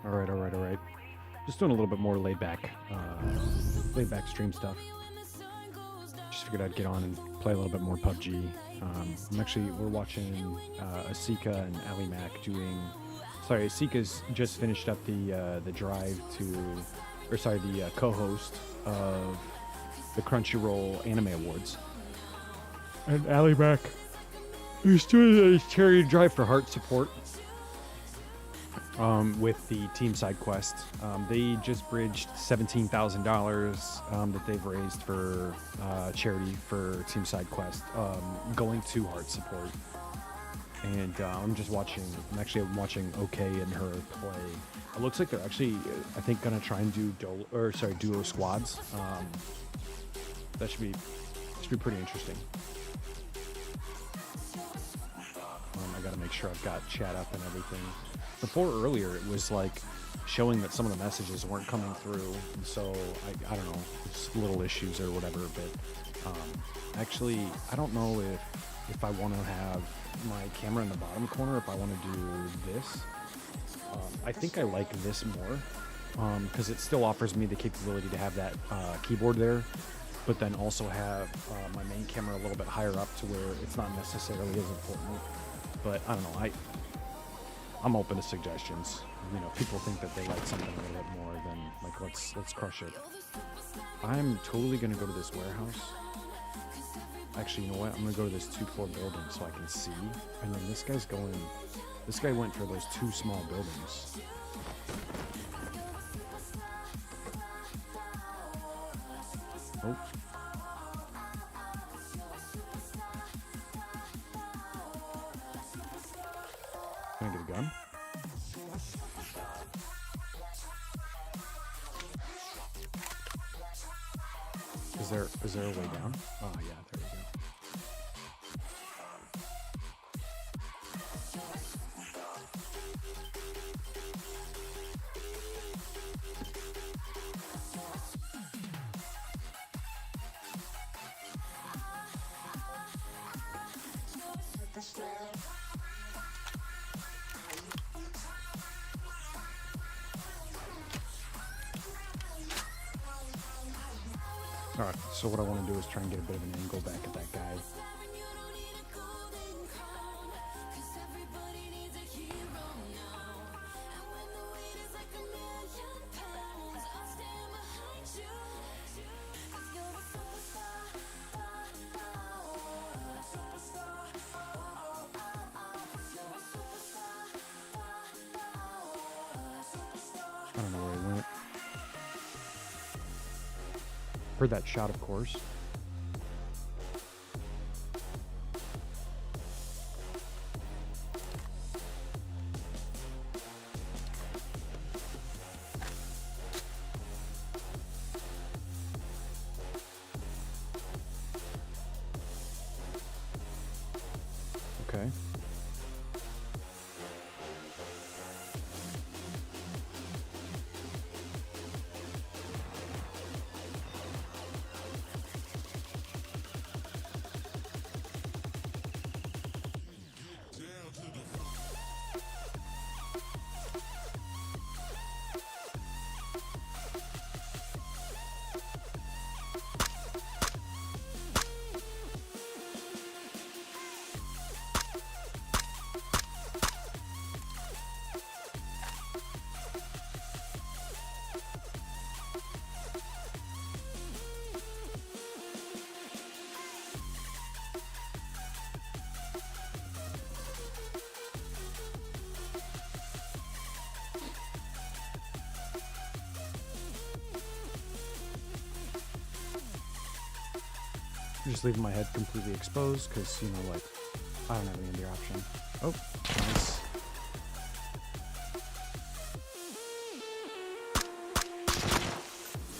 All right, all right, all right. Just doing a little bit more laid back stream stuff. Just figured I'd get on and play a little bit more PUBG. We're watching Asika and Ali Mac doing. Sorry, Asika's just finished up the drive to, or sorry, the co-host of the Crunchyroll Anime Awards. And Ali Mac is doing a charity drive for heart support. With the team side quest. They just bridged $17,000 that they've raised for charity for team side quest, going to heart support. And I'm actually watching OK and her play. It looks like they're actually, I think, gonna try and do duo squads. That should be pretty interesting. I gotta make sure I've got chat up and everything. Before earlier, it was like showing that some of the messages weren't coming through, so I don't know, it's little issues or whatever. But actually, I don't know if I want to have my camera in the bottom corner, if I want to do this. I think I like this more because it still offers me the capability to have that keyboard there, but then also have my main camera a little bit higher up to where it's not necessarily as important. But I don't know, I'm open to suggestions. You know, people think that they like something a little bit more, then like let's crush it. I'm totally gonna go to this warehouse. Actually, you know what? I'm gonna go to this 2-floor building so I can see. And then this guy went for those 2 small buildings. Oh. Can I get a gun? Is there a way down? Oh yeah, there we go. Alright, so what I want to do is try and get a bit of an angle back at that guy. I don't know where he went. Heard that shot, of course. Okay. Just leaving my head completely exposed because, you know, like, I don't have any other option. Oh, nice.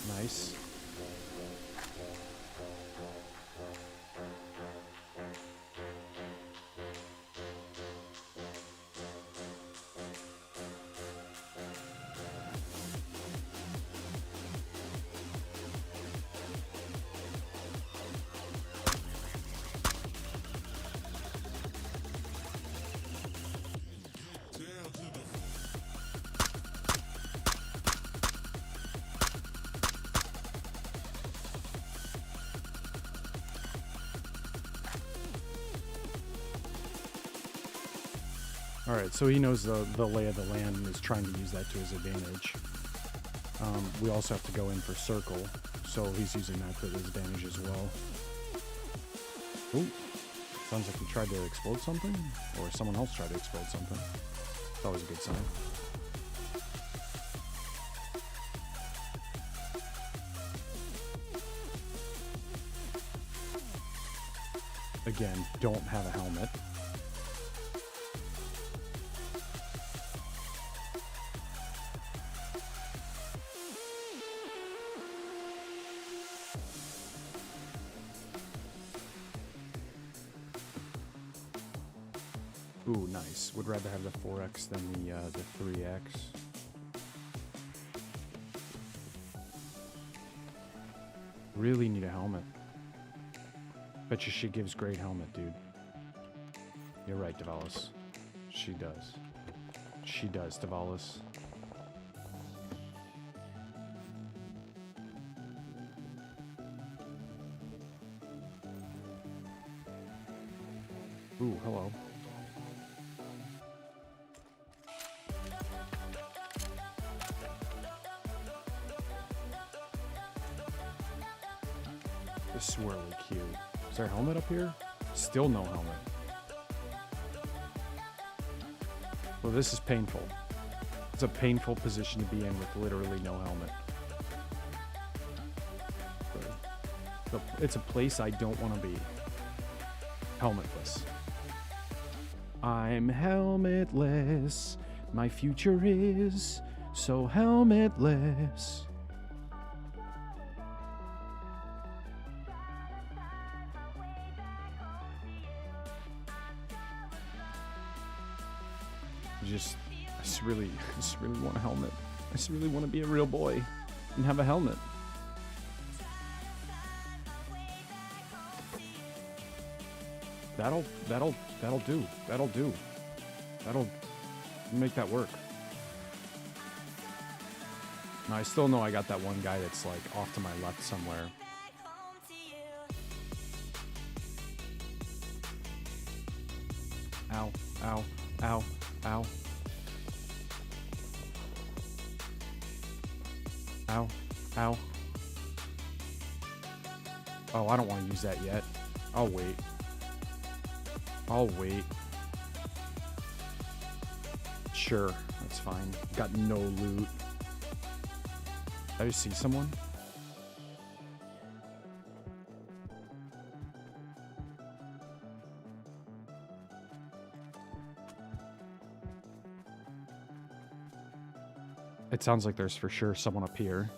Nice. Alright, so he knows the lay of the land and is trying to use that to his advantage. We also have to go in for circle, so he's using that to his advantage as well. Ooh, sounds like he tried to explode something, or someone else tried to explode something. That was a good sign. Again, don't have a helmet. Ooh, nice. Would rather have the 4X than the 3X. Really need a helmet. Bet you she gives great helmet, dude. You're right, Davalis. She does. She does, Davalis. Ooh, hello. This is swirly cute. Is there a helmet up here? Still no helmet. Well, this is painful. It's a painful position to be in with literally no helmet. It's a place I don't want to be. Helmetless. I'm helmetless. My future is so helmetless. I just really want a helmet. I just really want to be a real boy and have a helmet. That'll do. That'll do. That'll make that work. Now, I still know I got that one guy that's like off to my left somewhere. Ow, ow, ow, ow. Ow, ow. Oh, I don't want to use that yet. I'll wait. I'll wait. Sure, that's fine. Got no loot. Did I just see someone? It sounds like there's for sure someone up here.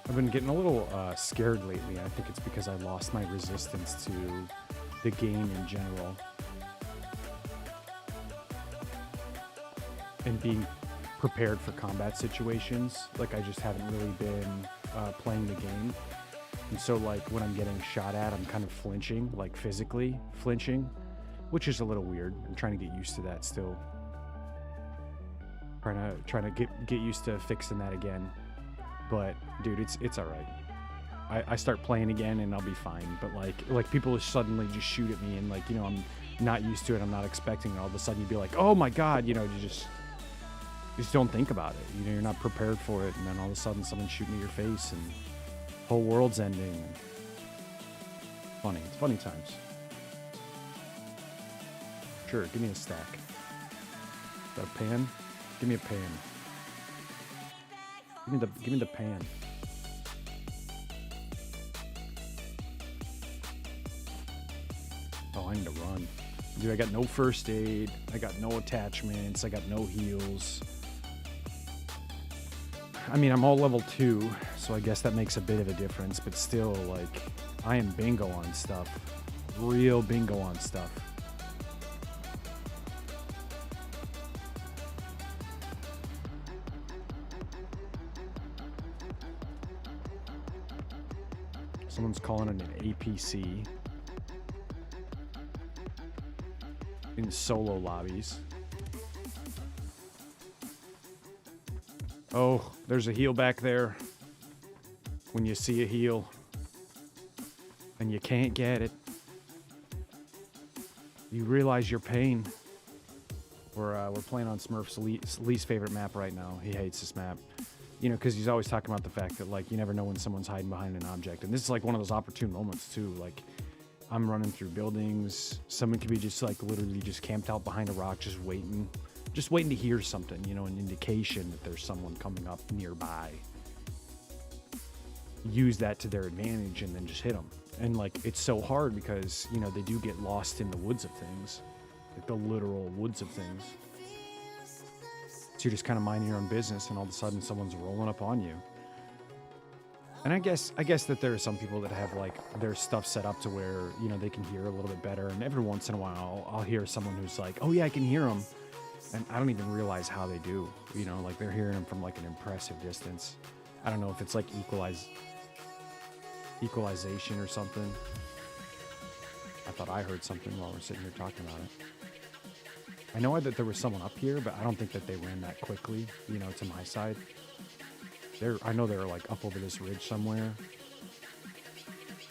I've been getting a little scared lately. I think it's because I lost my resistance to the game in general. And being prepared for combat situations. Like, I just haven't really been playing the game. And so, like, when I'm getting shot at, I'm kind of flinching, like physically flinching, which is a little weird. I'm trying to get used to that still. Trying to get used to fixing that again. But dude, it's all right. I start playing again and I'll be fine. But like people will suddenly just shoot at me and like, you know, I'm not used to it. I'm not expecting it. All of a sudden you'd be like, oh my God, you know, you just don't think about it. You know, you're not prepared for it. And then all of a sudden someone's shooting at your face and whole world's ending. Funny. It's funny times. Sure, give me a stack. Is that a pan? Give me a pan. Give me the pan. Oh, I need to run. Dude, I got no first aid. I got no attachments. I got no heals. I mean, I'm all level 2, so I guess that makes a bit of a difference, but still, like, I am bingo on stuff. Real bingo on stuff. Someone's calling it an APC in solo lobbies. Oh, there's a heal back there. When you see a heal and you can't get it, you realize your pain. We're playing on Smurf's least favorite map right now. He hates this map. You know, because he's always talking about the fact that, like, you never know when someone's hiding behind an object. And this is, like, one of those opportune moments, too. Like, I'm running through buildings. Someone could be just, like, literally just camped out behind a rock, just waiting to hear something, you know, an indication that there's someone coming up nearby. Use that to their advantage and then just hit them. And, like, it's so hard because, you know, they do get lost in the woods of things. Like, the literal woods of things. So you're just kind of minding your own business, and all of a sudden someone's rolling up on you. And I guess that there are some people that have, like, their stuff set up to where, you know, they can hear a little bit better. And every once in a while, I'll hear someone who's like, oh yeah, I can hear them. And I don't even realize how they do. You know, like, they're hearing them from, like, an impressive distance. I don't know if it's like equalization or something. I thought I heard something while we're sitting here talking about it. I know that there was someone up here, but I don't think that they ran that quickly, you know, to my side. I know they're, like, up over this ridge somewhere.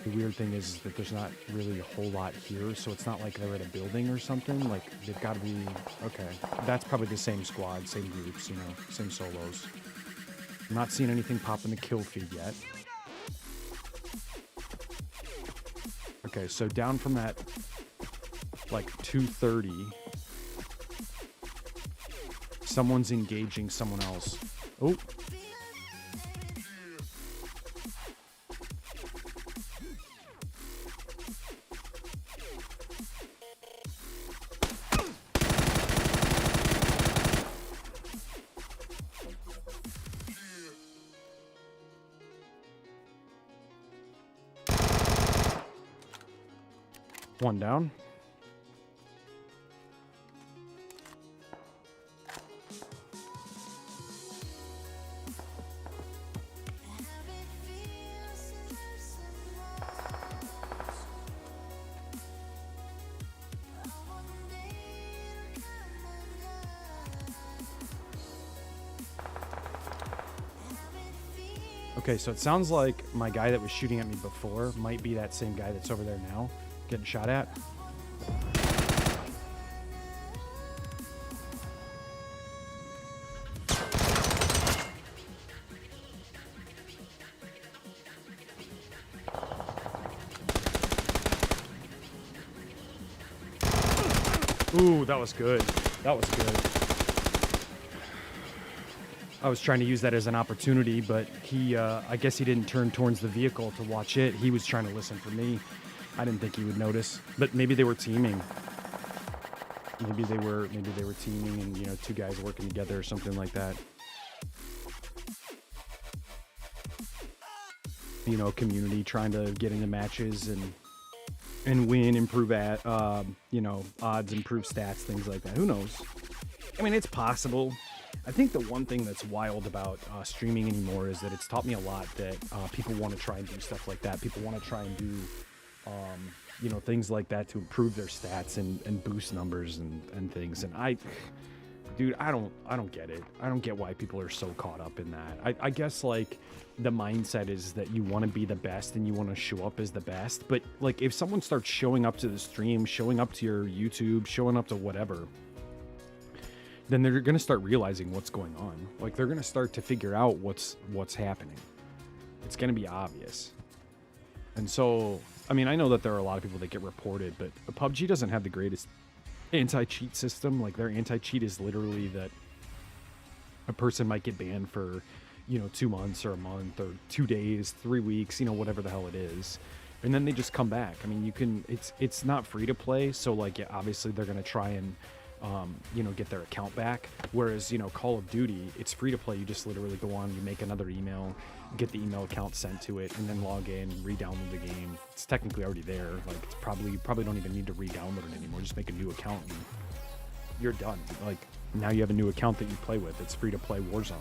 The weird thing is that there's not really a whole lot here, so it's not like they're at a building or something. Like, they've got to be... Okay, that's probably the same squad, same groups, you know, same solos. I'm not seeing anything pop in the kill feed yet. Okay, so down from that, like, 230... someone's engaging someone else. Oh. One down. Okay, so it sounds like my guy that was shooting at me before might be that same guy that's over there now, getting shot at. Ooh, that was good. That was good. I was trying to use that as an opportunity, but he, I guess he didn't turn towards the vehicle to watch it. He was trying to listen for me. I didn't think he would notice, but maybe they were teaming. Maybe they were teaming, and, you know, two guys working together or something like that. You know, community trying to get into matches and win, improve at, you know, odds, improve stats, things like that. Who knows? I mean, it's possible. I think the one thing that's wild about streaming anymore is that it's taught me a lot that people want to try and do stuff like that. People want to try and do, you know, things like that to improve their stats and boost numbers and things. And dude, I don't get it. I don't get why people are so caught up in that. I guess, like, the mindset is that you want to be the best and you want to show up as the best. But, like, if someone starts showing up to the stream, showing up to your YouTube, showing up to whatever, then they're going to start realizing what's going on. Like, they're going to start to figure out what's happening. It's going to be obvious. And so, I mean, I know that there are a lot of people that get reported, but PUBG doesn't have the greatest anti-cheat system. Like, their anti-cheat is literally that a person might get banned for, you know, 2 months or a month or 2 days, 3 weeks, you know, whatever the hell it is. And then they just come back. I mean, you can, it's not free to play. So, like, yeah, obviously they're going to try and, you know, get their account back. Whereas, you know, Call of Duty, it's free to play. You just literally go on, you make another email, get the email account sent to it, and then log in, re-download the game. It's technically already there. Like, it's you probably don't even need to re-download it anymore. Just make a new account and you're done. Like, now you have a new account that you play with. It's free to play Warzone.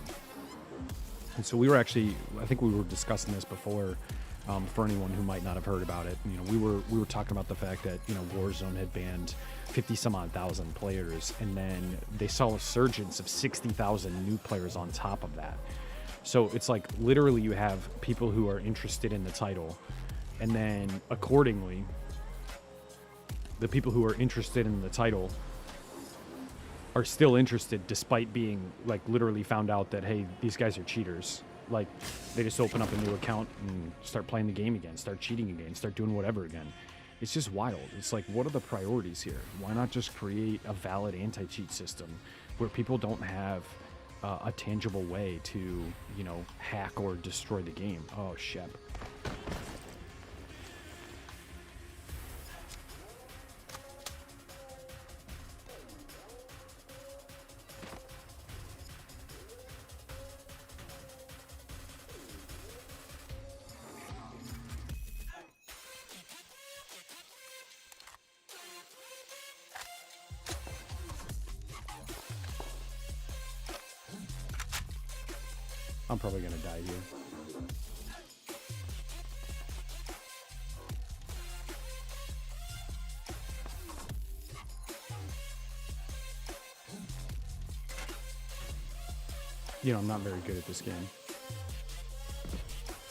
And so we were actually, I think we were discussing this before, For anyone who might not have heard about it, you know, we were talking about the fact that, you know, Warzone had banned 50 some odd thousand players, and then they saw a surge of 60,000 new players on top of that. So it's like literally you have people who are interested in the title, and then accordingly, the people who are interested in the title are still interested despite being like literally found out that, hey, these guys are cheaters. Like, they just open up a new account and start playing the game again, start cheating again, start doing whatever again. It's just wild. It's like, what are the priorities here? Why not just create a valid anti-cheat system where people don't have a tangible way to, you know, hack or destroy the game? Oh, Shep. I'm probably gonna die here. You know, I'm not very good at this game.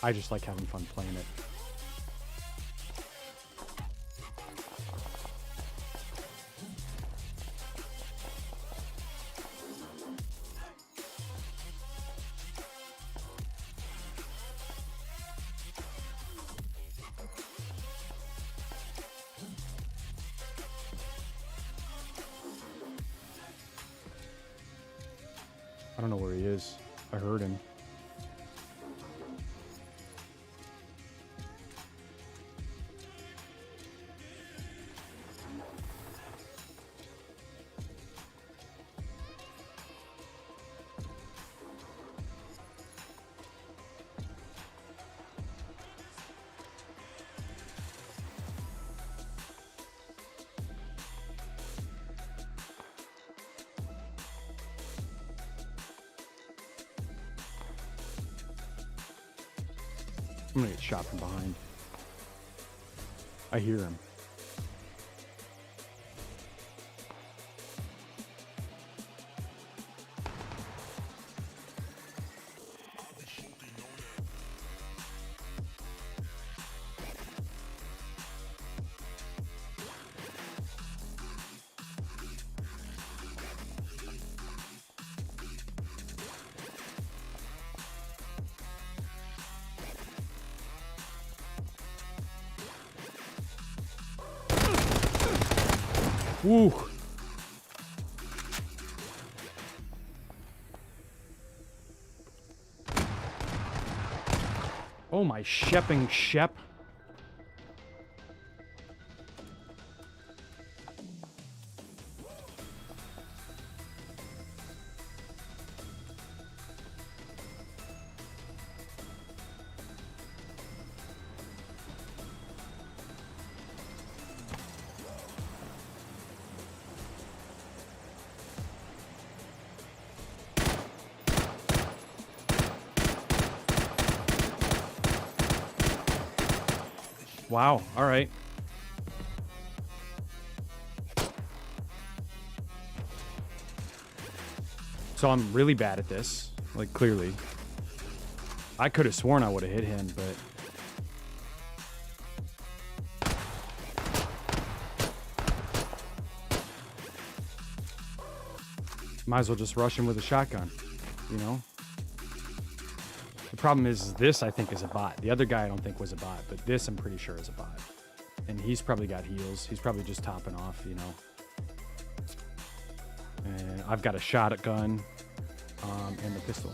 I just like having fun playing it. I don't know where he is. I heard him. I'm gonna get shot from behind. I hear him. Woo! Oh my shepping shep. Wow, all right. So I'm really bad at this, like clearly. I could have sworn I would have hit him, but might as well just rush him with a shotgun, you know? The problem is this, I think, is a bot. The other guy I don't think was a bot, but this I'm pretty sure is a bot. And he's probably got heals. He's probably just topping off, you know. And I've got a shotgun and the pistol.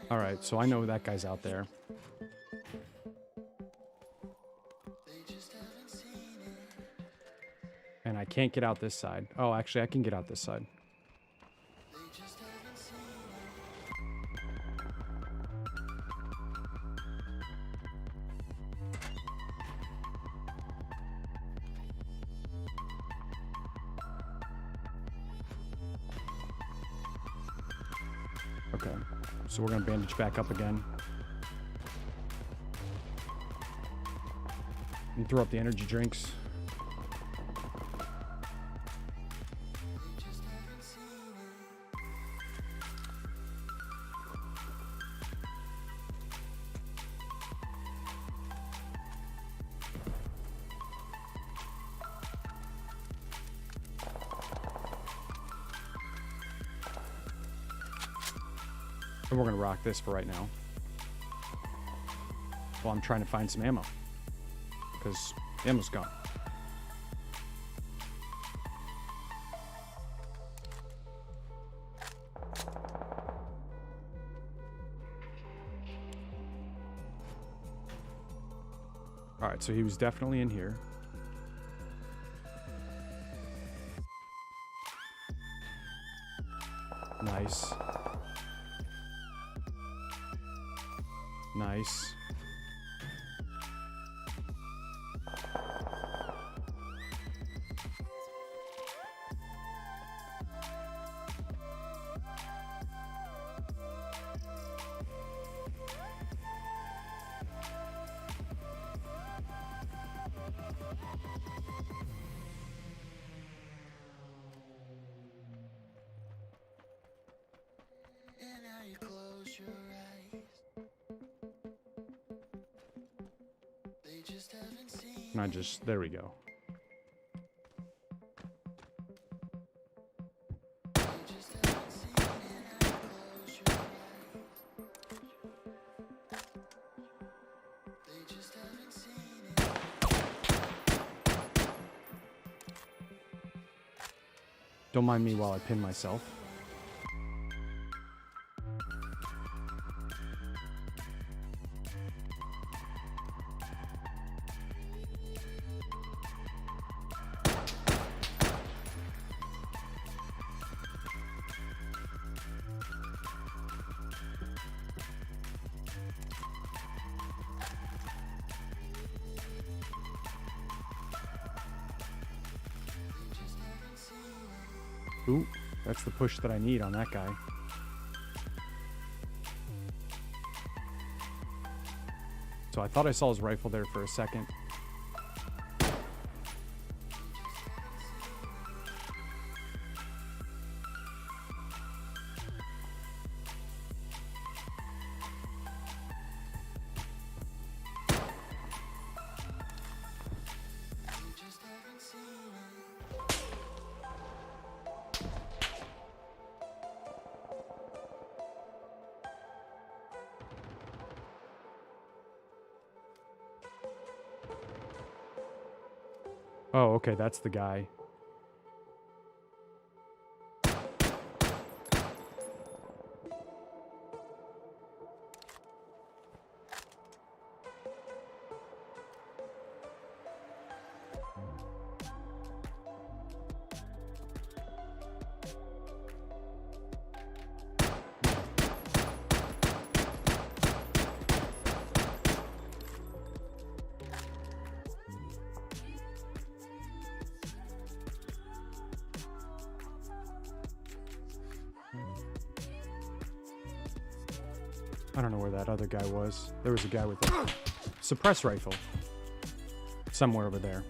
All right, so I know that guy's out there. And I can't get out this side. Oh, actually, I can get out this side. Okay, so we're gonna bandage back up again. And throw up the energy drinks. And we're gonna rock this for right now. While I'm trying to find some ammo. Because the ammo's gone. Alright, so he was definitely in here. Nice. Nice. And there we go. Don't mind me while I pin myself. Ooh, that's the push that I need on that guy. So I thought I saw his rifle there for a second. Oh, okay, that's the guy. I don't know where that other guy was. There was a guy with a suppress rifle somewhere over there.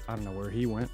I don't know where he went.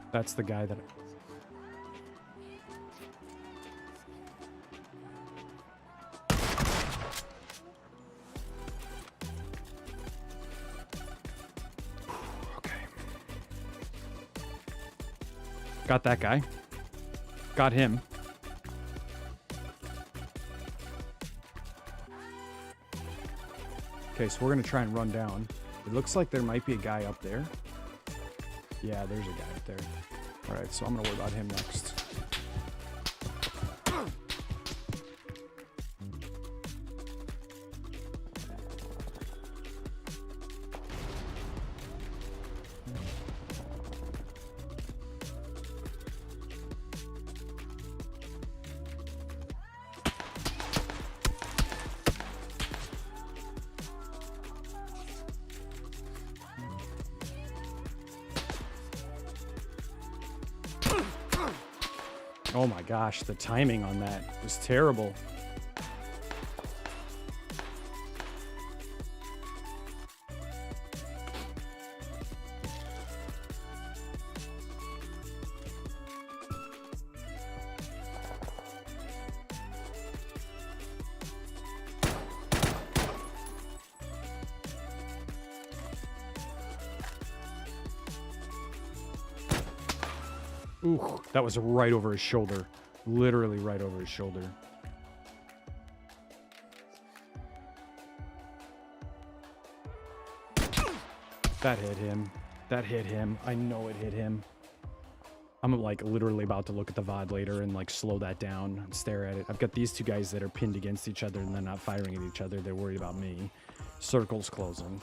That's the guy that... Okay. Got that guy. Got him. Okay, so we're going to try and run down. It looks like there might be a guy up there. Yeah, there's a guy up there. All right, so I'm going to worry about him next. Oh my gosh, the timing on that was terrible. Ooh, that was right over his shoulder. Literally right over his shoulder. That hit him. That hit him. I know it hit him. I'm like literally about to look at the VOD later and like slow that down and stare at it. I've got these two guys that are pinned against each other and they're not firing at each other. They're worried about me. Circle's closing.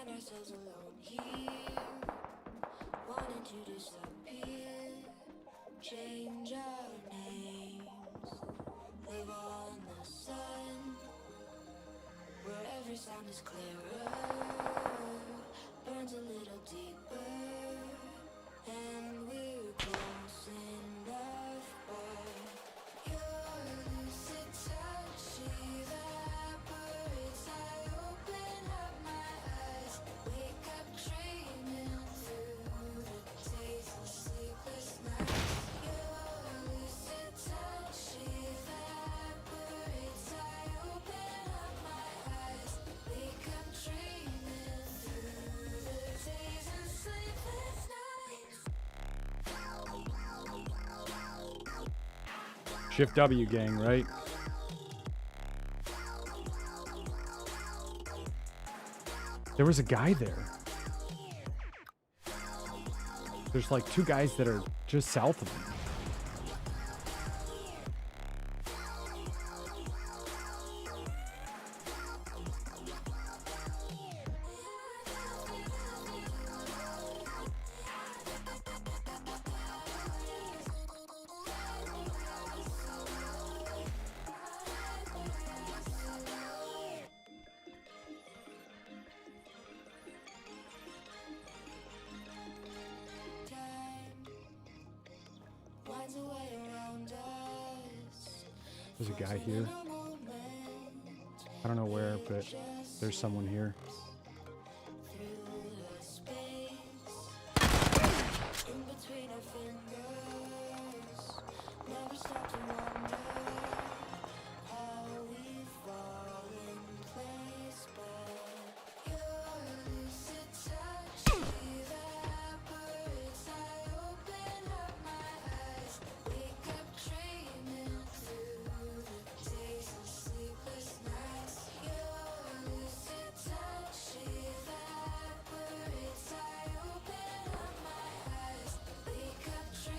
Ourselves alone here, wanting to disappear, change our names, live on the sun, where every sound is clearer, burns a little deeper, and we're close enough, but your lucid touch evaporates. I open up my eyes, wake up dreaming through the days and sleepless nights. Your lucid touch evaporates. I open up my eyes, wake up dreaming through the days and sleepless nights. Shift W, gang, right? There was a guy there. There's like two guys that are just south of him. Winds away around us. There's a guy here. I don't know where, but there's someone here. In between our fingers, never stop to wonder how we fall in place. But your lucid touch evaporates. I open up my eyes, wake up dreaming through the days and sleepless nights. Your lucid touch evaporates. I open up my eyes, wake up dreaming.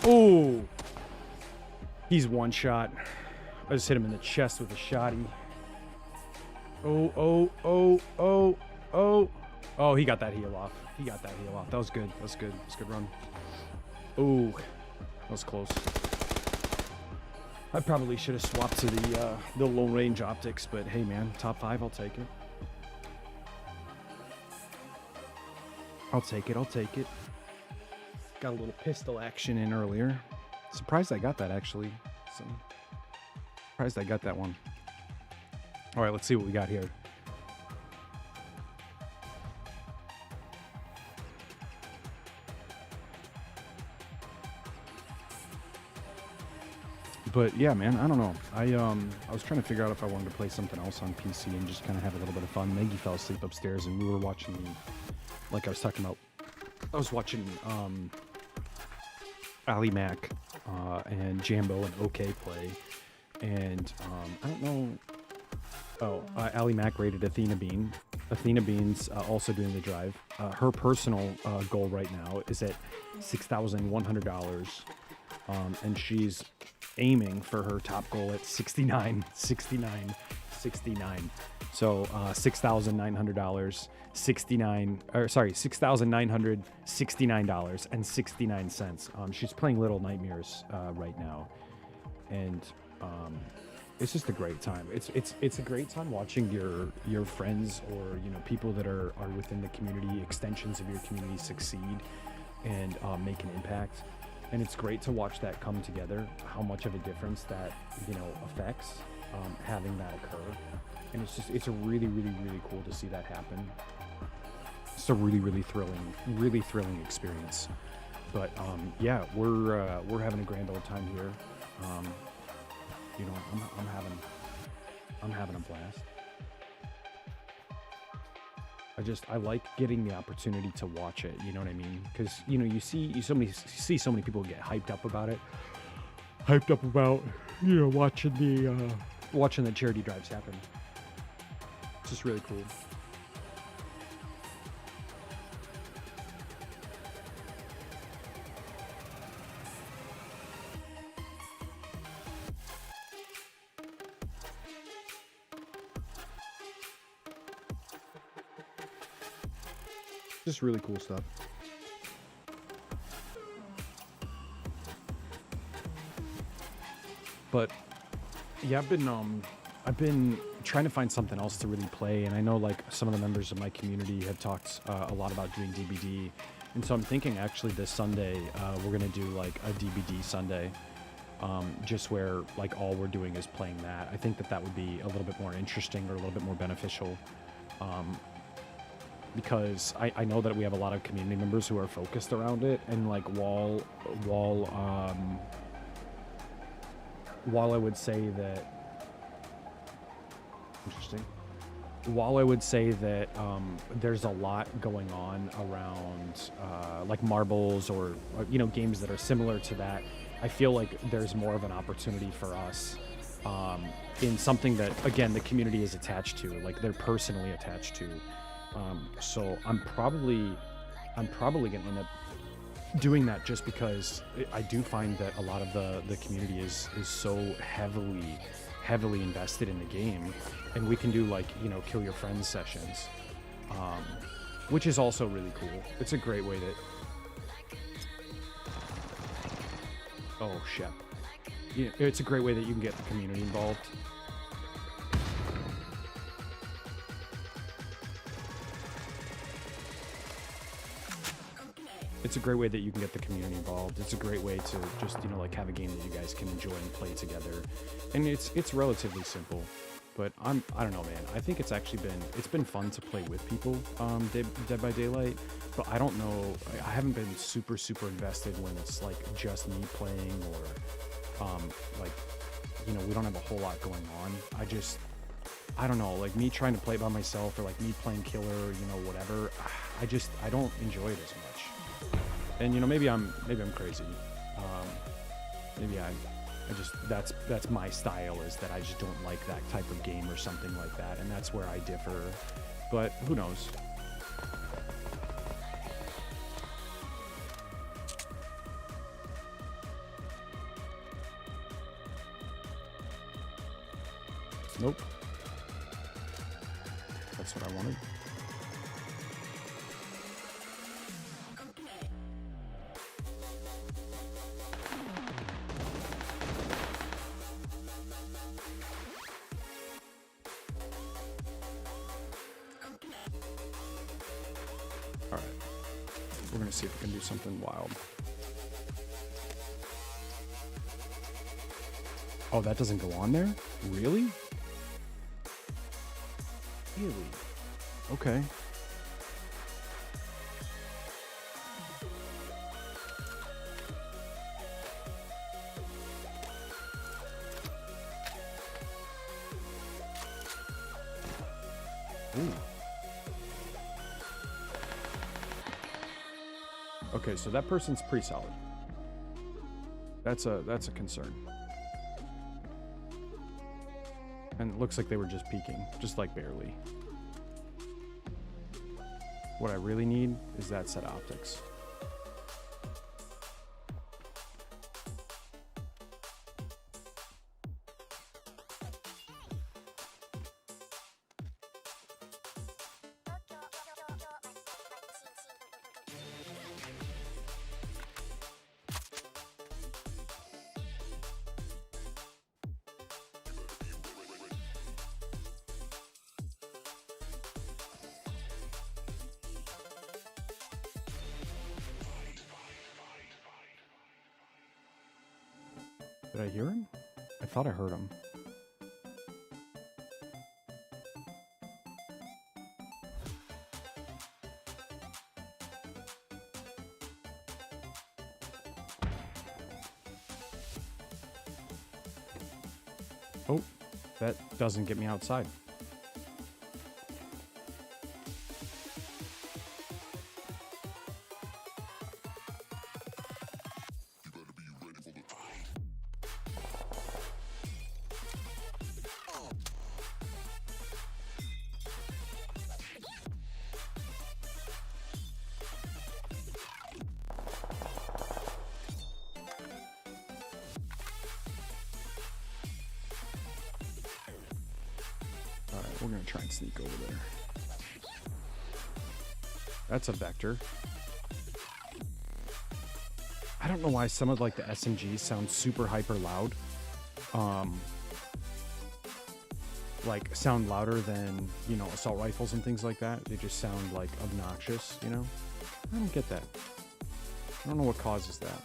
Oh, he's one shot. I just hit him in the chest with a shotty. Oh, he got that heal off. That was good. That was good. That was a good run. Oh, that was close. I probably should have swapped to the low range optics, but hey man, top 5, I'll take it. I'll take it. Got a little pistol action in earlier. Surprised I got that actually. Surprised I got that one. All right, let's see what we got here. But yeah, man, I don't know. I was trying to figure out if I wanted to play something else on PC and just kind of have a little bit of fun. Maggie fell asleep upstairs, and we were watching, like I was talking about, I was watching Ali Mac and Jambo and OK play, and I don't know. Oh, Ali Mac rated Athena Bean. Athena Bean's also doing the drive. Her personal goal right now is at $6,100, and she's aiming for her top goal at 69. So $6,900, $6,969.69. She's playing Little Nightmares right now, and it's just a great time. It's a great time watching your friends or people that are within the community, extensions of your community, succeed and make an impact. And it's great to watch that come together, how much of a difference that, affects having that occur. And it's a really, really, really cool to see that happen. It's a really, really thrilling experience. But yeah, we're having a grand old time here. I'm having a blast. I like getting the opportunity to watch it, you know what I mean? Because you see so many people get hyped up about it, watching the charity drives happen. It's just really cool. Just really cool stuff. But yeah, I've been trying to find something else to really play, and I know like some of the members of my community have talked a lot about doing DBD, and so I'm thinking actually this Sunday we're gonna do like a DBD Sunday, just where like all we're doing is playing that. I think that would be a little bit more interesting or a little bit more beneficial. Because I know that we have a lot of community members who are focused around it, and like while I would say that there's a lot going on around like marbles or games that are similar to that, I feel like there's more of an opportunity for us in something that again the community is attached to, like they're personally attached to. So I'm probably gonna end up doing that, just because I do find that a lot of the community is so heavily invested in the game, and we can do like kill your friends sessions, which is also really cool. It's a great way to it's a great way that you can get the community involved. It's a great way that you can get the community involved. It's a great way to just, like have a game that you guys can enjoy and play together. And it's relatively simple, but I don't know, man. I think it's been fun to play with people, Dead by Daylight, but I don't know. I haven't been super invested when it's like just me playing, or like, we don't have a whole lot going on. I don't know, like me trying to play by myself, or like me playing killer, whatever. I don't enjoy it as much. And maybe I'm crazy. Maybe I just that's my style, is that I just don't like that type of game or something like that, and that's where I differ. But who knows? Nope. That's what I wanted. All right. We're going to see if we can do something wild. Oh, that doesn't go on there? Really? Really? Okay. Ooh. Okay, so that person's pretty solid. That's a concern. And it looks like they were just peeking, just like barely. What I really need is that set of optics. Did I hear him? I thought I heard him. Oh, that doesn't get me outside. Alright, we're gonna try and sneak over there. That's a vector. I don't know why some of like the SMGs sound super hyper loud. Like sound louder than, you know, assault rifles and things like that. They just sound like obnoxious, you know? I don't get that. I don't know what causes that.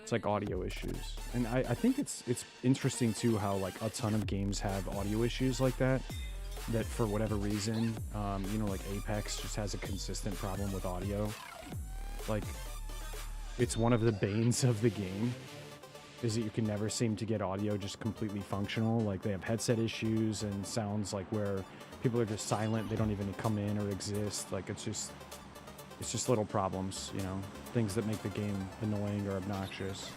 It's like audio issues. And I think it's interesting too how like a ton of games have audio issues like that. That for whatever reason, you know, like Apex just has a consistent problem with audio. Like, it's one of the banes of the game, is that you can never seem to get audio just completely functional. Like, they have headset issues and sounds like where people are just silent, they don't even come in or exist. Like, it's just little problems, you know, things that make the game annoying or obnoxious.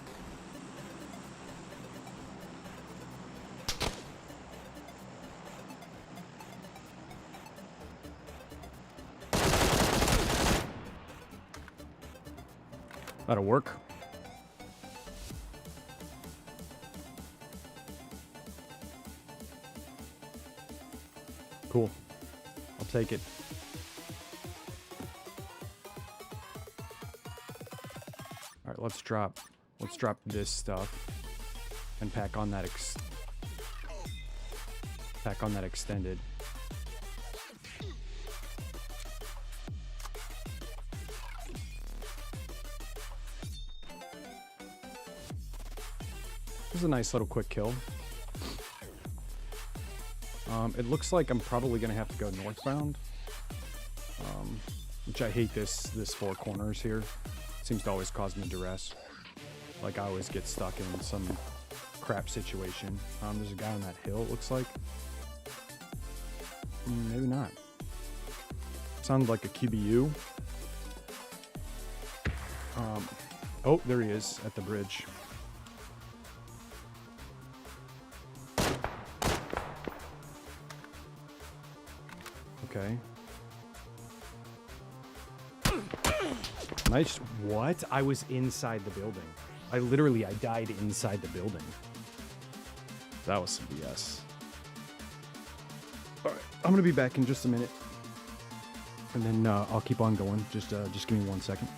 That'll work. Cool. I'll take it. All right, let's drop this stuff and pack on that extended. This is a nice little quick kill. It looks like I'm probably gonna have to go northbound, which I hate this four corners here. Seems to always cause me duress. Like I always get stuck in some crap situation. There's a guy on that hill, it looks like. Maybe not. Sounded like a QBU. Oh, there he is at the bridge. Okay. Nice. What? I was inside the building. I died inside the building. That was some BS. All right, I'm gonna be back in just a minute, and then I'll keep on going. Just give me 1 second.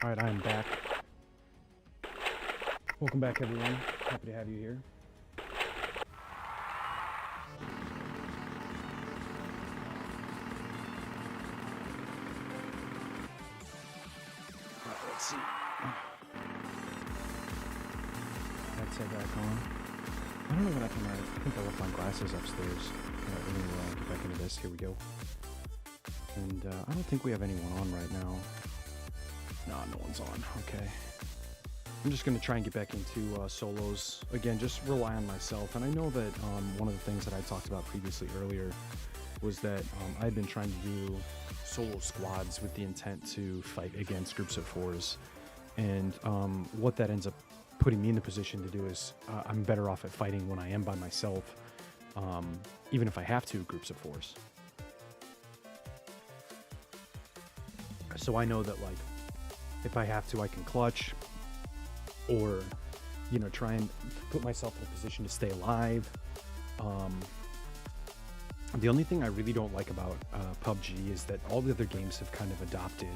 Alright, I am back. Welcome back, everyone. Happy to have you here. Alright, let's see. Headset back on. I don't know what happened. I think I left my glasses upstairs. Let me get back into this. Here we go. And I don't think we have anyone on right now. Nah, no one's on. Okay. I'm just going to try and get back into solos. Again, just rely on myself. And I know that one of the things that I talked about previously earlier was that I've been trying to do solo squads with the intent to fight against groups of fours. And what that ends up putting me in the position to do is I'm better off at fighting when I am by myself, even if I have to groups of fours. So I know that, like, if I have to, I can clutch, or, you know, try and put myself in a position to stay alive. The only thing I really don't like about PUBG is that all the other games have kind of adopted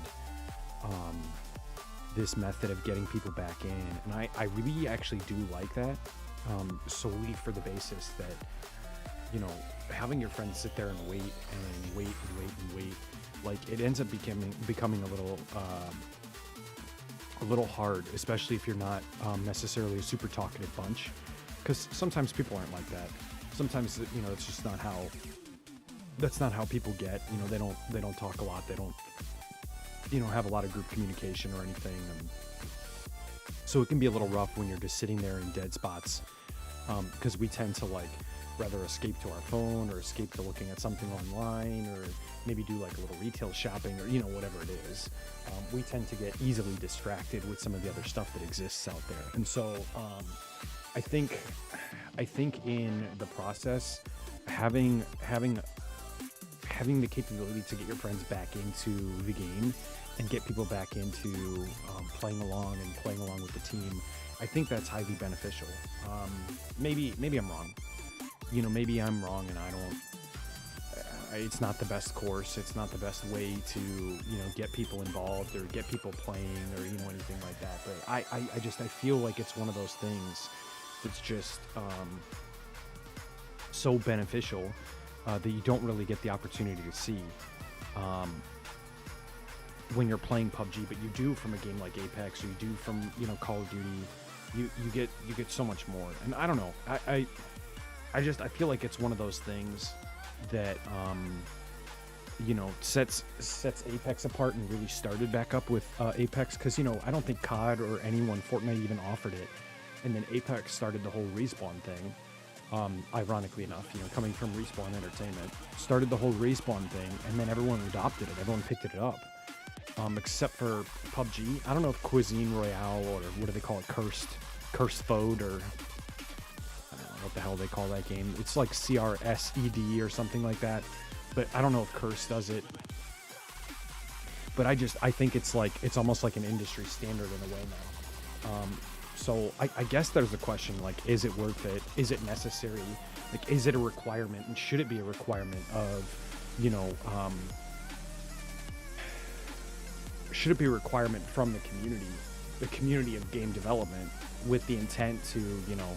this method of getting people back in, and I really actually do like that, solely for the basis that, you know, having your friends sit there and wait and wait and wait and wait, like, it ends up becoming a little hard, especially if you're not necessarily a super talkative bunch, because sometimes people aren't like that. Sometimes, you know, it's just not how. That's not how people get. You know, they don't talk a lot. They don't, you know, have a lot of group communication or anything. And so it can be a little rough when you're just sitting there in dead spots, because we tend to, like, rather escape to our phone or escape to looking at something online, or maybe do like a little retail shopping, or, you know, whatever it is. We tend to get easily distracted with some of the other stuff that exists out there. And so I think in the process, having the capability to get your friends back into the game and get people back into playing along with the team, I think that's highly beneficial. Maybe I'm wrong. You know, maybe I'm wrong, and I don't. It's not the best course. It's not the best way to, you know, get people involved or get people playing, or, you know, anything like that. But I feel like it's one of those things that's just so beneficial that you don't really get the opportunity to see when you're playing PUBG, but you do from a game like Apex, or you do from, you know, Call of Duty. You get so much more. And I don't know. I feel like it's one of those things that you know, sets Apex apart and really started back up with Apex, because, you know, I don't think COD or anyone, Fortnite even, offered it, and then Apex started the whole respawn thing. Ironically enough, you know, coming from Respawn Entertainment, started the whole respawn thing, and then everyone adopted it. Everyone picked it up, except for PUBG. I don't know if Cuisine Royale, or what do they call it, Cursed Fode, or I don't know what the hell they call that game. It's like CRSED or something like that, but I don't know if Curse does it. But I think it's like, it's almost like an industry standard in a way now. So I guess there's a question, like, is it worth it? Is it necessary? Like, is it a requirement? And should it be a requirement of, you know, should it be a requirement from the community of game development, with the intent to, you know,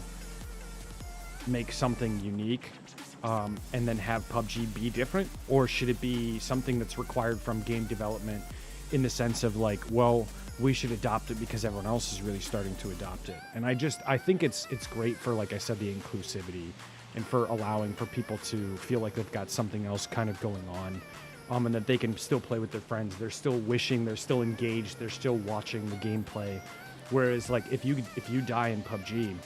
make something unique, and then have PUBG be different? Or should it be something that's required from game development in the sense of, like, well, we should adopt it because everyone else is really starting to adopt it? And I think it's great for, like I said, the inclusivity, and for allowing for people to feel like they've got something else kind of going on, and that they can still play with their friends. They're still wishing, they're still engaged, they're still watching the gameplay. Whereas, like, if you die in PUBG,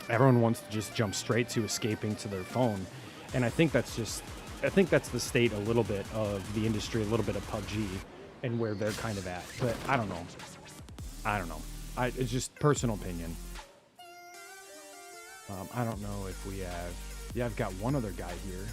everyone wants to just jump straight to escaping to their phone. And I think that's the state a little bit of the industry, a little bit of PUBG, and where they're kind of at. But I don't know. It's just personal opinion. I don't know if we have... Yeah, I've got one other guy here.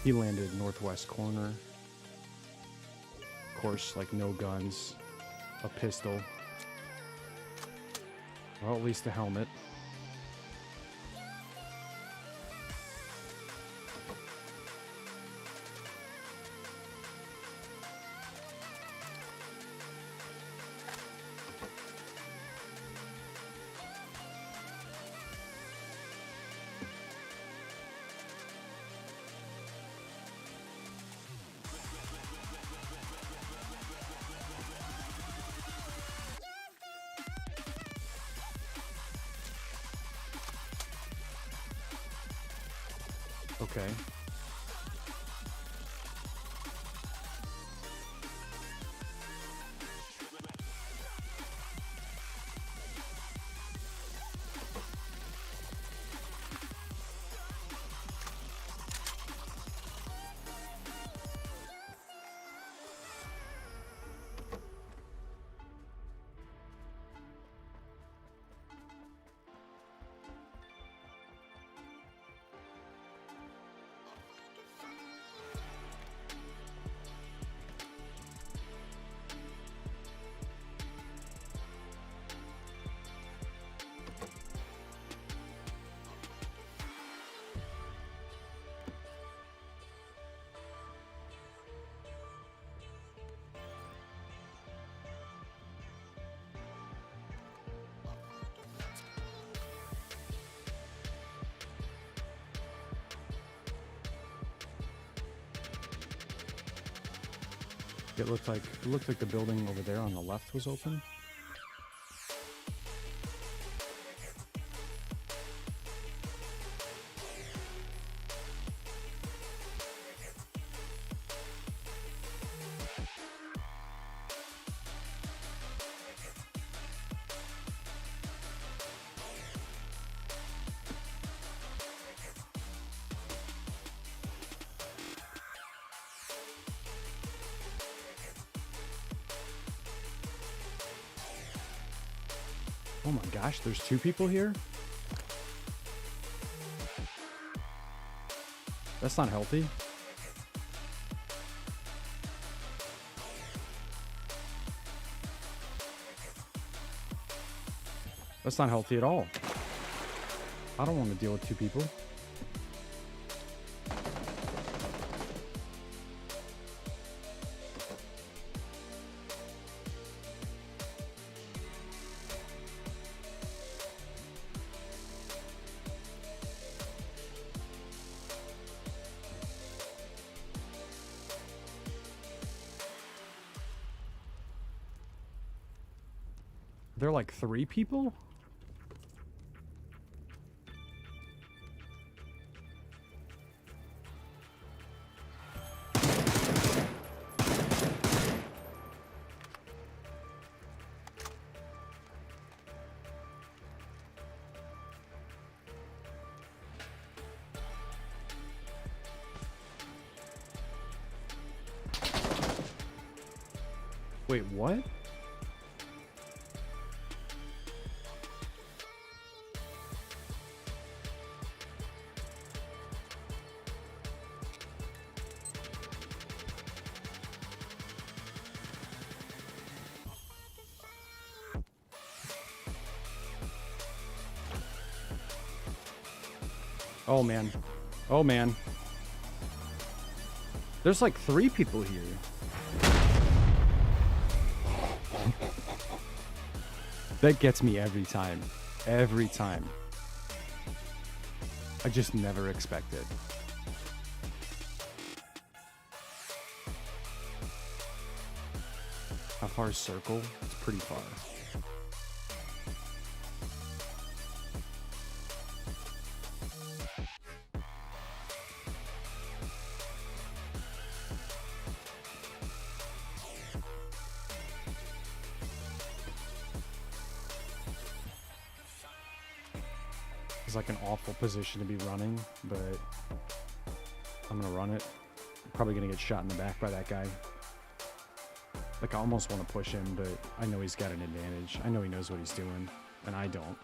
He landed northwest corner. Of course, like, no guns. a pistol. Well, at least a helmet. Okay. It looked like the building over there on the left was open. Oh my gosh, there's two people here? That's not healthy. That's not healthy at all. I don't want to deal with two people. They're like three people? Wait, what? Oh man. Oh man. There's like three people here. That gets me every time. Every time. I just never expect it. How far is circle? It's pretty far. It's like an awful position to be running, but I'm gonna run it. I'm probably gonna get shot in the back by that guy. Like, I almost want to push him, but I know he's got an advantage. I know he knows what he's doing, and I don't.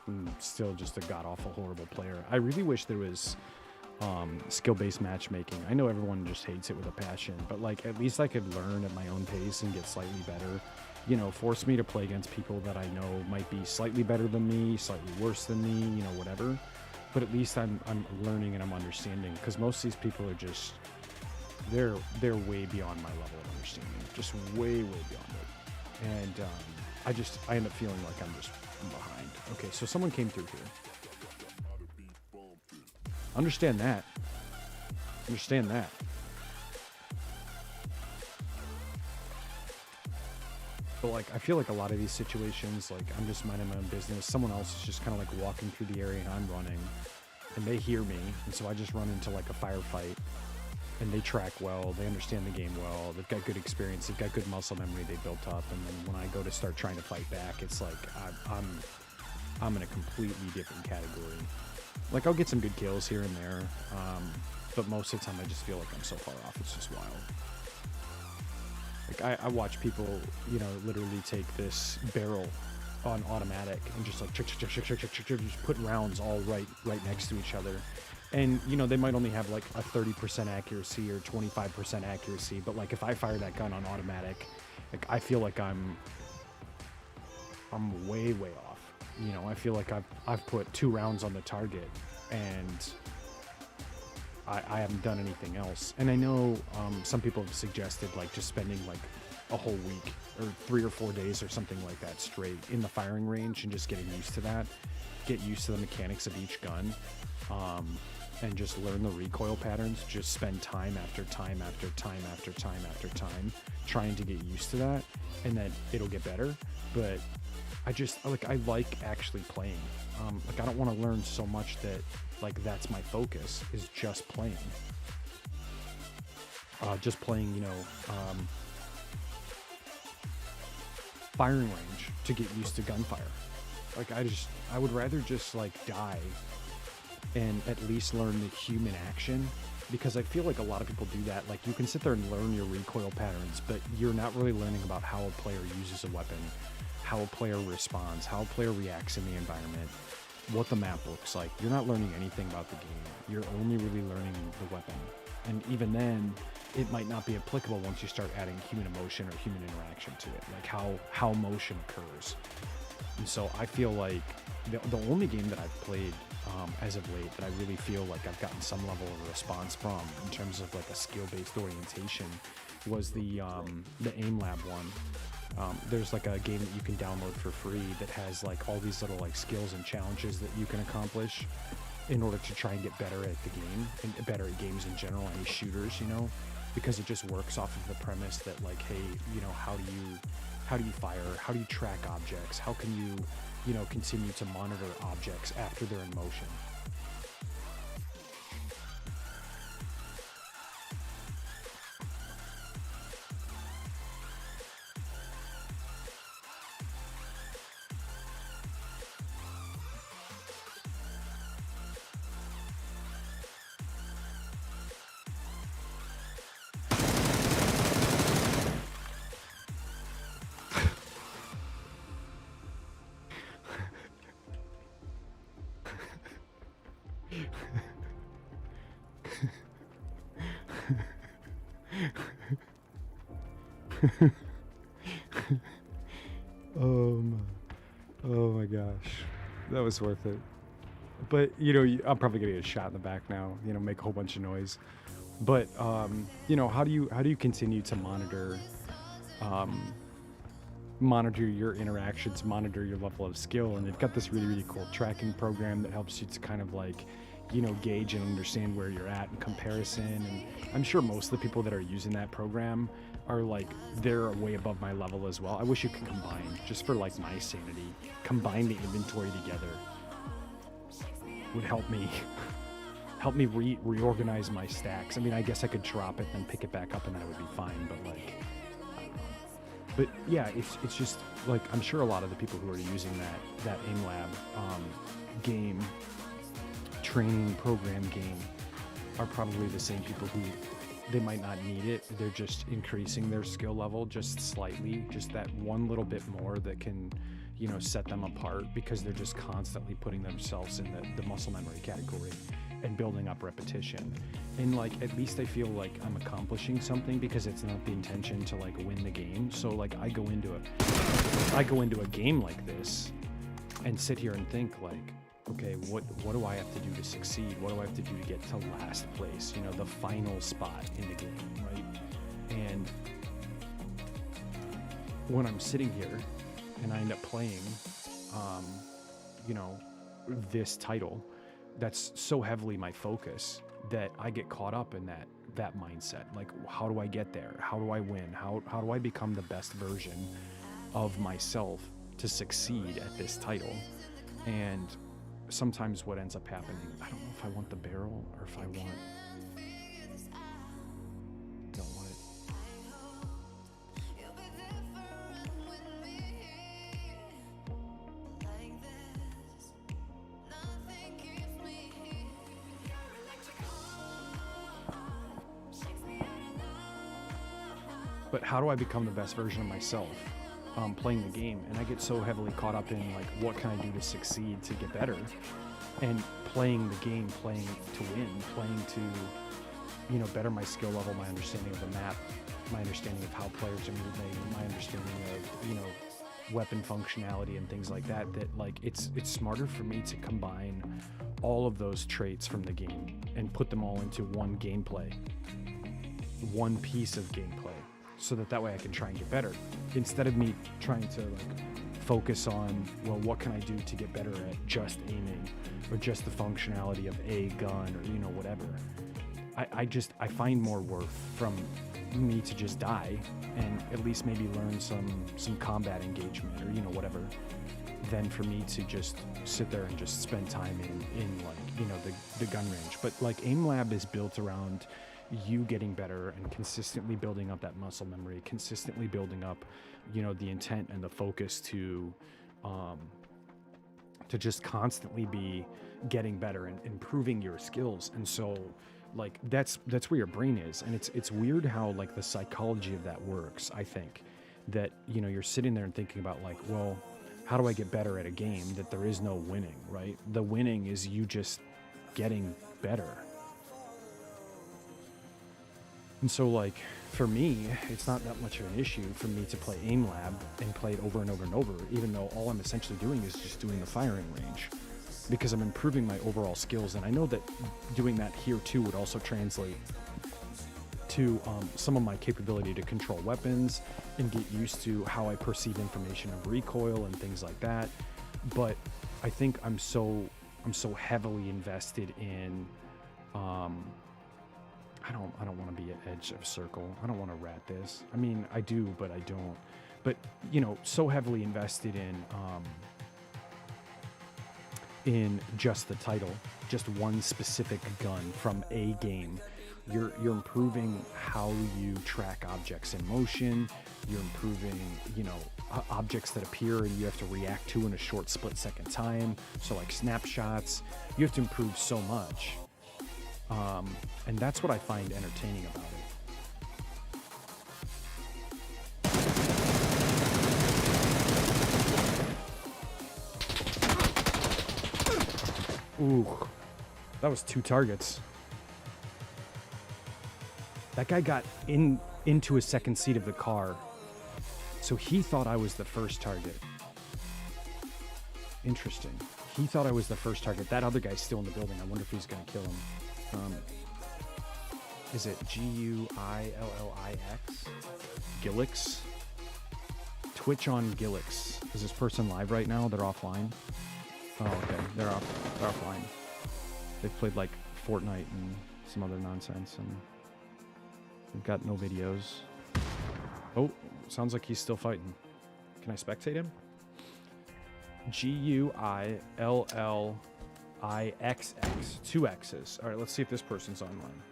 I'm still just a god-awful, horrible player. I really wish there was skill-based matchmaking. I know everyone just hates it with a passion, but like, at least I could learn at my own pace and get slightly better. you know, force me to play against people that I know might be slightly better than me, slightly worse than me, you know, whatever. But at least I'm learning and I'm understanding, because most of these people are just they're way beyond my level of understanding, just way beyond it. And I end up feeling like I'm just behind. Okay, so someone came through here. Understand that. Understand that. But like, I feel like a lot of these situations, like I'm just minding my own business. Someone else is just kind of like walking through the area and I'm running, and they hear me, and so I just run into like a firefight. And they track well, they understand the game well, they've got good experience, they've got good muscle memory they built up, and then when I go to start trying to fight back, it's like I'm in a completely different category. Like, I'll get some good kills here and there, but most of the time I just feel like I'm so far off, it's just wild. Like, I watch people, you know, literally take this barrel on automatic and just like just put rounds all right next to each other. And, you know, they might only have like a 30% accuracy or 25% accuracy, but like if I fire that gun on automatic, like I feel like I'm way off. You know, I feel like I've put 2 rounds on the target and I haven't done anything else. And I know some people have suggested like just spending like a whole week or 3 or 4 days or something like that straight in the firing range and just getting used to that, get used to the mechanics of each gun. And just learn the recoil patterns, just spend time after time after time after time after time trying to get used to that, and then it'll get better. But I like actually playing. Like, I don't want to learn so much that like that's my focus, is just playing. You know, firing range to get used to gunfire. Like, I would rather just like die and at least learn the human action, because I feel like a lot of people do that. Like, you can sit there and learn your recoil patterns, but you're not really learning about how a player uses a weapon, how a player responds, how a player reacts in the environment, what the map looks like. You're not learning anything about the game. You're only really learning the weapon. And even then, it might not be applicable once you start adding human emotion or human interaction to it, like how motion occurs. And so I feel like the only game that I've played as of late that I really feel like I've gotten some level of response from in terms of like a skill-based orientation was the Aim Lab one. There's like a game that you can download for free that has like all these little like skills and challenges that you can accomplish in order to try and get better at the game and better at games in general, any shooters, you know, because it just works off of the premise that like, hey, you know, how do you fire? How do you track objects? How can you know, continue to monitor objects after they're in motion? Oh my gosh, that was worth it. But you know, I'm probably gonna get a shot in the back now, you know, make a whole bunch of noise. But you know, how do you continue to monitor your interactions, monitor your level of skill? And they've got this really cool tracking program that helps you to kind of like, you know, gauge and understand where you're at in comparison. And I'm sure most of the people that are using that program are like, they're way above my level as well. I wish you could combine, just for like my sanity, combine the inventory together would help me reorganize my stacks. I mean, I guess I could drop it and pick it back up and that would be fine, but like, but yeah, it's just like, I'm sure a lot of the people who are using that Aim Lab game, training program game, are probably the same people who, they might not need it. They're just increasing their skill level just slightly, just that one little bit more that can, you know, set them apart, because they're just constantly putting themselves in the muscle memory category. and building up repetition. And like, at least I feel like I'm accomplishing something, because it's not the intention to like win the game. So like I go into a game like this and sit here and think like, okay, what do I have to do to succeed? What do I have to do to get to last place? You know, the final spot in the game, right? And when I'm sitting here and I end up playing, you know, this title, that's so heavily my focus that I get caught up in that mindset. Like, how do I get there? How do I win? How do I become the best version of myself to succeed at this title? And sometimes what ends up happening, I don't know if I want the barrel or if I want, don't want it. But how do I become the best version of myself playing the game? And I get so heavily caught up in like, what can I do to succeed, to get better? And playing the game, playing to win, playing to, you know, better my skill level, my understanding of the map, my understanding of how players are moving, my understanding of, you know, weapon functionality and things like that, that like it's smarter for me to combine all of those traits from the game and put them all into one gameplay, one piece of gameplay, so that way I can try and get better, instead of me trying to like focus on, well, what can I do to get better at just aiming or just the functionality of a gun or, you know, whatever. I find more worth from me to just die and at least maybe learn some combat engagement or, you know, whatever, than for me to just sit there and just spend time in like, you know, the gun range. But like Aim Lab is built around you getting better and consistently building up that muscle memory, consistently building up, you know, the intent and the focus to just constantly be getting better and improving your skills. And so like that's where your brain is. And it's weird how like the psychology of that works. I think that, you know, you're sitting there and thinking about like, well, how do I get better at a game that there is no winning, right? The winning is you just getting better. And so like for me, it's not that much of an issue for me to play Aim Lab and play it over and over and over, even though all I'm essentially doing is just doing the firing range, because I'm improving my overall skills. And I know that doing that here too would also translate to some of my capability to control weapons and get used to how I perceive information of recoil and things like that. But I think I'm so heavily invested in I don't want to be at edge of circle. I don't want to rat this. I mean, I do, but I don't. But, you know, so heavily invested in just the title, just one specific gun from a game. You're improving how you track objects in motion. You're improving, you know, objects that appear and you have to react to in a short split-second time. So like snapshots, you have to improve so much. And that's what I find entertaining about it. Ooh, that was 2 targets. That guy got into a second seat of the car, so he thought I was the first target. Interesting. He thought I was the first target. That other guy's still in the building. I wonder if he's gonna kill him. Is it Guillix? Guillix? Twitch on Guillix. Is this person live right now? They're offline? Oh, okay. They're offline. They've played like Fortnite and some other nonsense, and they've got no videos. Oh, sounds like he's still fighting. Can I spectate him? Guillix. 2 X's. All right, let's see if this person's online.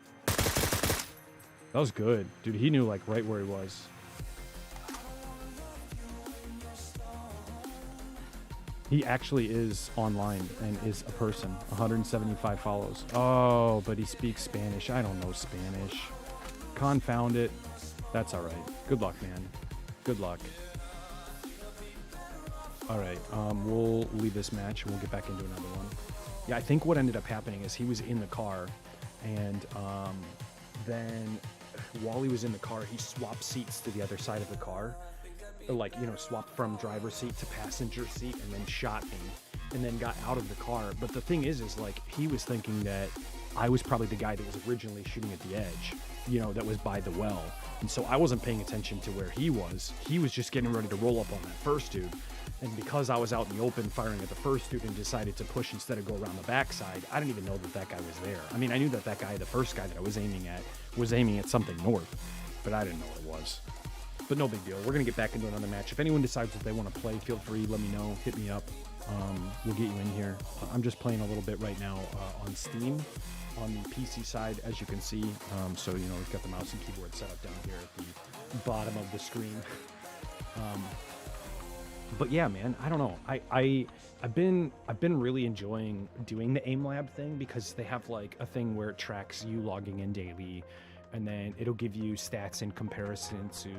That was good. Dude, he knew like right where he was. He actually is online and is a person. 175 follows. Oh, but he speaks Spanish. I don't know Spanish. Confound it. That's all right. Good luck, man. Good luck. All right, we'll leave this match and we'll get back into another one. Yeah, I think what ended up happening is he was in the car, and then while he was in the car, he swapped seats to the other side of the car, or like, you know, swapped from driver's seat to passenger seat, and then shot me, and then got out of the car. But the thing is like, he was thinking that I was probably the guy that was originally shooting at the edge, you know, that was by the well. And so I wasn't paying attention to where he was. He was just getting ready to roll up on that first dude. And because I was out in the open firing at the first dude and decided to push instead of go around the backside, I didn't even know that that guy was there. I mean, I knew that that guy, the first guy that I was aiming at something north, but I didn't know what it was. But no big deal. We're going to get back into another match. If anyone decides that they want to play, feel free, let me know, hit me up. We'll get you in here. I'm just playing a little bit right now on Steam on the PC side, as you can see. So, you know, we've got the mouse and keyboard set up down here at the bottom of the screen. But yeah, man, I don't know. I've been really enjoying doing the aim lab thing, because they have like a thing where it tracks you logging in daily, and then it'll give you stats in comparison to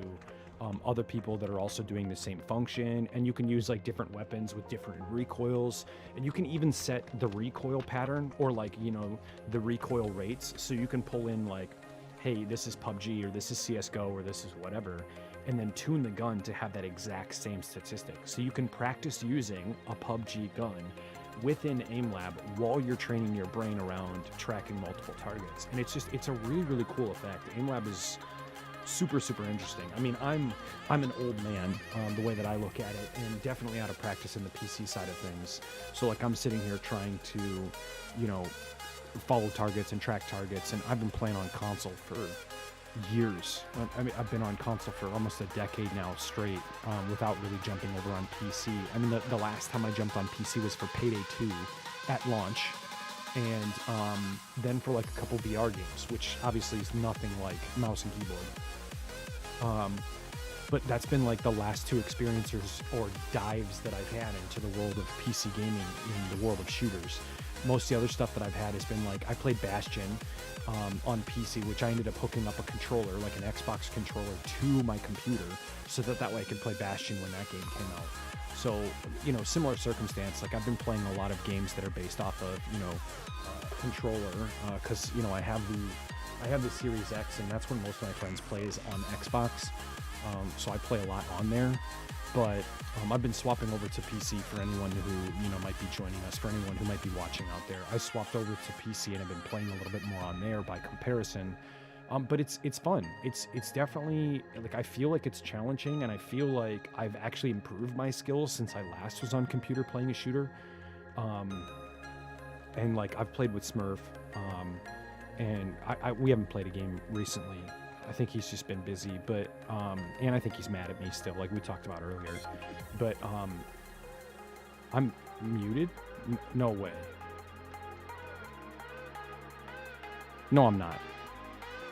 other people that are also doing the same function, and you can use like different weapons with different recoils, and you can even set the recoil pattern, or like, you know, the recoil rates, so you can pull in like, hey, this is PUBG, or this is CSGO, or this is whatever, and then tune the gun to have that exact same statistic. So you can practice using a PUBG gun within AimLab while you're training your brain around tracking multiple targets. And it's a really, really cool effect. AimLab is super, super interesting. I mean, I'm an old man, the way that I look at it, and definitely out of practice in the PC side of things. So like, I'm sitting here trying to, you know, follow targets and track targets, and I've been playing on console for years. I mean, I've been on console for almost a decade now straight, without really jumping over on PC. I mean, the last time I jumped on PC was for Payday 2 at launch, and then for like a couple VR games, which obviously is nothing like mouse and keyboard. But that's been like the last two experiences or dives that I've had into the world of PC gaming in the world of shooters. Most of the other stuff that I've had has been like, I played Bastion on PC, which I ended up hooking up a controller, like an Xbox controller, to my computer, so that way I could play Bastion when that game came out. So, you know, similar circumstance, like I've been playing a lot of games that are based off of, you know, controller, because, you know, I have the Series X, and that's when most of my friends play is on Xbox. So I play a lot on there, but I've been swapping over to PC for anyone who, you know, might be joining us, for anyone who might be watching out there. I swapped over to PC and I've been playing a little bit more on there by comparison. But it's fun. It's definitely, like, I feel like it's challenging, and I feel like I've actually improved my skills since I last was on computer playing a shooter. And like, I've played with Smurf, and we haven't played a game recently. I think he's just been busy, but and I think he's mad at me still, like we talked about earlier. But I'm muted? No way. No, I'm not.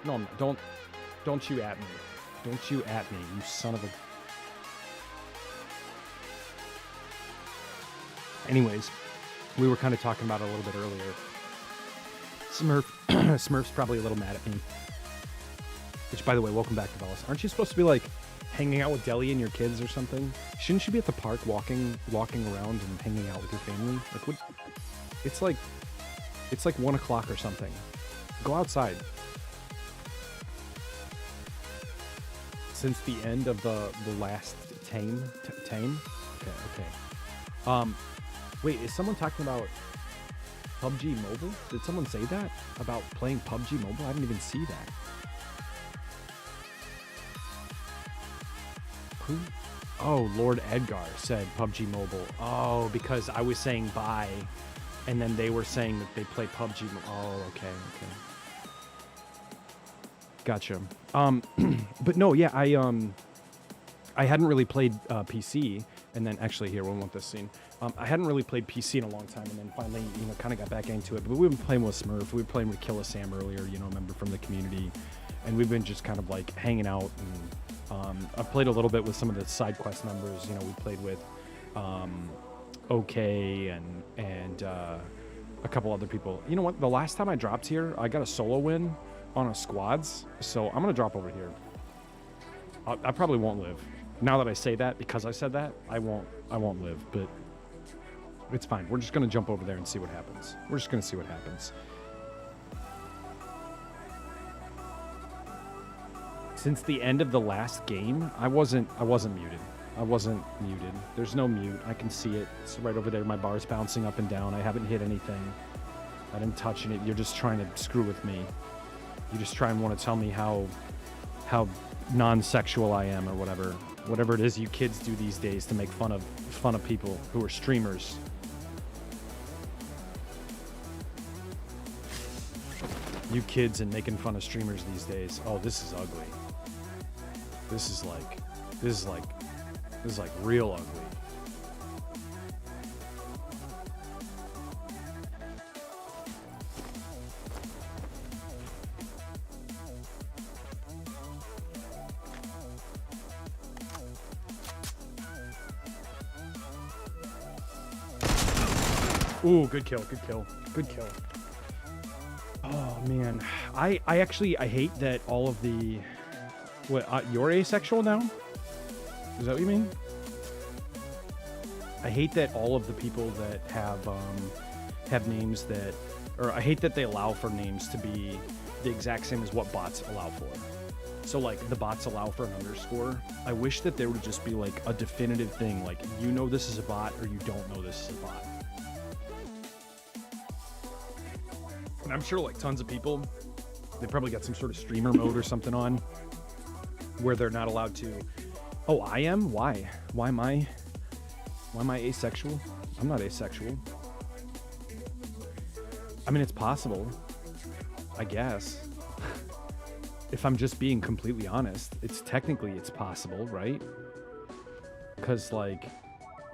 No, I'm not. Don't you at me. Don't you at me, you son of a... Anyways, we were kind of talking about it a little bit earlier. Smurf's probably a little mad at me. Which, by the way, welcome back to Bellis. Aren't you supposed to be, like, hanging out with Deli and your kids or something? Shouldn't you be at the park walking around and hanging out with your family? Like, what? It's like 1 o'clock or something. Go outside. Since the end of the last Tame? Okay. Wait, is someone talking about PUBG Mobile? Did someone say that? About playing PUBG Mobile? I didn't even see that. Who? Oh, Lord Edgar said PUBG Mobile. Oh, because I was saying bye, and then they were saying that they play PUBG. Oh, okay. Gotcha. But no, yeah, I hadn't really played PC, and then actually here, we want this scene. I hadn't really played PC in a long time, and then finally, you know, kind of got back into it. But we've been playing with Smurf. We were playing with Killa Sam earlier, you know, a member from the community, and we've been just kind of like hanging out. And I've played a little bit with some of the side quest members. You know, we played with OK and a couple other people. You know what? The last time I dropped here, I got a solo win on a squads, so I'm gonna drop over here. I probably won't live. Now that I say that, because I said that, I won't live. But It's fine. We're just going to jump over there and see what happens. We're just going to see what happens. Since the end of the last game, I wasn't muted. I wasn't muted. There's no mute. I can see it. It's right over there. My bar's bouncing up and down. I haven't hit anything. I didn't touch it. You're just trying to screw with me. You just try and want to tell me how non-sexual I am or whatever. Whatever it is you kids do these days to make fun of people who are streamers. You kids and making fun of streamers these days. Oh, this is ugly. This is like real ugly. Ooh, good kill, good kill, good kill. Oh man, I hate that all of the. What, you're asexual now? Is that what you mean? I hate that all of the people that have names that, or I hate that they allow for names to be the exact same as what bots allow for. So like the bots allow for an underscore. I wish that there would just be like a definitive thing, like you know this is a bot or you don't know this is a bot. And I'm sure like tons of people, they probably got some sort of streamer mode or something on where they're not allowed to. Oh, I am? Why? Why am I asexual? I'm not asexual. I mean, it's possible, I guess. If I'm just being completely honest, it's possible, right? Because like,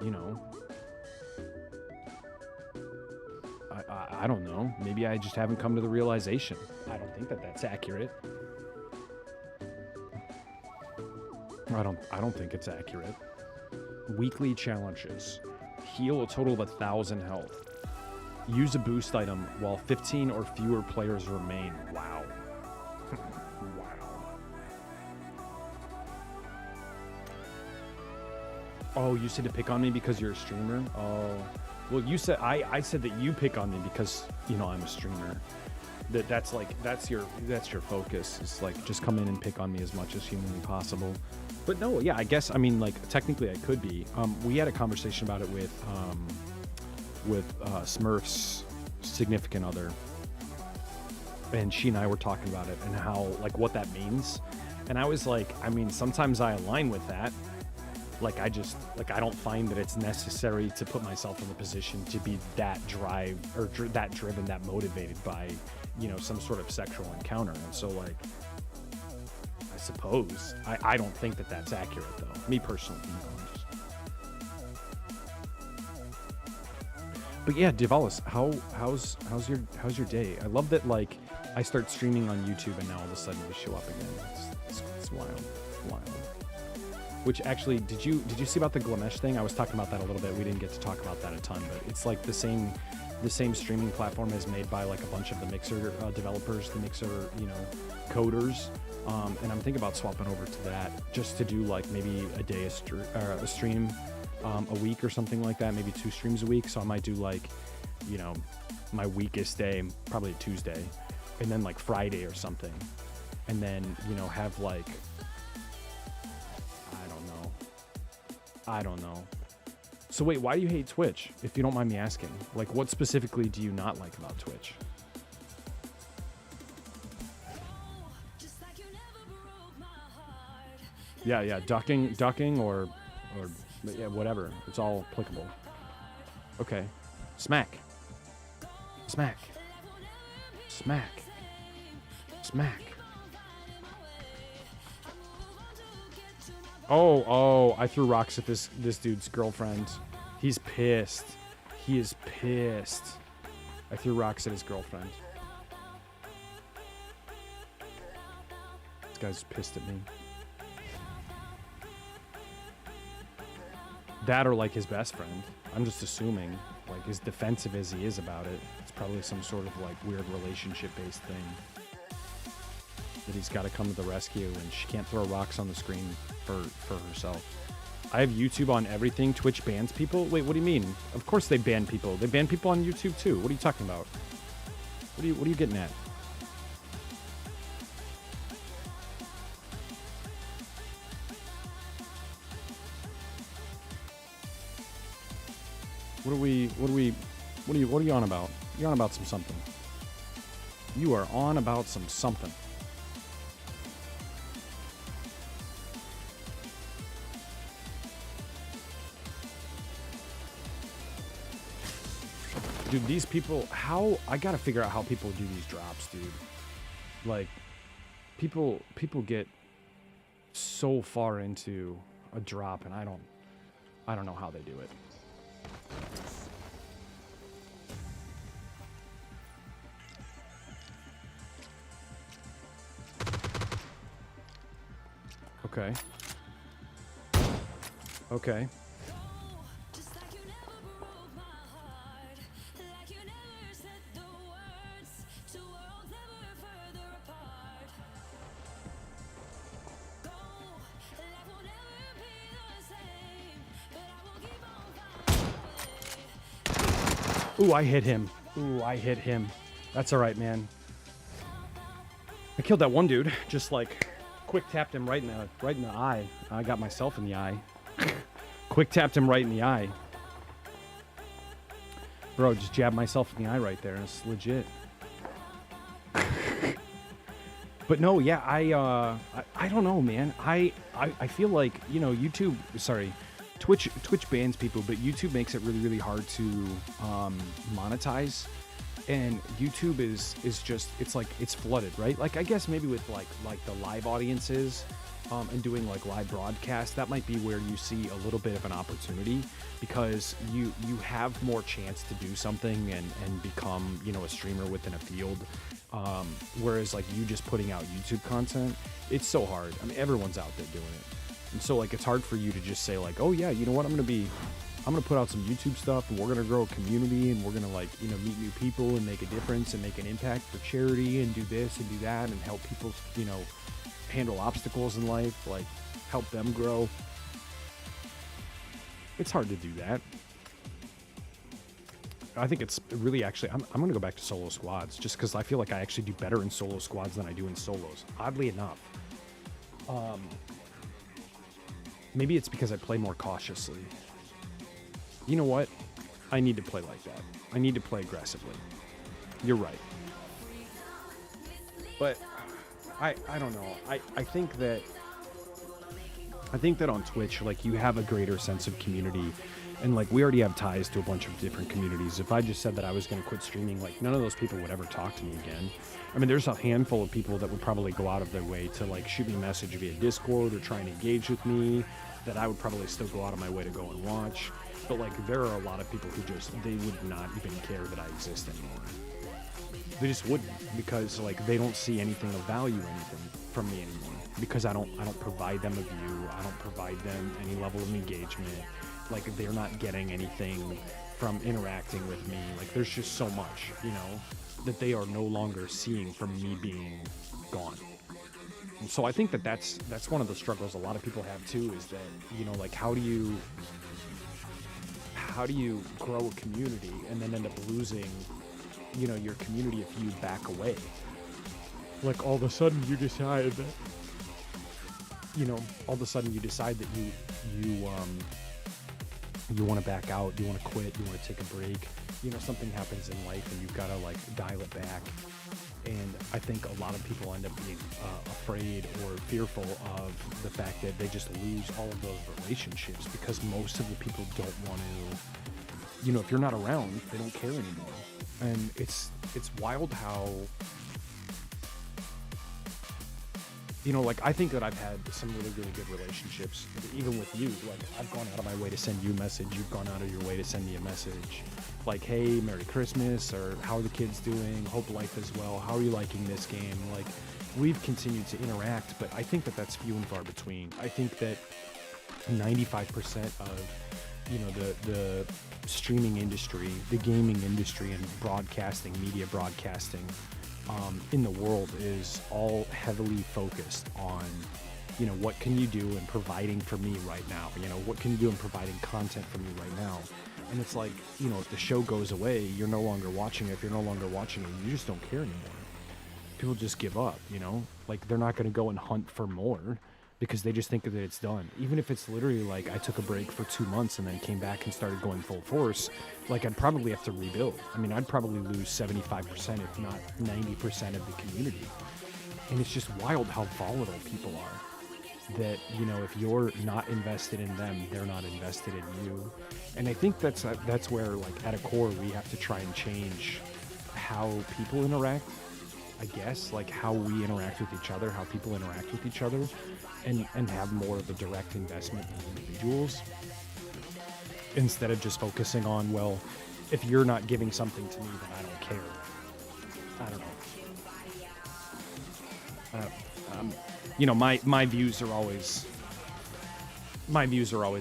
you know, I don't know. Maybe I just haven't come to the realization. I don't think that that's accurate. I don't think it's accurate. Weekly challenges. Heal a total of 1,000 health. Use a boost item while 15 or fewer players remain. Wow. Wow. Oh, you said to pick on me because you're a streamer? Oh. Well, you said I said that you pick on me because, you know, I'm a streamer. That's your focus. It's like just come in and pick on me as much as humanly possible. But no, yeah, I guess I mean like technically I could be. We had a conversation about it with Smurf's significant other, and she and I were talking about it and how like what that means. And I was like, I mean, sometimes I align with that. Like I don't find that it's necessary to put myself in the position to be that drive or that driven, that motivated by, you know, some sort of sexual encounter. And so like, I suppose I don't think that that's accurate though. Me personally, you know, But yeah, Divalis, how's your day? I love that like I start streaming on YouTube and now all of a sudden we show up again. It's wild. Which actually, did you see about the Glamesh thing? I was talking about that a little bit. We didn't get to talk about that a ton, but it's like the same streaming platform is made by like a bunch of the Mixer developers, the Mixer, you know, coders. And I'm thinking about swapping over to that just to do like maybe a stream a week or something like that, maybe 2 streams a week. So I might do like, you know, my weakest day, probably a Tuesday, and then like Friday or something. And then, you know, have like, I don't know. So wait, why do you hate Twitch? If you don't mind me asking, like what specifically do you not like about Twitch? Yeah, ducking or yeah, whatever. It's all applicable. Okay. Smack. Oh, I threw rocks at this dude's girlfriend. He's pissed. He is pissed. I threw rocks at his girlfriend. This guy's pissed at me. That or like his best friend. I'm just assuming, like as defensive as he is about it, it's probably some sort of like weird relationship-based thing. That he's got to come to the rescue and she can't throw rocks on the screen for herself. I have YouTube on everything. Twitch bans people. Wait, what do you mean? Of course they ban people. They ban people on YouTube too. What are you talking about? What are you getting at? What are you on about? You're on about something. You are on about something. Dude, these people, I gotta figure out how people do these drops, dude. Like, people get so far into a drop, and I don't know how they do it. Okay. Okay. Ooh, I hit him. Ooh, I hit him. That's all right, man. I killed that one dude. Just like quick tapped him right in the eye. I got myself in the eye. Quick tapped him right in the eye. Bro, just jabbed myself in the eye right there. It's legit. But no, yeah, I don't know, man. I feel like, you know, Twitch bans people, but YouTube makes it really, really hard to monetize. And YouTube is just, it's flooded, right? Like, I guess maybe with like the live audiences and doing like live broadcast, that might be where you see a little bit of an opportunity, because you have more chance to do something and become, you know, a streamer within a field. Whereas like you just putting out YouTube content, it's so hard. I mean, everyone's out there doing it. And so like, it's hard for you to just say like, oh yeah, you know what, I'm gonna put out some YouTube stuff, and we're gonna grow a community, and we're gonna, like, you know, meet new people and make a difference and make an impact for charity and do this and do that and help people, you know, handle obstacles in life, like help them grow. It's hard to do that. I think it's really, actually, I'm gonna go back to solo squads, just because I feel like I actually do better in solo squads than I do in solos, oddly enough. Maybe it's because I play more cautiously. You know what? I need to play like that. I need to play aggressively. You're right. But I don't know. I think that on Twitch, like, you have a greater sense of community, and like, we already have ties to a bunch of different communities. If I just said that I was going to quit streaming, like, none of those people would ever talk to me again. I mean, there's a handful of people that would probably go out of their way to like shoot me a message via Discord or try and engage with me, that I would probably still go out of my way to go and watch. But like, there are a lot of people who just, they would not even care that I exist anymore. They just wouldn't, because like, they don't see anything of value or anything from me anymore, because I don't provide them a view. I don't provide them any level of engagement. Like, they're not getting anything from interacting with me. Like, there's just so much, you know, that they are no longer seeing from me being gone. And so I think that that's one of the struggles a lot of people have too, is that, you know, like, how do you grow a community and then end up losing, you know, your community if you back away? Like, all of a sudden you decide that, you know, you want to back out, you want to quit, you want to take a break. You know, something happens in life and you've got to like dial it back. And I think a lot of people end up being afraid or fearful of the fact that they just lose all of those relationships, because most of the people don't want to, you know, if you're not around, they don't care anymore. And it's wild how, you know, like, I think that I've had some really, really good relationships, even with you. Like, I've gone out of my way to send you a message. You've gone out of your way to send me a message. Like, hey, Merry Christmas, or how are the kids doing? Hope life is well. How are you liking this game? Like, we've continued to interact, but I think that that's few and far between. I think that 95% of, you know, the streaming industry, the gaming industry, and broadcasting, media broadcasting, in the world is all heavily focused on you know, what can you do in providing for me right now? You know, what can you do in providing content for me right now? And it's like, you know, if the show goes away, you're no longer watching it. If you're no longer watching it, you just don't care anymore. People just give up, you know? Like, they're not going to go and hunt for more because they just think that it's done. Even if it's literally like I took a break for 2 months and then came back and started going full force, like I'd probably have to rebuild. I mean, I'd probably lose 75%, if not 90% of the community. And it's just wild how volatile people are. That, you know, if you're not invested in them, they're not invested in you. And I think that's where, like, at a core, we have to try and change how people interact, I guess, like how we interact with each other, how people interact with each other, and have more of a direct investment in individuals instead of just focusing on, well, if you're not giving something to me, then I don't care. I don't know. You know, my views are always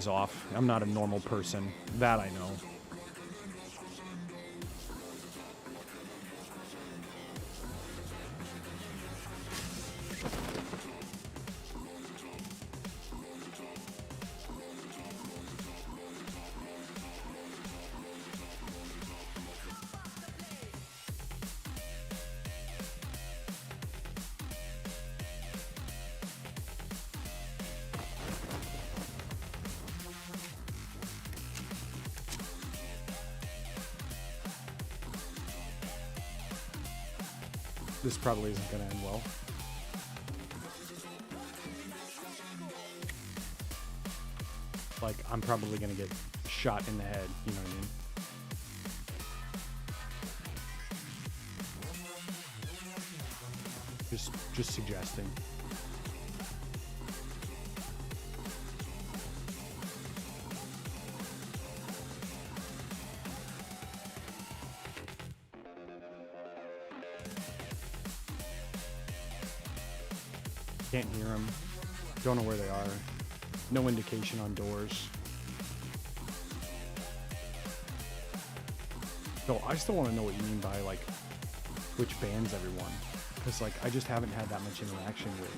off. I'm not a normal person. That I know. This probably isn't going to end well. Like, I'm probably going to get shot in the head, you know what I mean? Just suggesting. Can't hear them. Don't know where they are. No indication on doors. So I still want to know what you mean by, like, which bans everyone. Because, like, I just haven't had that much interaction with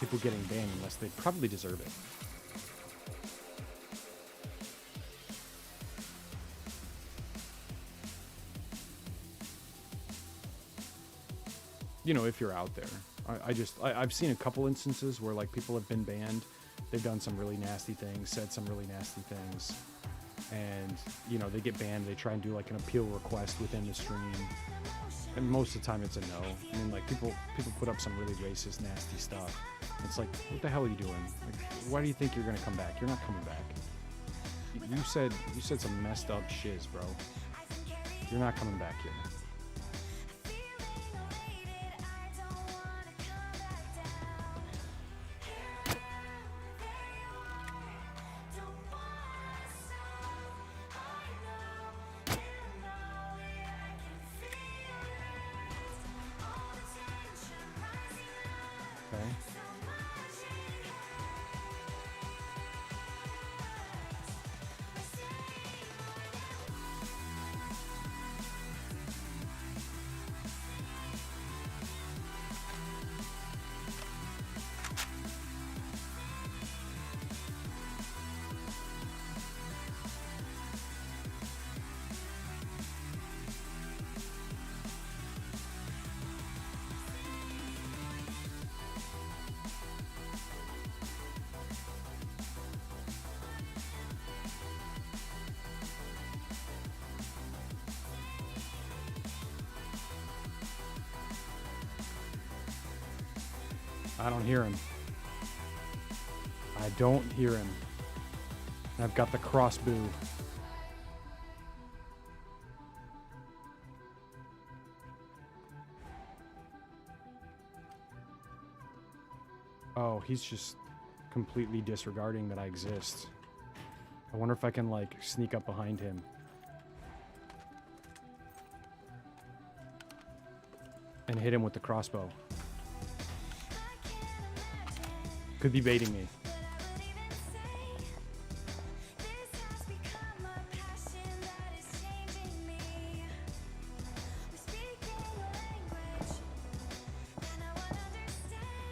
people getting banned unless they probably deserve it. You know, if you're out there. I've seen a couple instances where, like, people have been banned. They've done some really nasty things, said some really nasty things. And, you know, they get banned. They try and do, like, an appeal request within the stream. And most of the time it's a no. I mean, like, people put up some really racist, nasty stuff. It's like, what the hell are you doing? Like, why do you think you're going to come back? You're not coming back. You said some messed up shiz, bro. You're not coming back here. Okay. I don't hear him. I don't hear him. I've got the crossbow. Oh, he's just completely disregarding that I exist. I wonder if I can, like, sneak up behind him. And hit him with the crossbow. Could be baiting me.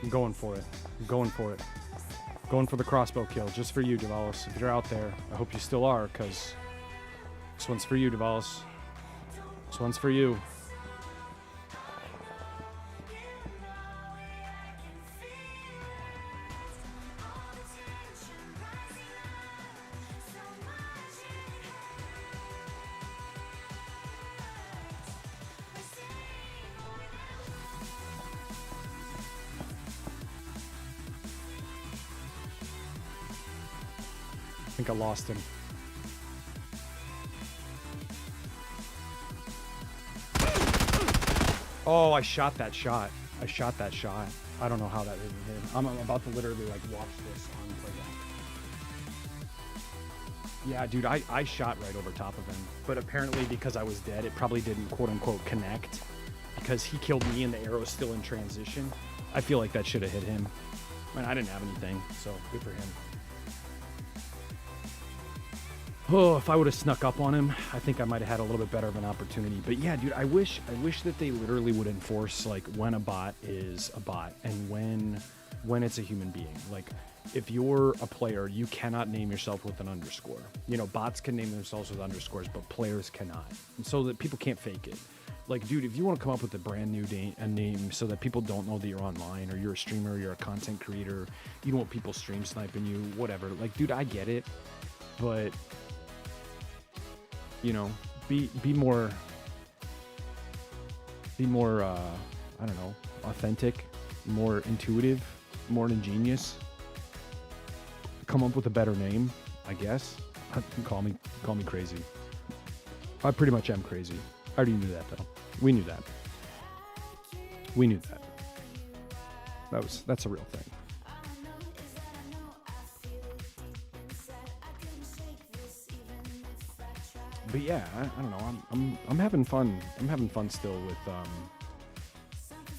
I'm going for it. I'm going for it. Going for the crossbow kill, just for you, Davalos. If you're out there, I hope you still are, because this one's for you, Davalos. This one's for you. I think I lost him. Oh, I shot that shot. I shot that shot. I don't know how that didn't hit him. I'm about to literally like watch this on playback. Yeah, dude, I shot right over top of him. But apparently because I was dead, it probably didn't quote unquote connect. Because he killed me and the arrow's still in transition. I feel like that should have hit him. I mean, I didn't have anything, so good for him. Oh, if I would have snuck up on him, I think I might have had a little bit better of an opportunity. But yeah, dude, I wish that they literally would enforce like when a bot is a bot and when it's a human being. Like if you're a player, you cannot name yourself with an underscore. You know, bots can name themselves with underscores, but players cannot. And so that people can't fake it. Like, dude, if you want to come up with a brand new name so that people don't know that you're online or you're a streamer, you're a content creator, you don't want people stream sniping you, whatever. Like, dude, I get it, but you know, be more I don't know, authentic, more intuitive, more ingenious. Come up with a better name, I guess. Call me crazy. I pretty much am crazy. I already knew that though. We knew that. We knew that. That's a real thing. But yeah, I don't know. I'm having fun. I'm having fun still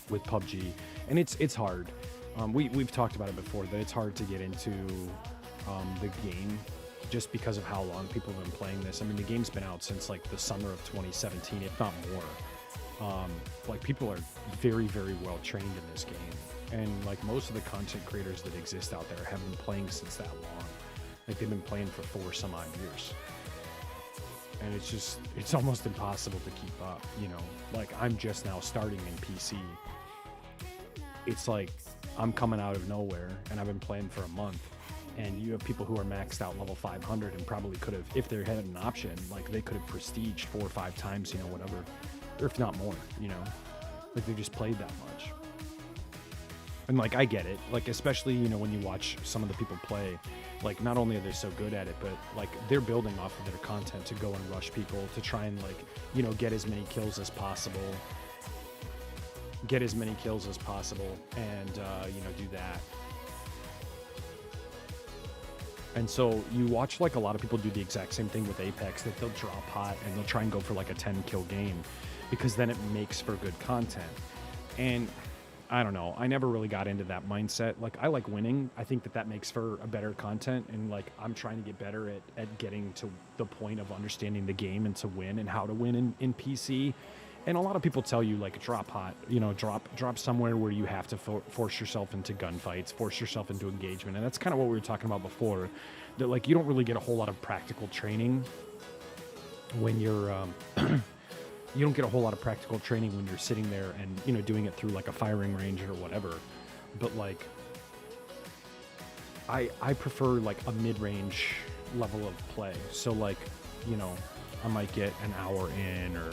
with PUBG, and it's hard. We've talked about it before that it's hard to get into the game just because of how long people have been playing this. I mean, the game's been out since like the summer of 2017, if not more. Like people are very, very well trained in this game, and like most of the content creators that exist out there have been playing since that long. Like they've been playing for 4 some odd years. And it's almost impossible to keep up, you know. Like I'm just now starting in PC. It's like I'm coming out of nowhere and I've been playing for a month, and you have people who are maxed out level 500 and probably could have, if they had an option, like they could have prestiged 4 or 5 times, you know, whatever, or if not more, you know, like they just played that much. And like I get it, like especially, you know, when you watch some of the people play, like not only are they so good at it, but like they're building off of their content to go and rush people to try and like, you know, get as many kills as possible, and you know, do that. And so you watch like a lot of people do the exact same thing with Apex, that they'll drop hot and they'll try and go for like a 10 kill game because then it makes for good content. And I don't know, I never really got into that mindset. Like I like winning. I think that makes for a better content, and like I'm trying to get better at getting to the point of understanding the game and to win and how to win in PC. And a lot of people tell you like drop hot, you know, drop somewhere where you have to force yourself into gunfights, force yourself into engagement. And that's kind of what we were talking about before, that like you don't really get a whole lot of practical training when you're you don't get a whole lot of practical training when you're sitting there and, you know, doing it through like a firing range or whatever. But like I prefer like a mid-range level of play. So like, you know, I might get an hour in or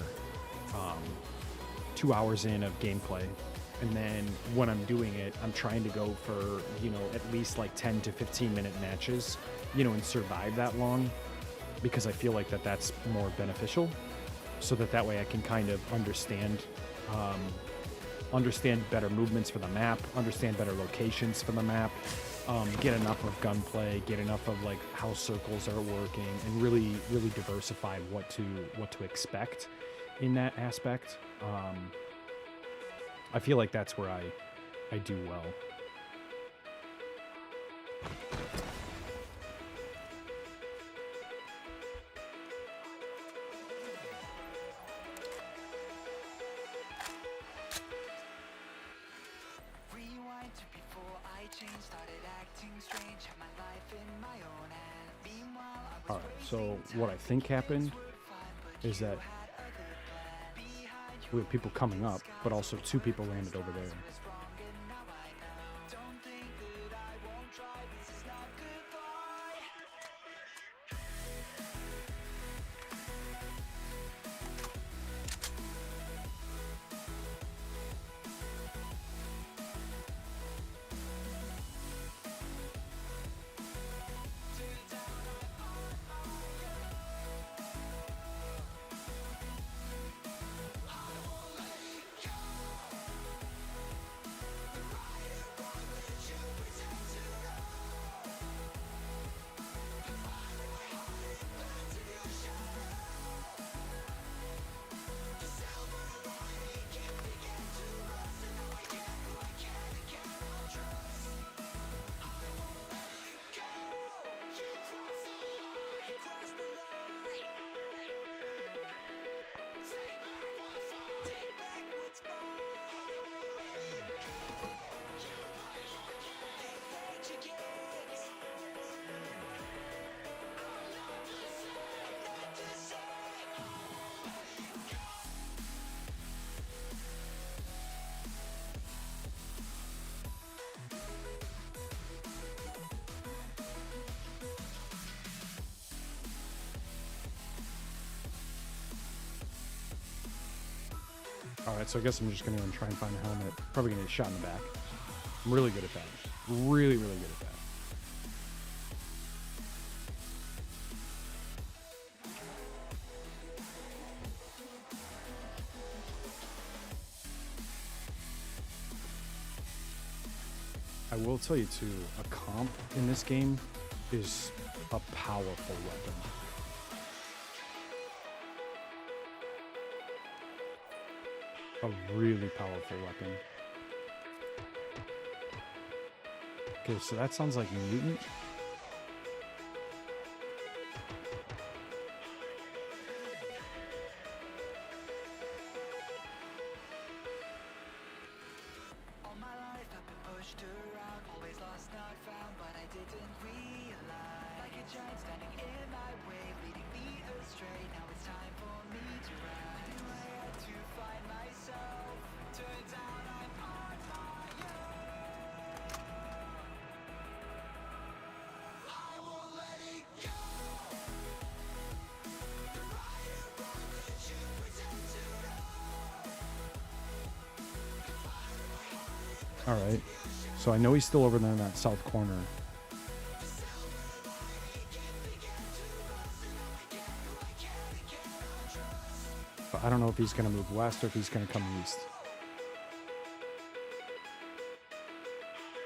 2 hours in of gameplay, and then when I'm doing it, I'm trying to go for, you know, at least like 10 to 15 minute matches, you know, and survive that long, because I feel like that's more beneficial, so that way I can kind of understand better movements for the map, understand better locations for the map, get enough of gunplay, get enough of like how circles are working, and really diversify what to expect in that aspect. I feel like that's where I do well. Rewind to before I changed, started acting All right, so what I think happened is that we have people coming up, but also 2 people landed over there. All right, so I guess I'm just going to try and find a helmet. Probably going to get shot in the back. I'm really good at that. Really, really good at that. I will tell you too, a comp in this game is a powerful weapon. A really powerful weapon. Okay, so that sounds like mutant. All my life I've been pushed around, always lost, not found, but I didn't realize. Like a giant standing in my way, leading me astray. Now it's time for me to rise. I knew I had to find myself. Turns out I'm on my own. I won't let it go. The right and wrong that you pretend to know. All right. So I know he's still over there in that south corner. But I don't know if he's going to move west or if he's going to come east.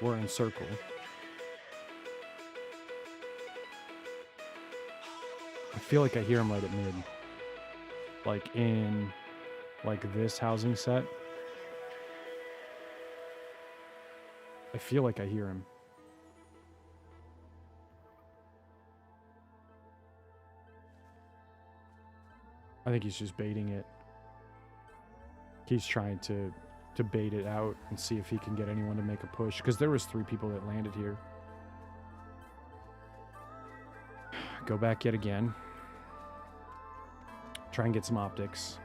We're in circle. I feel like I hear him right at mid. Like in like this housing set. I feel like I hear him. I think he's just baiting it. He's trying to bait it out and see if he can get anyone to make a push. Because there was 3 people that landed here. Go back yet again. Try and get some optics.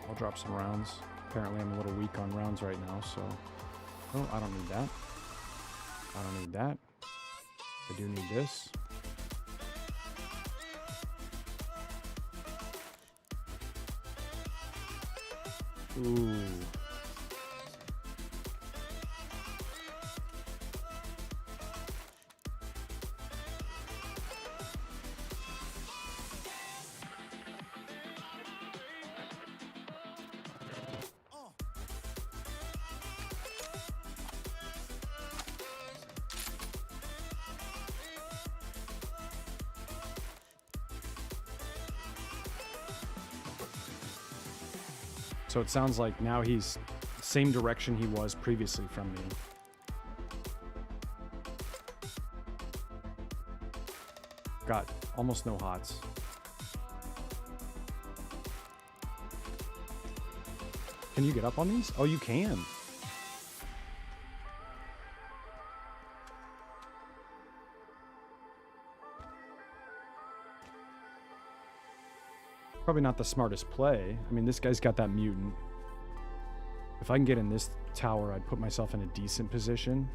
I'll drop some rounds. Apparently I'm a little weak on rounds right now, so... Oh, I don't need that. I don't need that. I do need this. Ooh. So it sounds like now he's same direction he was previously from me. got almost no hots. Can you get up on these? Oh, you can. Probably not the smartest play. I mean, this guy's got that mutant. If I can get in this tower, I'd put myself in a decent position.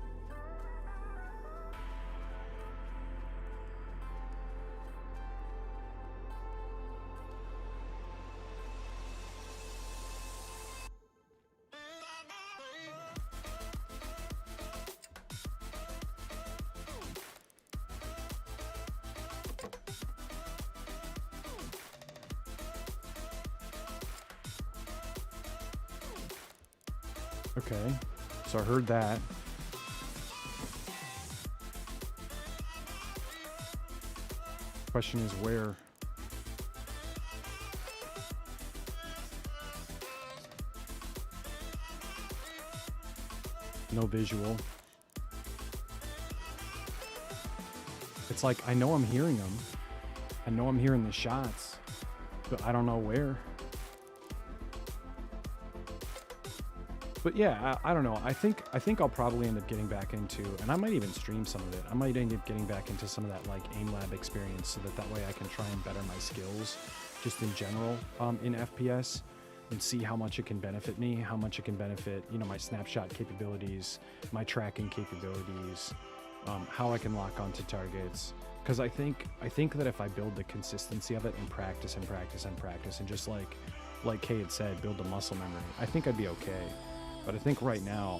Okay, so I heard that. Question is where? No visual. It's like, I know I'm hearing them. I know I'm hearing the shots, but I don't know where. But yeah, I don't know. I think I'll probably end up getting back into, and I might even stream some of it. I might end up getting back into some of that like aim lab experience, so that way I can try and better my skills, just in general, in FPS, and see how much it can benefit me, how much it can benefit, you know, my snapshot capabilities, my tracking capabilities, how I can lock onto targets. Because I think that if I build the consistency of it and practice and practice and practice, and just like Kay had said, build the muscle memory, I think I'd be okay. But I think right now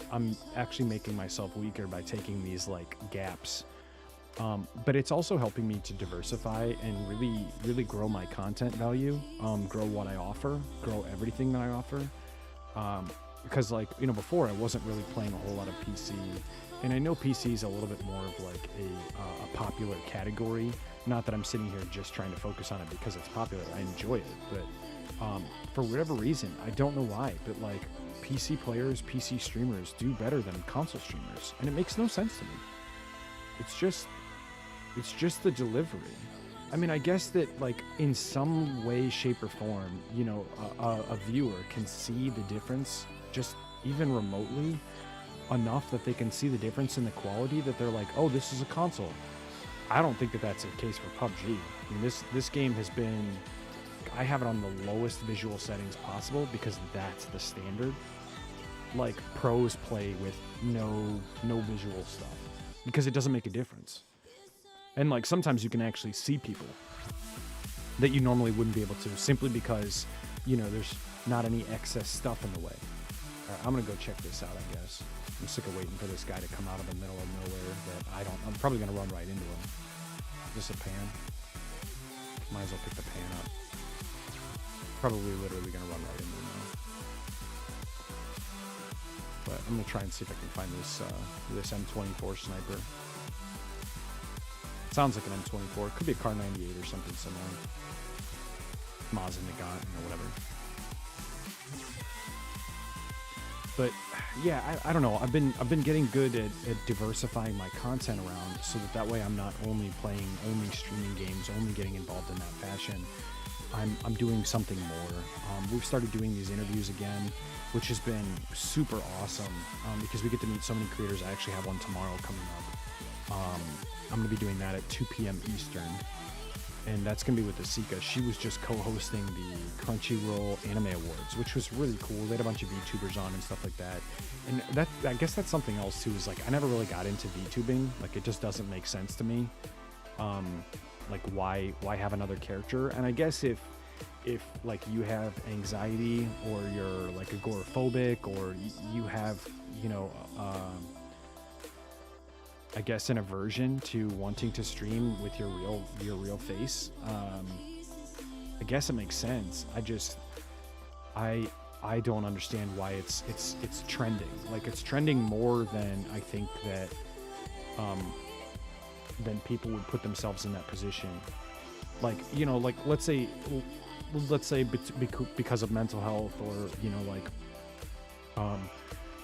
I'm actually making myself weaker by taking these like gaps. But it's also helping me to diversify and really grow my content value, grow what I offer, grow everything that I offer. Because like, you know, before I wasn't really playing a whole lot of PC, and I know PC is a little bit more of like a popular category. Not that I'm sitting here just trying to focus on it because it's popular. I enjoy it, but for whatever reason, I don't know why, but like PC players, PC streamers do better than console streamers, and it makes no sense to me. It's just the delivery. I mean, I guess that like in some way, shape, or form, you know, a viewer can see the difference, just even remotely enough that they can see the difference in the quality, that they're like, oh, this is a console. I don't think that that's the case for PUBG. I mean, this game has been, I have it on the lowest visual settings possible because that's the standard. Like pros play with no visual stuff because it doesn't make a difference. And like sometimes you can actually see people that you normally wouldn't be able to, simply because, you know, there's not any excess stuff in the way. All right, I'm gonna go check this out, I guess. I'm sick of waiting for this guy to come out of the middle of nowhere that I'm probably gonna run right into him. Is this a pan? Might as well pick the pan up. Probably literally gonna run right into him though. But I'm gonna try and see if I can find this M24 sniper. Sounds like an M24. Could be a Car 98 or something similar. Maz and Nagant, or whatever. But yeah, I don't know. I've been getting good at diversifying my content around, so that way I'm not only playing, only streaming games, only getting involved in that fashion. I'm doing something more. We've started doing these interviews again, which has been super awesome, because we get to meet so many creators. I actually have one tomorrow coming up. I'm going to be doing that at 2 p.m. Eastern, and that's going to be with Asika. She was just co-hosting the Crunchyroll Anime Awards, which was really cool. They had a bunch of VTubers on and stuff like that. And that, I guess that's something else too, is like, I never really got into VTubing. Like, it just doesn't make sense to me. Like, why have another character? And I guess if like you have anxiety, or you're like agoraphobic, or you have, you know, I guess an aversion to wanting to stream with your real face, I guess it makes sense. I don't understand why it's trending. Like, it's trending more than I think that than people would put themselves in that position. Like, you know, like let's say because of mental health, or, you know,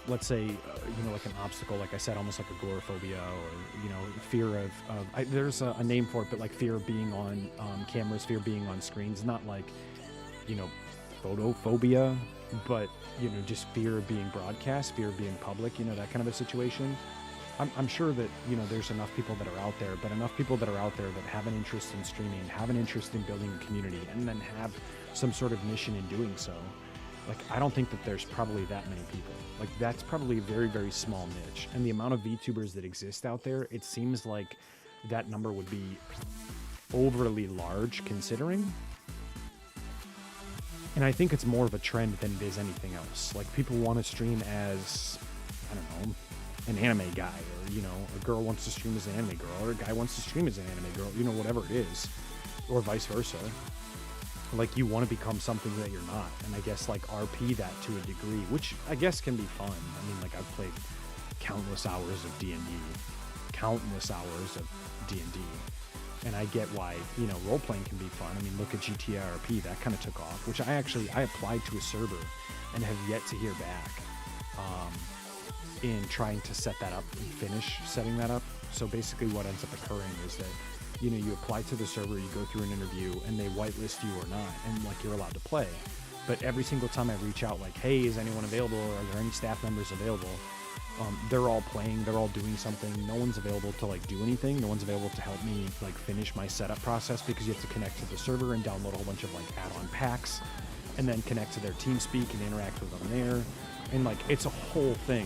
let's say, like an obstacle, like I said, almost like agoraphobia, or, fear of there's a name for it, but like fear of being on cameras, fear of being on screens, not like, photophobia, but, just fear of being broadcast, fear of being public, that kind of a situation. I'm sure that, there's enough people that are out there, but enough people that are out there that have an interest in streaming, have an interest in building a community, and then have some sort of mission in doing so. Like, I don't think that there's probably that many people. Like, that's probably a very, very small niche. And the amount of VTubers that exist out there, it seems like that number would be overly large considering. And I think it's more of a trend than it is anything else. Like, people want to stream as, I don't know, an anime guy, or, a girl wants to stream as an anime girl, or a guy wants to stream as an anime girl, whatever it is, or vice versa. Like, you want to become something that you're not, and I guess, like, RP that to a degree, which I guess can be fun. I mean, like, I've played countless hours of D&D, and I get why, role-playing can be fun. I mean, look at GTA RP, that kind of took off, which I applied to a server and have yet to hear back in trying to set that up and finish setting that up. So basically what ends up occurring is that, you apply to the server, you go through an interview, and they whitelist you or not, and, like, you're allowed to play. But every single time I reach out, like, hey, is anyone available, or are there any staff members available, they're all playing, they're all doing something, no one's available to, like, do anything, no one's available to help me, like, finish my setup process, because you have to connect to the server and download a whole bunch of, like, add-on packs, and then connect to their TeamSpeak and interact with them there, and, like, it's a whole thing.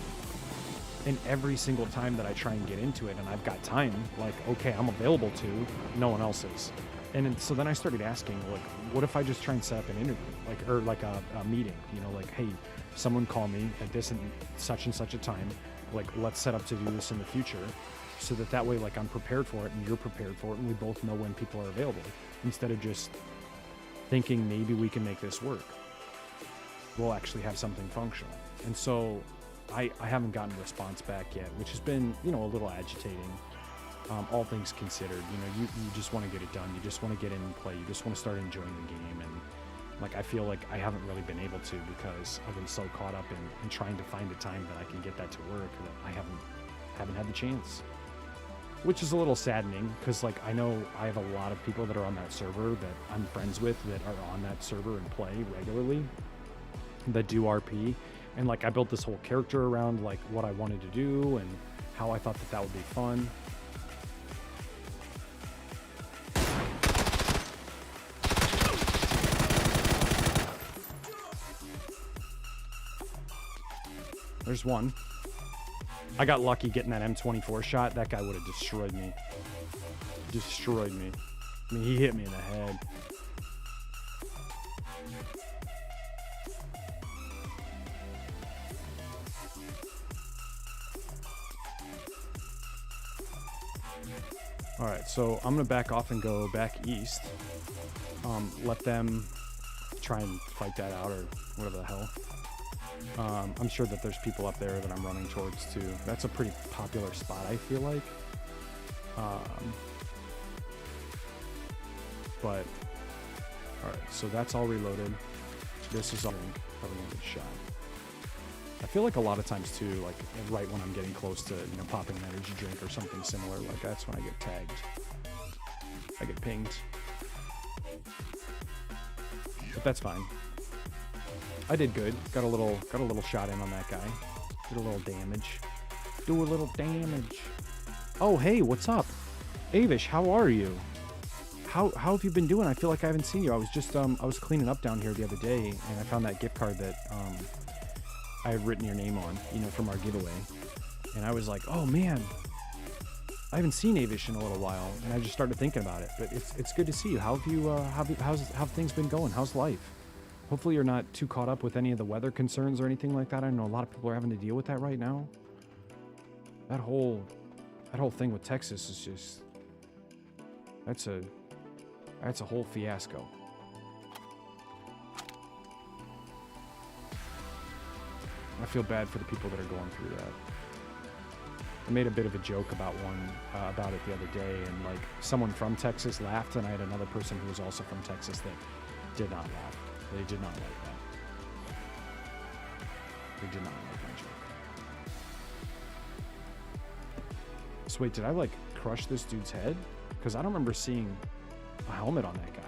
And every single time that I try and get into it and I've got time, like, okay, I'm available to, no one else is. And so then I started asking, like, what if I just try and set up an interview, like, or like a meeting, like, hey, someone call me at this and such a time, like, let's set up to do this in the future, so that way, like, I'm prepared for it and you're prepared for it and we both know when people are available, instead of just thinking maybe we can make this work. We'll actually have something functional. And so I haven't gotten a response back yet, which has been, a little agitating, all things considered. You just want to get it done. You just want to get in and play. You just want to start enjoying the game. And, like, I feel like I haven't really been able to, because I've been so caught up in trying to find a time that I can get that to work, that I haven't had the chance. Which is a little saddening, because, like, I know I have a lot of people that are on that server that I'm friends with that are on that server and play regularly, that do RP. And, like, I built this whole character around, like, what I wanted to do and how I thought that would be fun. There's one. I got lucky getting that M24 shot. That guy would have destroyed me. I mean, he hit me in the head. Alright, so I'm going to back off and go back east. Let them try and fight that out, or whatever the hell. I'm sure that there's people up there that I'm running towards too. That's a pretty popular spot, I feel like. But, alright, so that's all reloaded. This is all probably going to get shot. I feel like a lot of times too, like right when I'm getting close to, popping an energy drink or something similar, like that's when I get tagged. I get pinged. But that's fine. I did good. Got a little shot in on that guy. Did a little damage. Do a little damage. Oh, hey, what's up? Avish, how are you? How have you been doing? I feel like I haven't seen you. I was just I was cleaning up down here the other day, and I found that gift card that I had written your name on, from our giveaway. And I was like, oh man, I haven't seen Avish in a little while, and I just started thinking about it. But it's good to see you. How have things been going? How's life? Hopefully you're not too caught up with any of the weather concerns or anything like that. I know a lot of people are having to deal with that right now. That whole thing with Texas is just, that's a whole fiasco. I feel bad for the people that are going through that. I made a bit of a joke about about it the other day, and like someone from Texas laughed, and I had another person who was also from Texas that did not laugh. They did not like that. They did not like my joke. So wait, did I like crush this dude's head? Because I don't remember seeing a helmet on that guy.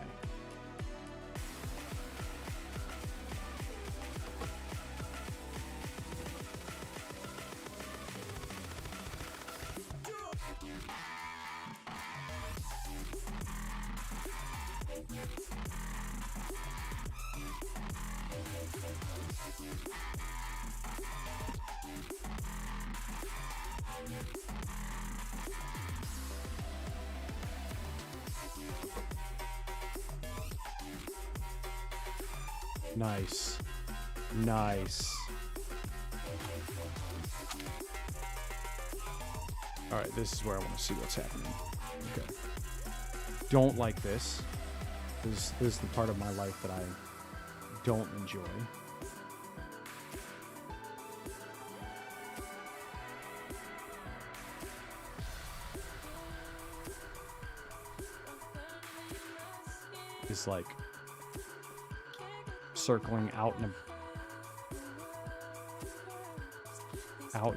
Nice. Nice. Alright, this is where I want to see what's happening. Okay. Don't like this. This is the part of my life that I don't enjoy. It's like circling out and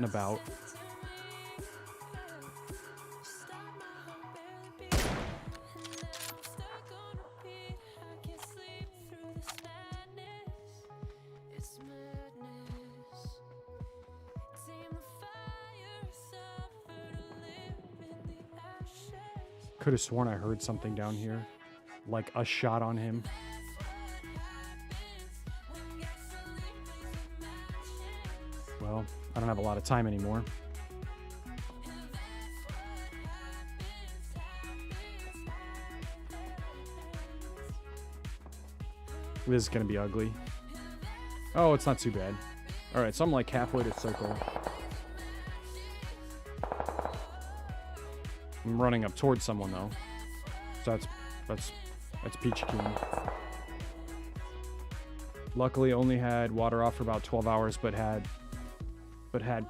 about. Could have sworn I heard something down here, like a shot on him. Well, I don't have a lot of time anymore. This is going to be ugly. Oh, it's not too bad. All right, so I'm like halfway to circle. I'm running up towards someone though. So that's peachy keen. Luckily only had water off for about 12 hours, but had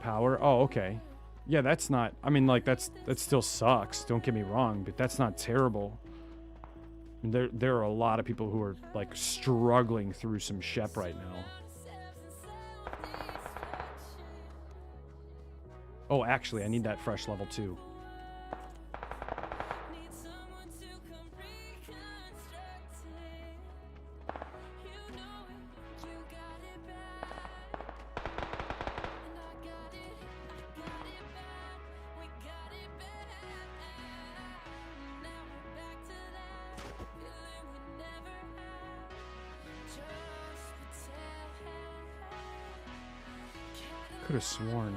power. Oh, okay. Yeah, that's not, I mean, like, that still sucks, don't get me wrong, but that's not terrible. I mean, there are a lot of people who are, like, struggling through some Shep right now. Oh, actually, I need that fresh level 2. Could have sworn.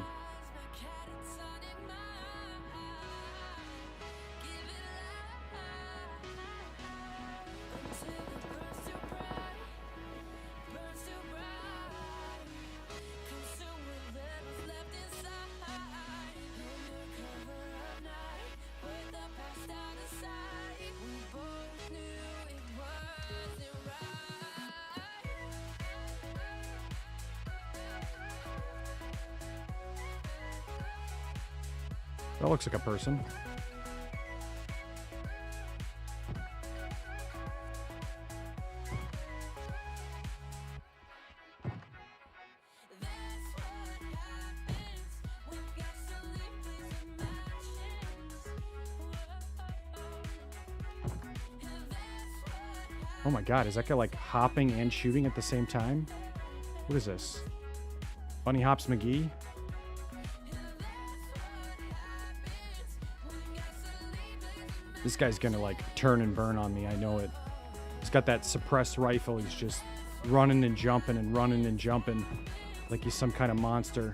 That looks like a person. Oh my god, is that guy like hopping and shooting at the same time? What is this? Bunny Hops McGee? This guy's gonna like turn and burn on me, I know it. He's got that suppressed rifle, he's just running and jumping and running and jumping like he's some kind of monster.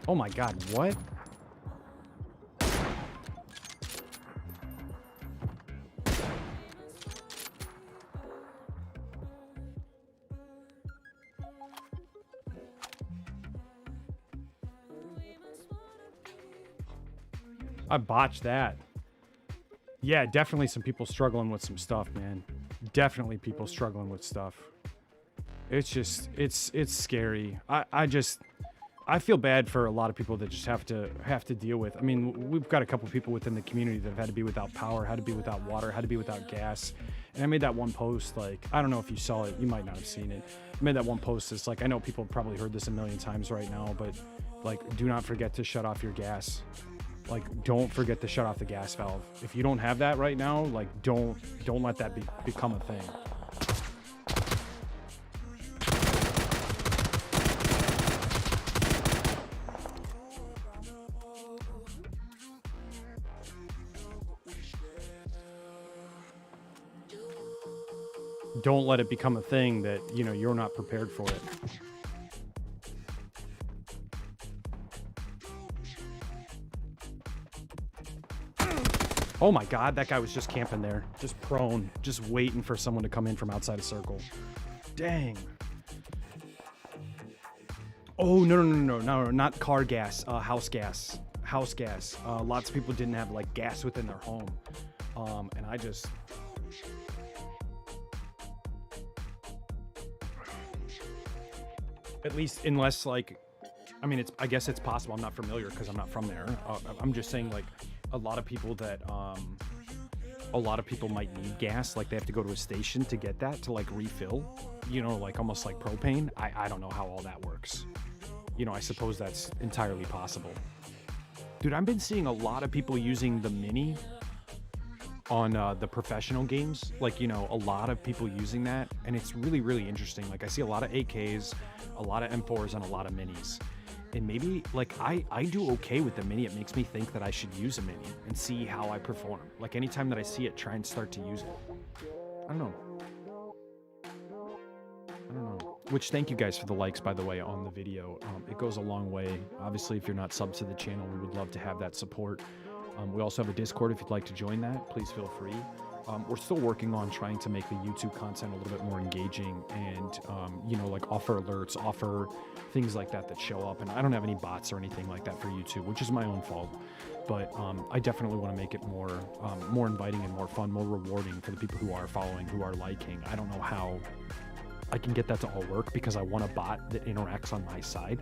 Oh my god, what? I botched that. Yeah, definitely some people struggling with some stuff, man. Definitely people struggling with stuff. It's just it's scary. I feel bad for a lot of people that just have to deal with. I mean, we've got a couple people within the community that have had to be without power, had to be without water, had to be without gas. And I made that one post, like, I don't know if you saw it, you might not have seen it. I made that one post. It's like, I know people have probably heard this a million times right now, but like, do not forget to shut off your gas. Like, don't forget to shut off the gas valve. If you don't have that right now, like, don't let that become a thing. Don't let it become a thing that, you know, you're not prepared for it. Oh my God, that guy was just camping there, just prone, just waiting for someone to come in from outside a circle. Dang. Oh, no, not car gas, house gas. House gas. Lots of people didn't have like gas within their home. And I just... At least, unless like, I mean, I guess it's possible. I'm not familiar because I'm not from there. I'm just saying, like, a lot of people might need gas. Like, they have to go to a station to get that, to like refill, you know, like almost like propane. I don't know how all that works. You know, I suppose that's entirely possible. Dude, I've been seeing a lot of people using the Mini on the professional games. Like, you know, a lot of people using that, and it's really, really interesting. Like, I see a lot of AKs, a lot of M4s, and a lot of Minis. And maybe, like, I do okay with the Mini. It makes me think that I should use a Mini and see how I perform. Like, anytime that I see it, try and start to use it. I don't know. Which, thank you guys for the likes, by the way, on the video. It goes a long way. Obviously, if you're not subbed to the channel, we would love to have that support. We also have a Discord. If you'd like to join that, please feel free. We're still working on trying to make the YouTube content a little bit more engaging and, you know, like offer alerts, offer things like that show up. And I don't have any bots or anything like that for YouTube, which is my own fault. But I definitely want to make it more inviting and more fun, more rewarding for the people who are following, who are liking. I don't know how I can get that to all work because I want a bot that interacts on my side.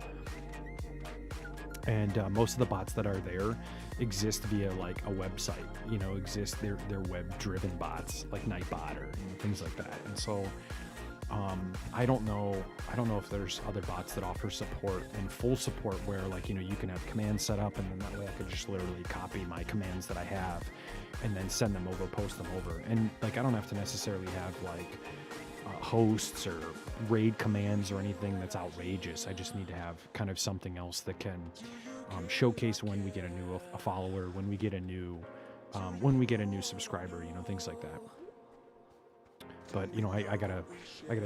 And most of the bots that are there exist via like a website, you know, they're web driven bots like Nightbot or, you know, things like that. And so I don't know if there's other bots that offer support and full support where, like, you know, you can have commands set up, and then that way I could just literally copy my commands that I have and then send them over, post them over. And like, I don't have to necessarily have like hosts or raid commands or anything that's outrageous. I just need to have kind of something else that can showcase when we get a follower, when we get a new subscriber, you know, things like that. But, you know, I gotta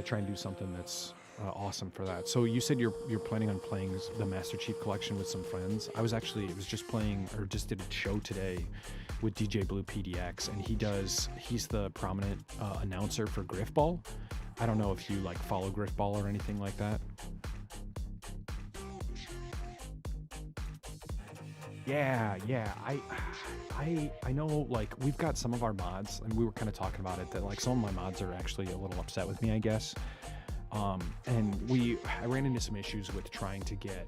try and do something that's awesome for that. So you said you're planning on playing the Master Chief Collection with some friends. I was just playing, or just did a show today with DJ Blue PDX, and he's the prominent announcer for Griffball. I don't know if you like follow Griffball or anything like that. Yeah. I know, like, we've got some of our mods, and we were kind of talking about it, that like some of my mods are actually a little upset with me, I guess. And I ran into some issues with trying to get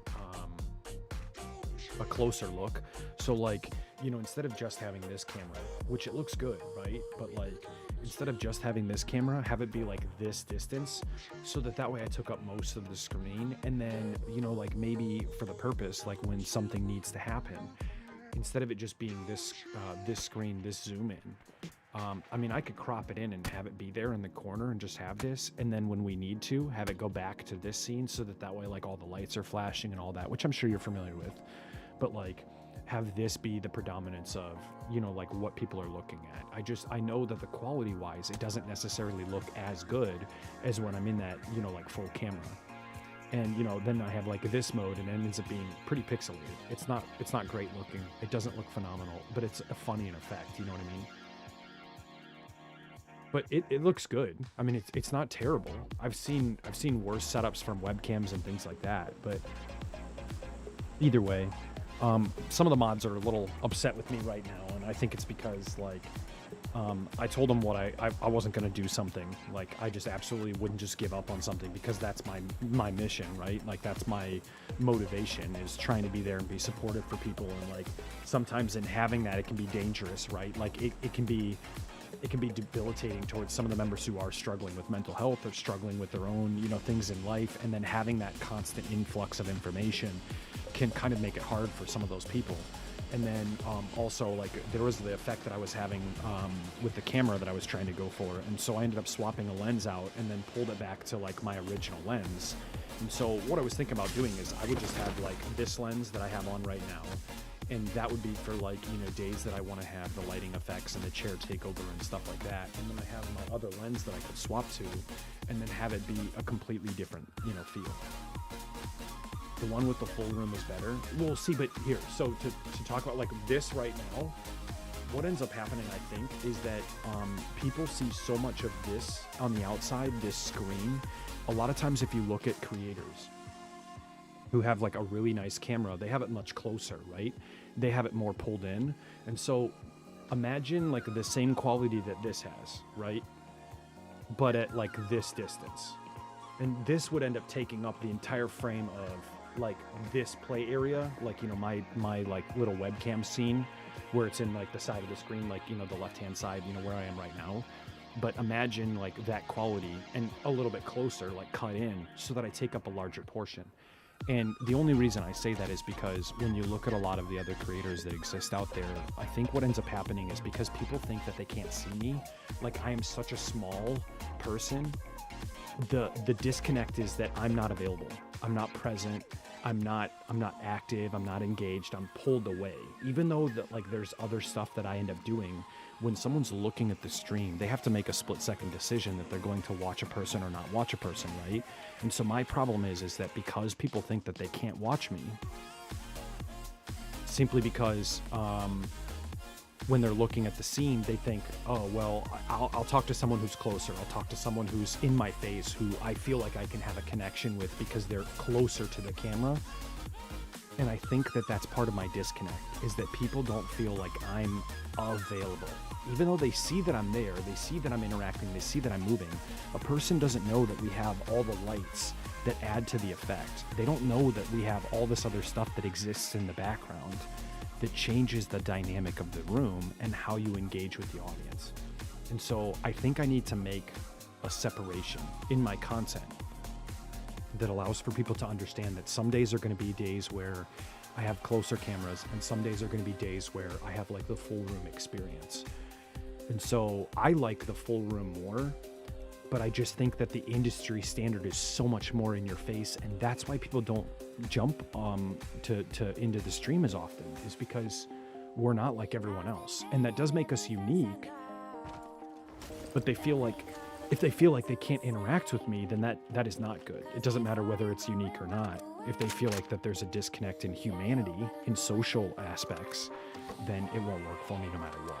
a closer look. So, like, you know, instead of just having this camera, which it looks good, right? But like, instead of just having this camera, have it be like this distance, so that way I took up most of the screen. And then, you know, like, maybe for the purpose, like when something needs to happen, instead of it just being this screen, this zoom in, I mean, I could crop it in and have it be there in the corner and just have this, and then when we need to, have it go back to this scene, so that way, like, all the lights are flashing and all that, which I'm sure you're familiar with. But like, have this be the predominance of, you know, like, what people are looking at. I know that the quality wise, it doesn't necessarily look as good as when I'm in that, you know, like, full camera. And, you know, then I have like this mode, and it ends up being pretty pixelated. It's not great looking. It doesn't look phenomenal, but it's a funny in effect. You know what I mean? But it looks good. I mean, it's not terrible. I've seen worse setups from webcams and things like that. But either way, some of the mods are a little upset with me right now, and I think it's because, like, I told him what I wasn't going to do something. Like, I just absolutely wouldn't just give up on something, because that's my mission, right? Like, that's my motivation, is trying to be there and be supportive for people. And like, sometimes in having that, it can be dangerous, right? Like, it can be debilitating towards some of the members who are struggling with mental health or struggling with their own, things in life. And then having that constant influx of information can kind of make it hard for some of those people. And then also, like, there was the effect that I was having with the camera that I was trying to go for. And so I ended up swapping a lens out and then pulled it back to like my original lens. And so what I was thinking about doing is I would just have like this lens that I have on right now. And that would be for like, days that I want to have the lighting effects and the chair takeover and stuff like that. And then I have my other lens that I could swap to, and then have it be a completely different, feel. The one with the full room is better. We'll see, but here, so to talk about like this right now, what ends up happening, I think, is that people see so much of this on the outside, this screen. A lot of times if you look at creators who have like a really nice camera, they have it much closer, right? They have it more pulled in. And so imagine like the same quality that this has, right? But at like this distance. And this would end up taking up the entire frame of like this play area, like, my like little webcam scene where it's in like the side of the screen, like, the left-hand side, where I am right now. But imagine like that quality and a little bit closer, like cut in, so that I take up a larger portion. And the only reason I say that is because when you look at a lot of the other creators that exist out there, I think what ends up happening is because people think that they can't see me. Like, I am such a small person. The disconnect is that I'm not available. I'm not present. I'm not active. I'm not engaged. I'm pulled away. Even though that like there's other stuff that I end up doing, when someone's looking at the stream, they have to make a split-second decision that they're going to watch a person or not watch a person, right? And so my problem is that because people think that they can't watch me, simply because when they're looking at the scene, they think, oh, well, I'll talk to someone who's closer. I'll talk to someone who's in my face, who I feel like I can have a connection with because they're closer to the camera. And I think that that's part of my disconnect, is that people don't feel like I'm available. Even though they see that I'm there, they see that I'm interacting, they see that I'm moving, a person doesn't know that we have all the lights that add to the effect. They don't know that we have all this other stuff that exists in the background that changes the dynamic of the room and how you engage with the audience. And so I think I need to make a separation in my content that allows for people to understand that some days are going to be days where I have closer cameras, and some days are going to be days where I have like the full room experience. And so I like the full room more, but I just think that the industry standard is so much more in your face, and that's why people don't jump into the stream as often, is because we're not like everyone else. And that does make us unique, but they feel like, if they feel like they can't interact with me, then that is not good. It doesn't matter whether it's unique or not. If they feel like that there's a disconnect in humanity, in social aspects, then it won't work for me no matter what.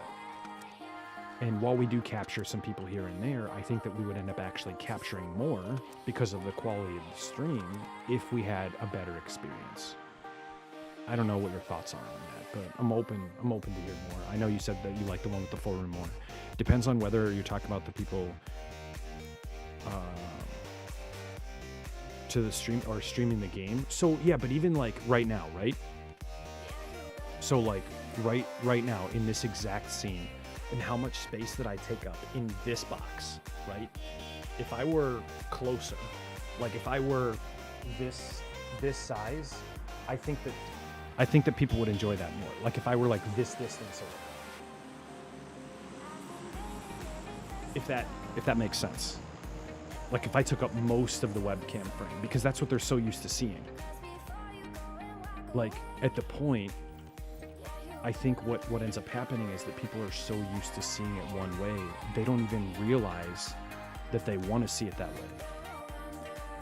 And while we do capture some people here and there, I think that we would end up actually capturing more because of the quality of the stream if we had a better experience. I don't know what your thoughts are on that, but I'm open to hear more. I know you said that you like the one with the full room more. Depends on whether you're talking about the people to the stream or streaming the game. So yeah, but even like right now, right? So like right now in this exact scene, and how much space that I take up in this box, right? If I were closer, like if I were this size, I think that people would enjoy that more. Like if I were like this distance away. If that makes sense. Like if I took up most of the webcam frame, because that's what they're so used to seeing. Like at the point, I think what ends up happening is that people are so used to seeing it one way, they don't even realize that they want to see it that way.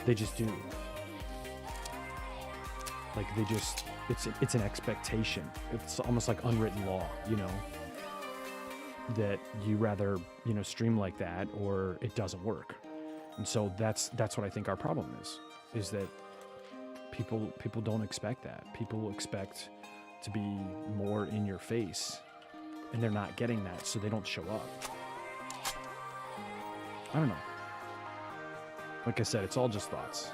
They just do. Like they just, it's an expectation. It's almost like unwritten law, you know, that you rather, stream like that or it doesn't work. And so that's what I think our problem is that people don't expect that. People expect to be more in your face and they're not getting that, so they don't show up. I don't know. Like I said, it's all just thoughts.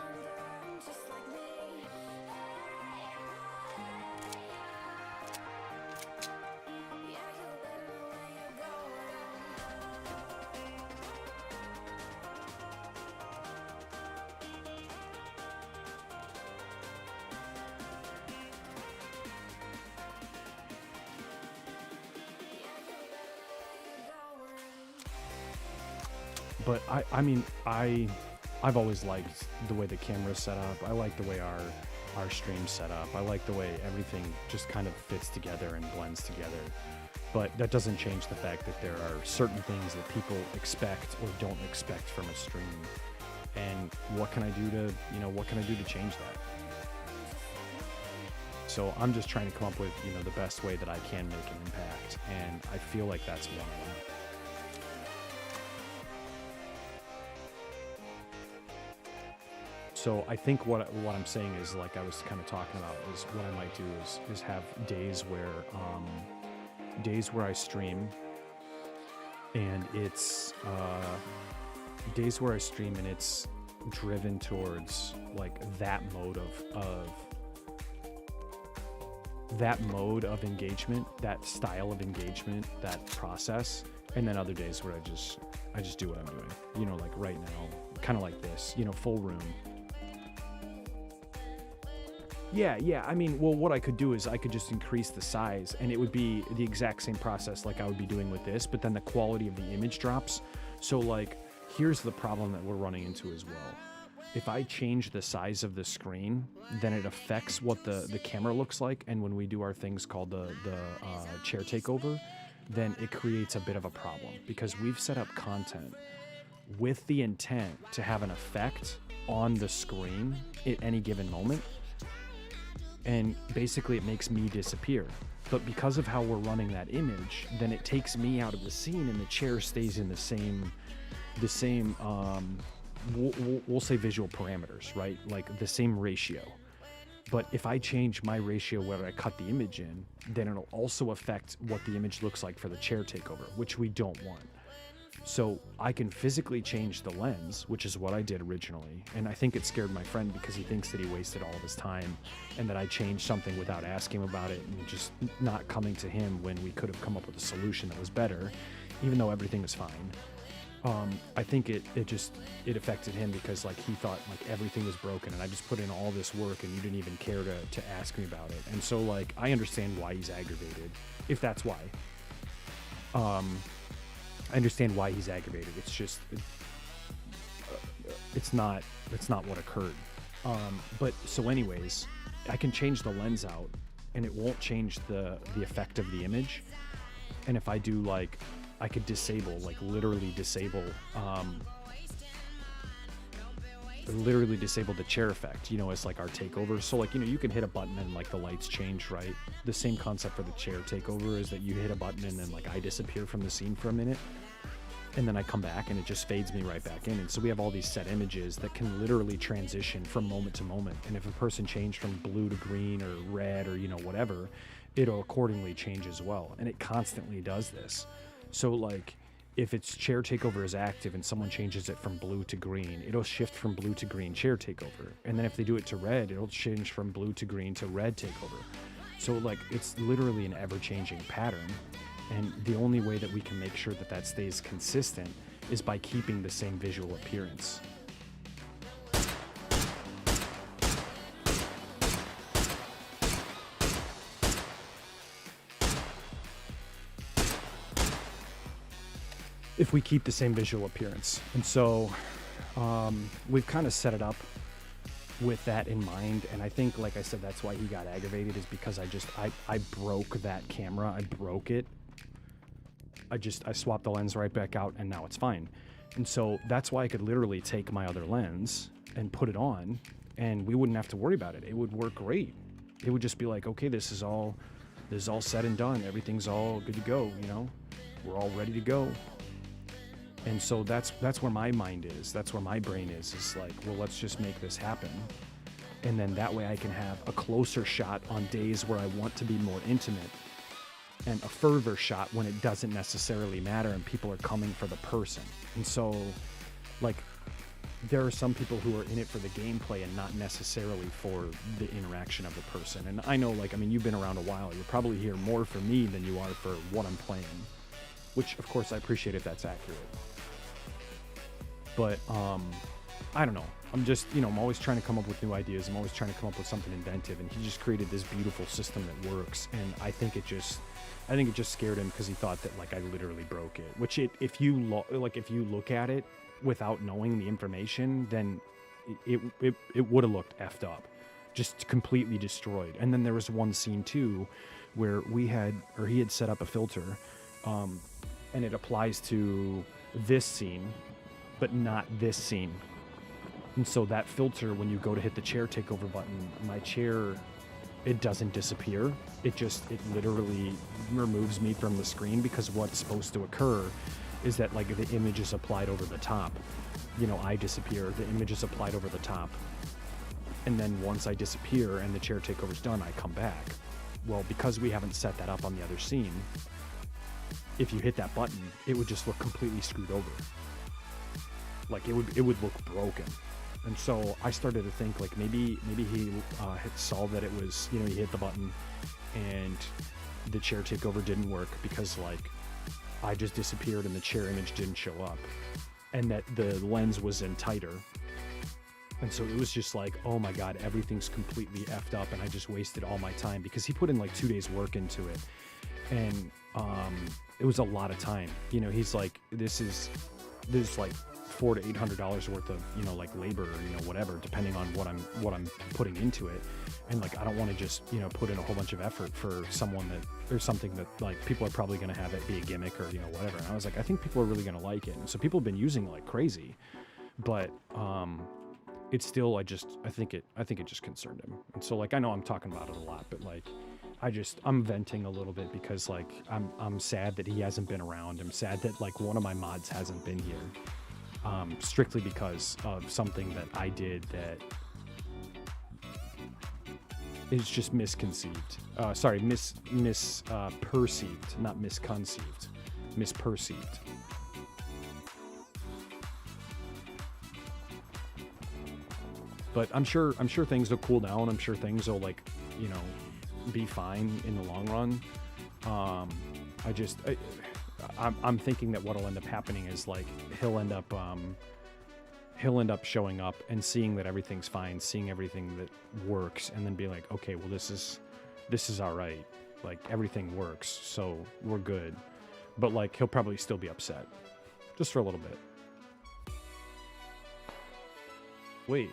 But I mean, I've always liked the way the camera's set up. I like the way our stream's set up. I like the way everything just kind of fits together and blends together. But that doesn't change the fact that there are certain things that people expect or don't expect from a stream. And what can I do to, what can I do to change that? So I'm just trying to come up with, the best way that I can make an impact. And I feel like that's one of them. So I think what I'm saying is, like I was kind of talking about, is what I might do is have days where I stream, and it's driven towards like that mode of engagement, that style of engagement, that process, and then other days where I just do what I'm doing. Like right now, kind of like this, full room. Yeah. I mean, well, what I could do is I could just increase the size, and it would be the exact same process like I would be doing with this, but then the quality of the image drops. So, like, here's the problem that we're running into as well. If I change the size of the screen, then it affects what the camera looks like, and when we do our things called the chair takeover, then it creates a bit of a problem, because we've set up content with the intent to have an effect on the screen at any given moment. And basically it makes me disappear. But because of how we're running that image, then it takes me out of the scene, and the chair stays in the same we'll say visual parameters, right? Like the same ratio. But if I change my ratio where I cut the image in, then it'll also affect what the image looks like for the chair takeover, which we don't want. So I can physically change the lens, which is what I did originally. And I think it scared my friend, because he thinks that he wasted all of his time and that I changed something without asking him about it and just not coming to him when we could have come up with a solution that was better, even though everything was fine. I think it affected him, because like he thought like everything was broken, and I just put in all this work and you didn't even care to ask me about it. And so like I understand why he's aggravated, if that's why. I understand why he's aggravated. It's just, it's not what occurred. But so anyways, I can change the lens out, and it won't change the effect of the image. And if I do, like, I could disable, like literally disable the chair effect, as like our takeover. So like, you can hit a button and like the lights change, right? The same concept for the chair takeover is that you hit a button and then like I disappear from the scene for a minute, and then I come back and it just fades me right back in. And so we have all these set images that can literally transition from moment to moment. And if a person changed from blue to green or red or, whatever, it'll accordingly change as well. And it constantly does this. So like, if its chair takeover is active and someone changes it from blue to green, it'll shift from blue to green chair takeover. And then if they do it to red, it'll change from blue to green to red takeover. So like, it's literally an ever-changing pattern. And the only way that we can make sure that that stays consistent is by keeping the same visual appearance. If we keep the same visual appearance. And so we've kind of set it up with that in mind. And I think, like I said, that's why he got aggravated, is because I broke that camera. I broke it. I swapped the lens right back out, and now it's fine. And so that's why I could literally take my other lens and put it on, and we wouldn't have to worry about it. It would work great. It would just be like, okay, this is all said and done. Everything's all good to go, We're all ready to go. And so that's where my mind is. That's where my brain is like, well, let's just make this happen. And then that way I can have a closer shot on days where I want to be more intimate. and a further shot when it doesn't necessarily matter and people are coming for the person. And so, like, there are some people who are in it for the gameplay and not necessarily for the interaction of the person. And I know, like, I mean, you've been around a while. You're probably here more for me than you are for what I'm playing, which, of course, I appreciate if that's accurate. But, I don't know. I'm just, you know, I'm always trying to come up with new ideas. I'm always trying to come up with something inventive. And he just created this beautiful system that works. And I think it just scared him because he thought that, like, I literally broke it. Which if you look at it without knowing the information, then it would have looked effed up, just completely destroyed. And then there was one scene too where he had set up a filter, and it applies to this scene but not this scene. And so that filter, when you go to hit the chair takeover button, my chair, it doesn't disappear. It literally removes me from the screen, because what's supposed to occur is that, like, the image is applied over the top. You know, I disappear, the image is applied over the top. And then once I disappear and the chair takeover's done, I come back. Well, because we haven't set that up on the other scene, if you hit that button, it would just look completely screwed over. Like, it would look broken. And so I started to think, like, maybe he had saw that it was, you know, he hit the button and the chair takeover didn't work because, like, I just disappeared and the chair image didn't show up, and that the lens was in tighter. And so it was just like, oh my God, everything's completely effed up, and I just wasted all my time, because he put in like 2 days work into it. And it was a lot of time. You know, he's like, this is like $400 to $800 worth of, you know, like labor, or, you know, whatever, depending on what I'm putting into it. And, like, I don't want to just, you know, put in a whole bunch of effort for someone that, or something that, like, people are probably going to have it be a gimmick or, you know, whatever. And I was like, I think people are really going to like it. And so people have been using it like crazy, but it's still, I think it just concerned him. And so, like, I know I'm talking about it a lot, but, like, I'm venting a little bit because, like, I'm sad that he hasn't been around. I'm sad that, like, one of my mods hasn't been here, strictly because of something that I did that is just misconceived. Misperceived, not misconceived. Misperceived. But I'm sure things will cool down. I'm sure things will, like, you know, be fine in the long run. I'm thinking that what'll end up happening is, like, he'll end up showing up and seeing that everything's fine, seeing everything that works, and then be like, okay, well, this is all right. Like, everything works, so we're good. But, like, he'll probably still be upset, just for a little bit. Wait,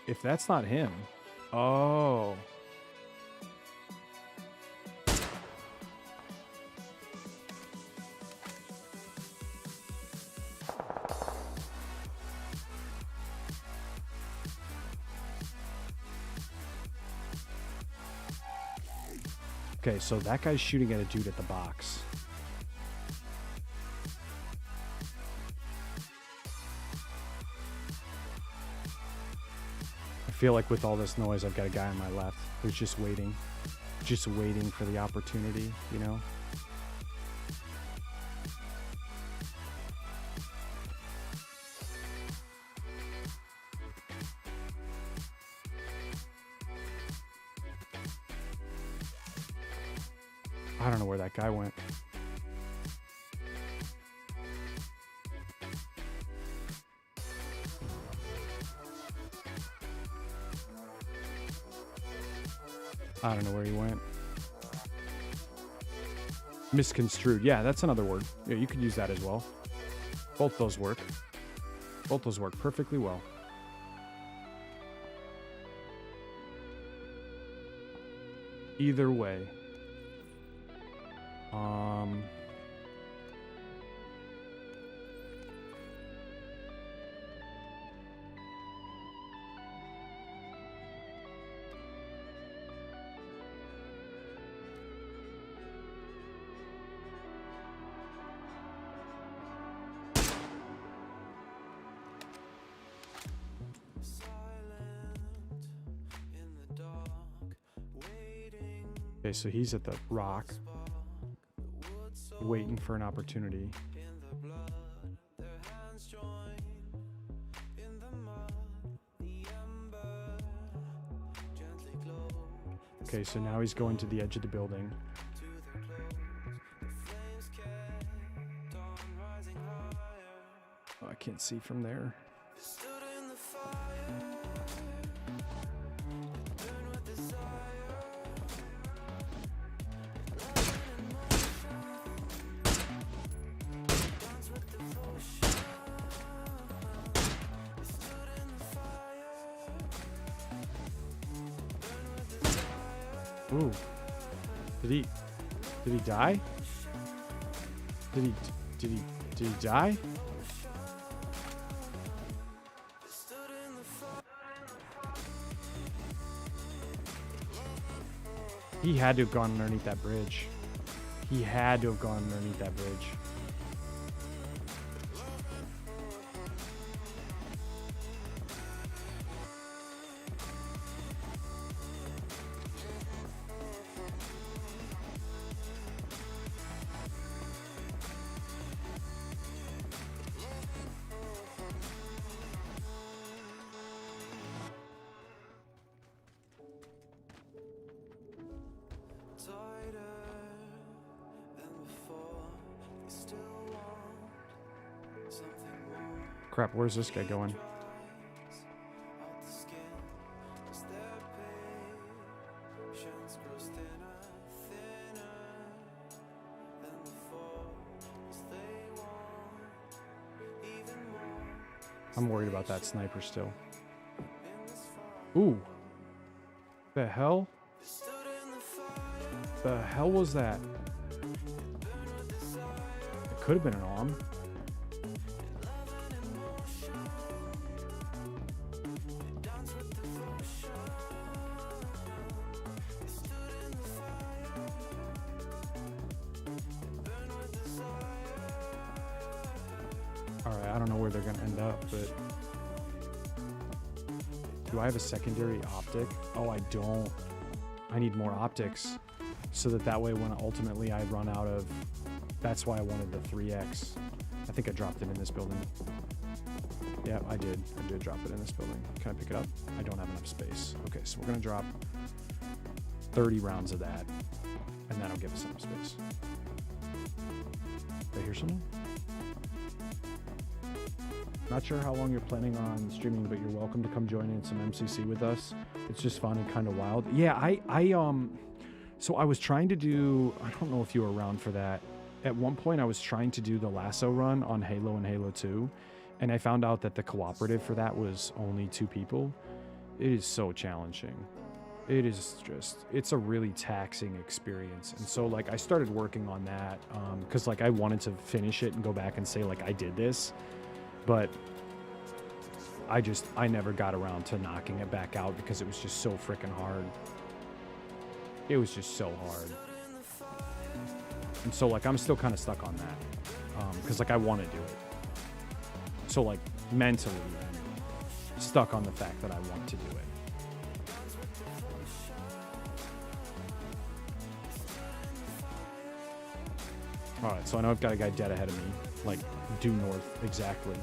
if that's not him, oh. Okay, so that guy's shooting at a dude at the box. I feel like with all this noise, I've got a guy on my left who's just waiting for the opportunity, you know? I don't know where that guy went. I don't know where he went. Misconstrued. Yeah, that's another word. Yeah, you could use that as well. Both those work. Both those work perfectly well. Either way. Okay, so he's at the rock, waiting for an opportunity. Okay, so now he's going to the edge of the building. Oh, I can't see from there. Ooh. Did he die? Did he die? He had to have gone underneath that bridge. He had to have gone underneath that bridge. Crap, where's this guy going? I'm worried about that sniper still. Ooh. The hell? The hell was that? It could have been an arm. Alright, I don't know where they're gonna end up, but... Do I have a secondary optic? Oh, I don't. I need more optics. So that way when ultimately I run out of... That's why I wanted the 3X. I think I dropped it in this building. Yeah, I did. I did drop it in this building. Can I pick it up? I don't have enough space. Okay, so we're gonna drop 30 rounds of that. And that'll give us enough space. Did I hear something? Not sure how long you're planning on streaming, but you're welcome to come join in some MCC with us. It's just fun and kind of wild. Yeah, so I was trying to do, I don't know if you were around for that. At one point I was trying to do the lasso run on Halo and Halo 2, and I found out that the cooperative for that was only 2 people. It is so challenging. It is just, it's a really taxing experience. And so like I started working on that because like I wanted to finish it and go back and say like I did this. But I never got around to knocking it back out because it was just so freaking hard. It was just so hard. And so like I'm still kind of stuck on that because like I want to do it. So like mentally I'm stuck on the fact that I want to do it. Alright, so I know I've got a guy dead ahead of me, like due north exactly.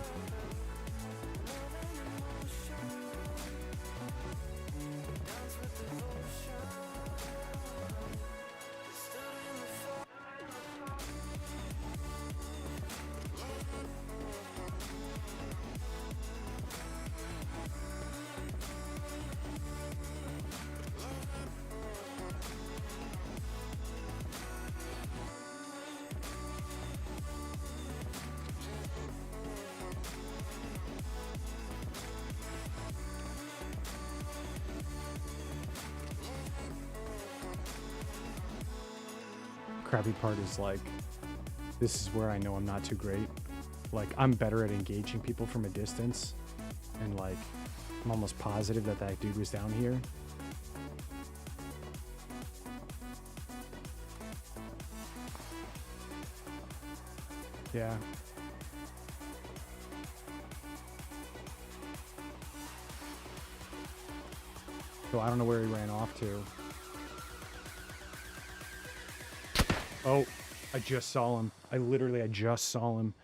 Crappy part is like, this is where I know I'm not too great. Like I'm better at engaging people from a distance, and like I'm almost positive that that dude was down here. Yeah. So I don't know where he ran off to. Oh, I just saw him. I just saw him.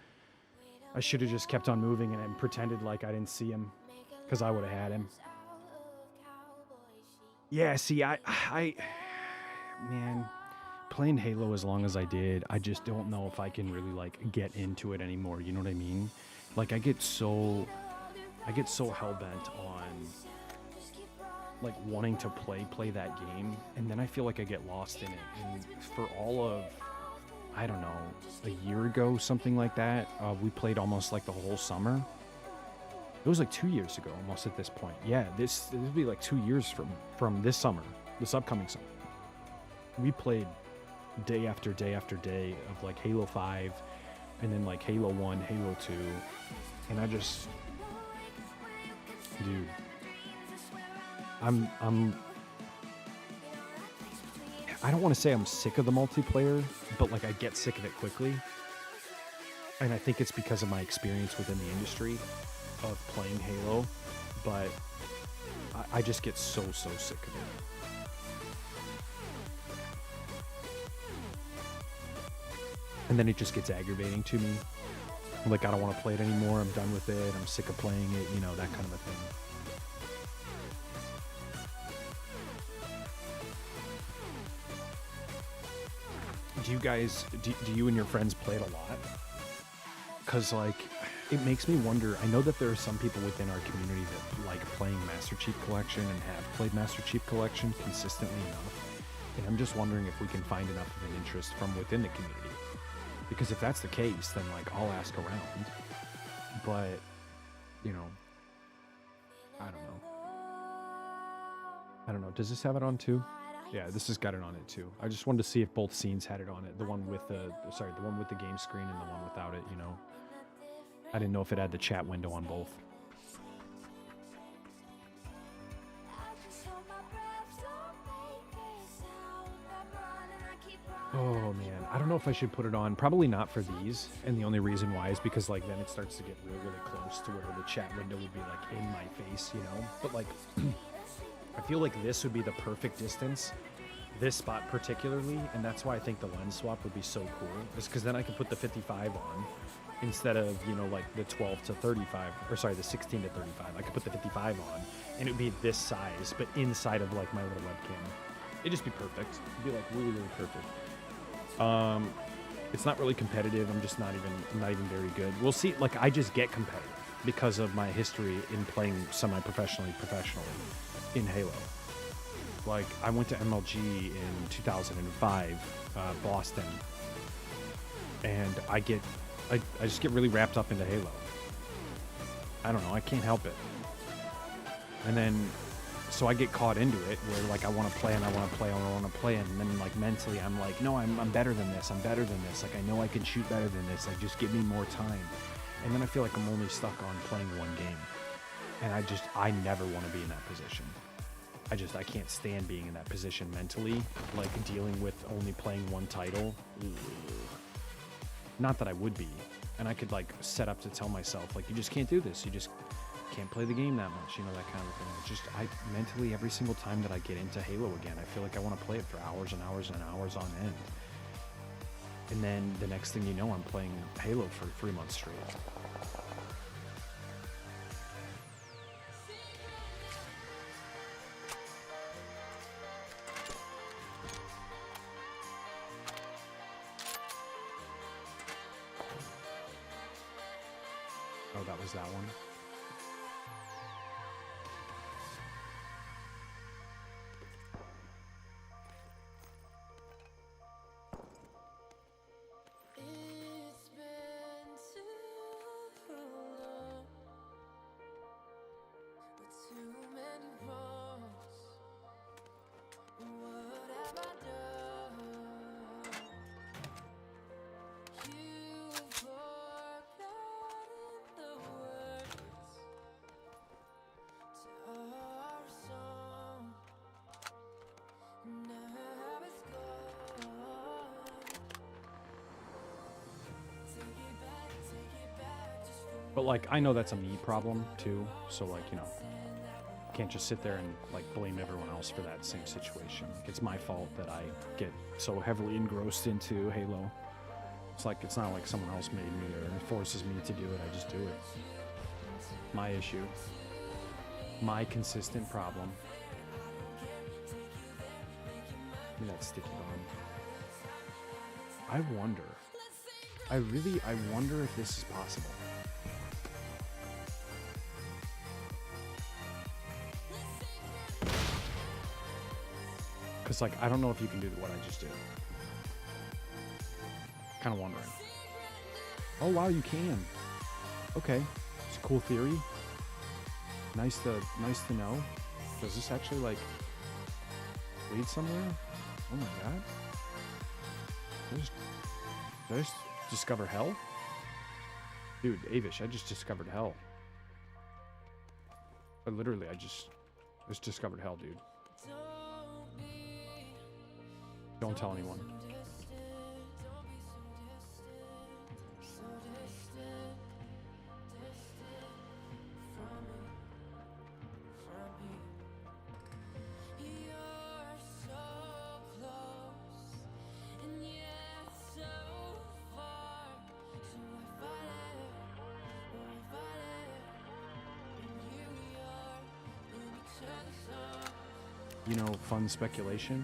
I should have just kept on moving and pretended like I didn't see him, because I would have had him. Yeah, see, man, playing Halo as long as I did, I just don't know if I can really like get into it anymore. You know what I mean? Like I get so hell bent on like wanting to play that game, and then I feel like I get lost in it. And for all of, I don't know, a year ago, something like that, we played almost like the whole summer. It was like 2 years ago, almost at this point. Yeah, this would be like 2 years from this summer, this upcoming summer. We played day after day after day of like Halo 5, and then like Halo 1, Halo 2, and I just, dude, I don't want to say I'm sick of the multiplayer, but like I get sick of it quickly. And I think it's because of my experience within the industry of playing Halo, but I just get so sick of it. And then it just gets aggravating to me. Like, I don't want to play it anymore. I'm done with it. I'm sick of playing it, you know, that kind of a thing. Do you guys, do you and your friends play it a lot? Because, like, it makes me wonder. I know that there are some people within our community that like playing Master Chief Collection and have played Master Chief Collection consistently enough. And I'm just wondering if we can find enough of an interest from within the community. Because if that's the case, then, like, I'll ask around. But, you know, I don't know. Does this have it on too? Yeah, this has got it on it too. I just wanted to see if both scenes had it on it. The one with the game screen and the one without it, you know. I didn't know if it had the chat window on both. Oh man, I don't know if I should put it on. Probably not for these. And the only reason why is because, like, then it starts to get really close to where the chat window would be like in my face, you know. But like, I feel like this would be the perfect distance, this spot particularly, and that's why I think the lens swap would be so cool. Is because then I can put the 55 on instead of, you know, like the 12 to 35, or sorry, the 16 to 35. I could put the 55 on, and it would be this size, but inside of like my little webcam. It'd just be perfect. It'd be like really perfect. It's not really competitive. I'm just not even very good. We'll see. Like, I just get competitive because of my history in playing professionally in Halo. Like, I went to MLG in 2005, Boston, and I just get really wrapped up into Halo. I don't know. I can't help it. And then, so I get caught into it where, like, I want to play and I want to play and I want to play, and then, like, mentally I'm like, no, I'm better than this. I'm better than this. Like, I know I can shoot better than this. Like, just give me more time. And then I feel like I'm only stuck on playing one game. And I never want to be in that position. I can't stand being in that position mentally, like dealing with only playing one title. Not that I would be. And I could, like, set up to tell myself, like, you just can't do this. You just can't play the game that much, you know, that kind of thing. It's just, mentally, every single time that I get into Halo again, I feel like I want to play it for hours and hours and hours on end. And then the next thing you know, I'm playing Halo for 3 months straight. Oh, that was that one. It's been too long with too many wrongs. What have I done? You've forgotten the words to our song. Now it's gone. But, like, I know that's a me problem too, so, like, you know, Can't just sit there and like blame everyone else for that same situation. Like, it's my fault that I get so heavily engrossed into Halo. It's like, it's not like someone else made me or forces me to do it. I just do it. My issue. My consistent problem. Give me that sticky bomb. I wonder. I wonder if this is possible. Because, like, I don't know if you can do what I just did. Kind of wondering. Oh, wow, you can. Okay. It's a cool theory. Nice to know. Does this actually, like, lead somewhere? Oh, my God. Did I just discover hell? Dude, Avish, I just discovered hell. I just discovered hell, dude. Don't tell anyone. You know, fun speculation.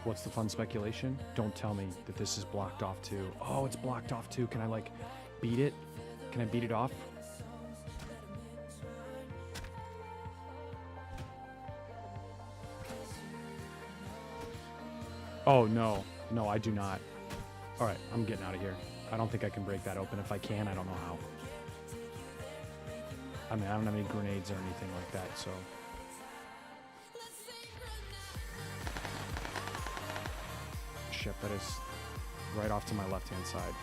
What's the fun speculation? Don't tell me that this is blocked off too. Oh, it's blocked off too. Can I like beat it? Can I beat it off? Oh no, no, I do not. All right, I'm getting out of here. I don't think I can break that open. If I can, I don't know how. I mean, I don't have any grenades or anything like that, so. Shit, that is right off to my left-hand side.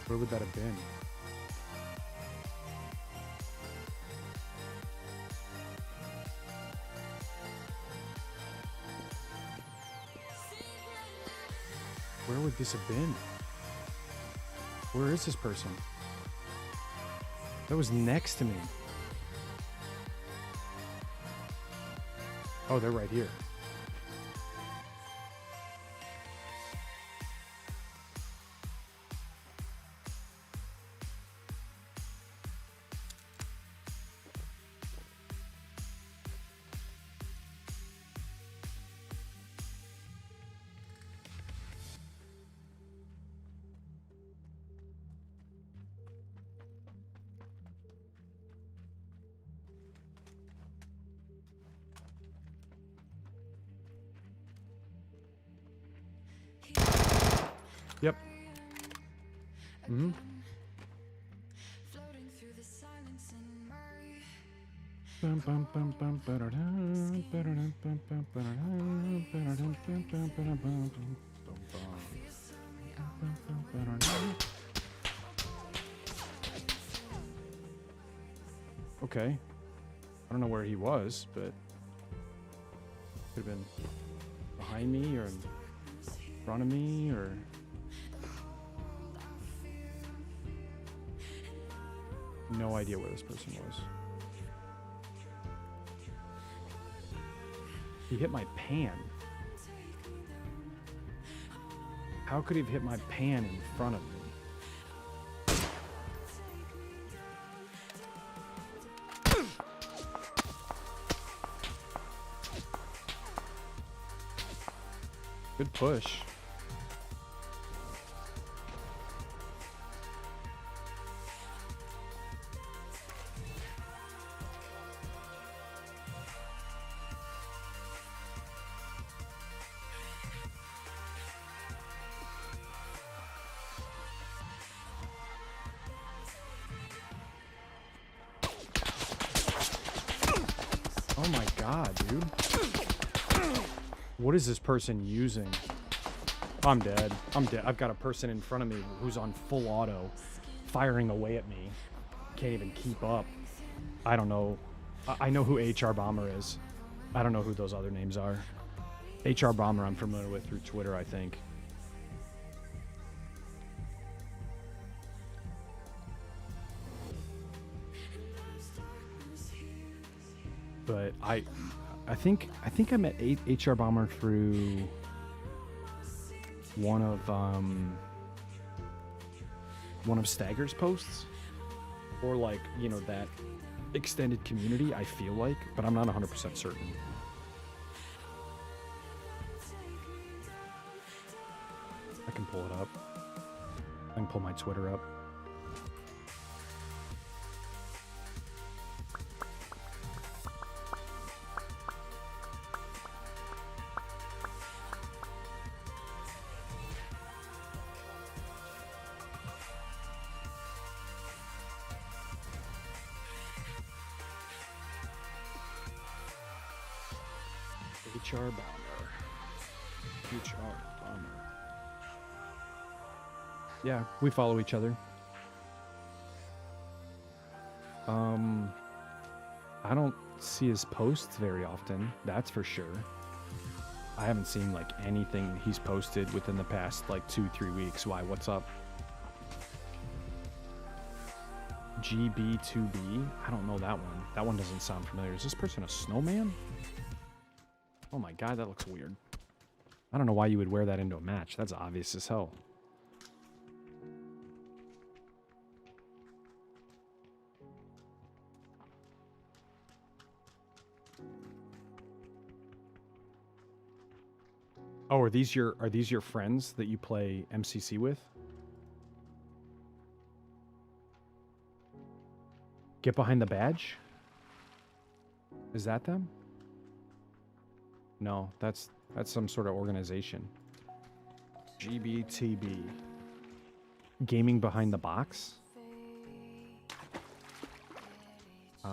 Where would that have been? Where would this have been? Where is this person? That was next to me. Oh, they're right here. Yep. Mm-hmm. Floating through the silence in my Okay. I don't know where he was, but could have been behind me or in front of me or... No idea where this person was. He hit my pan. How could he have hit my pan in front of me? Good push. Oh my god, dude. What is this person using? I'm dead. I'm dead. I've got a person in front of me who's on full auto, firing away at me. Can't even keep up. I don't know. I know who HR Bomber is. I don't know who those other names are. HR Bomber I'm familiar with through Twitter, I think. But I think I met HR Bomber through one of Stagger's posts, or like, you know, that extended community, I feel like, but I'm not 100% certain. I can pull it up. I can pull my Twitter up. HR Bomber. HR Bomber. Yeah, we follow each other. I don't see his posts very often, that's for sure. I haven't seen like anything he's posted within the past like 2-3 weeks. Why? What's up? GB2B? I don't know that one. That one doesn't sound familiar. Is this person a snowman? Oh my god, that looks weird. I don't know why you would wear that into a match. That's obvious as hell. Oh, are these your friends that you play MCC with? Get behind the badge? Is that them? No, that's some sort of organization. GBTB. Gaming behind the box? Yeah,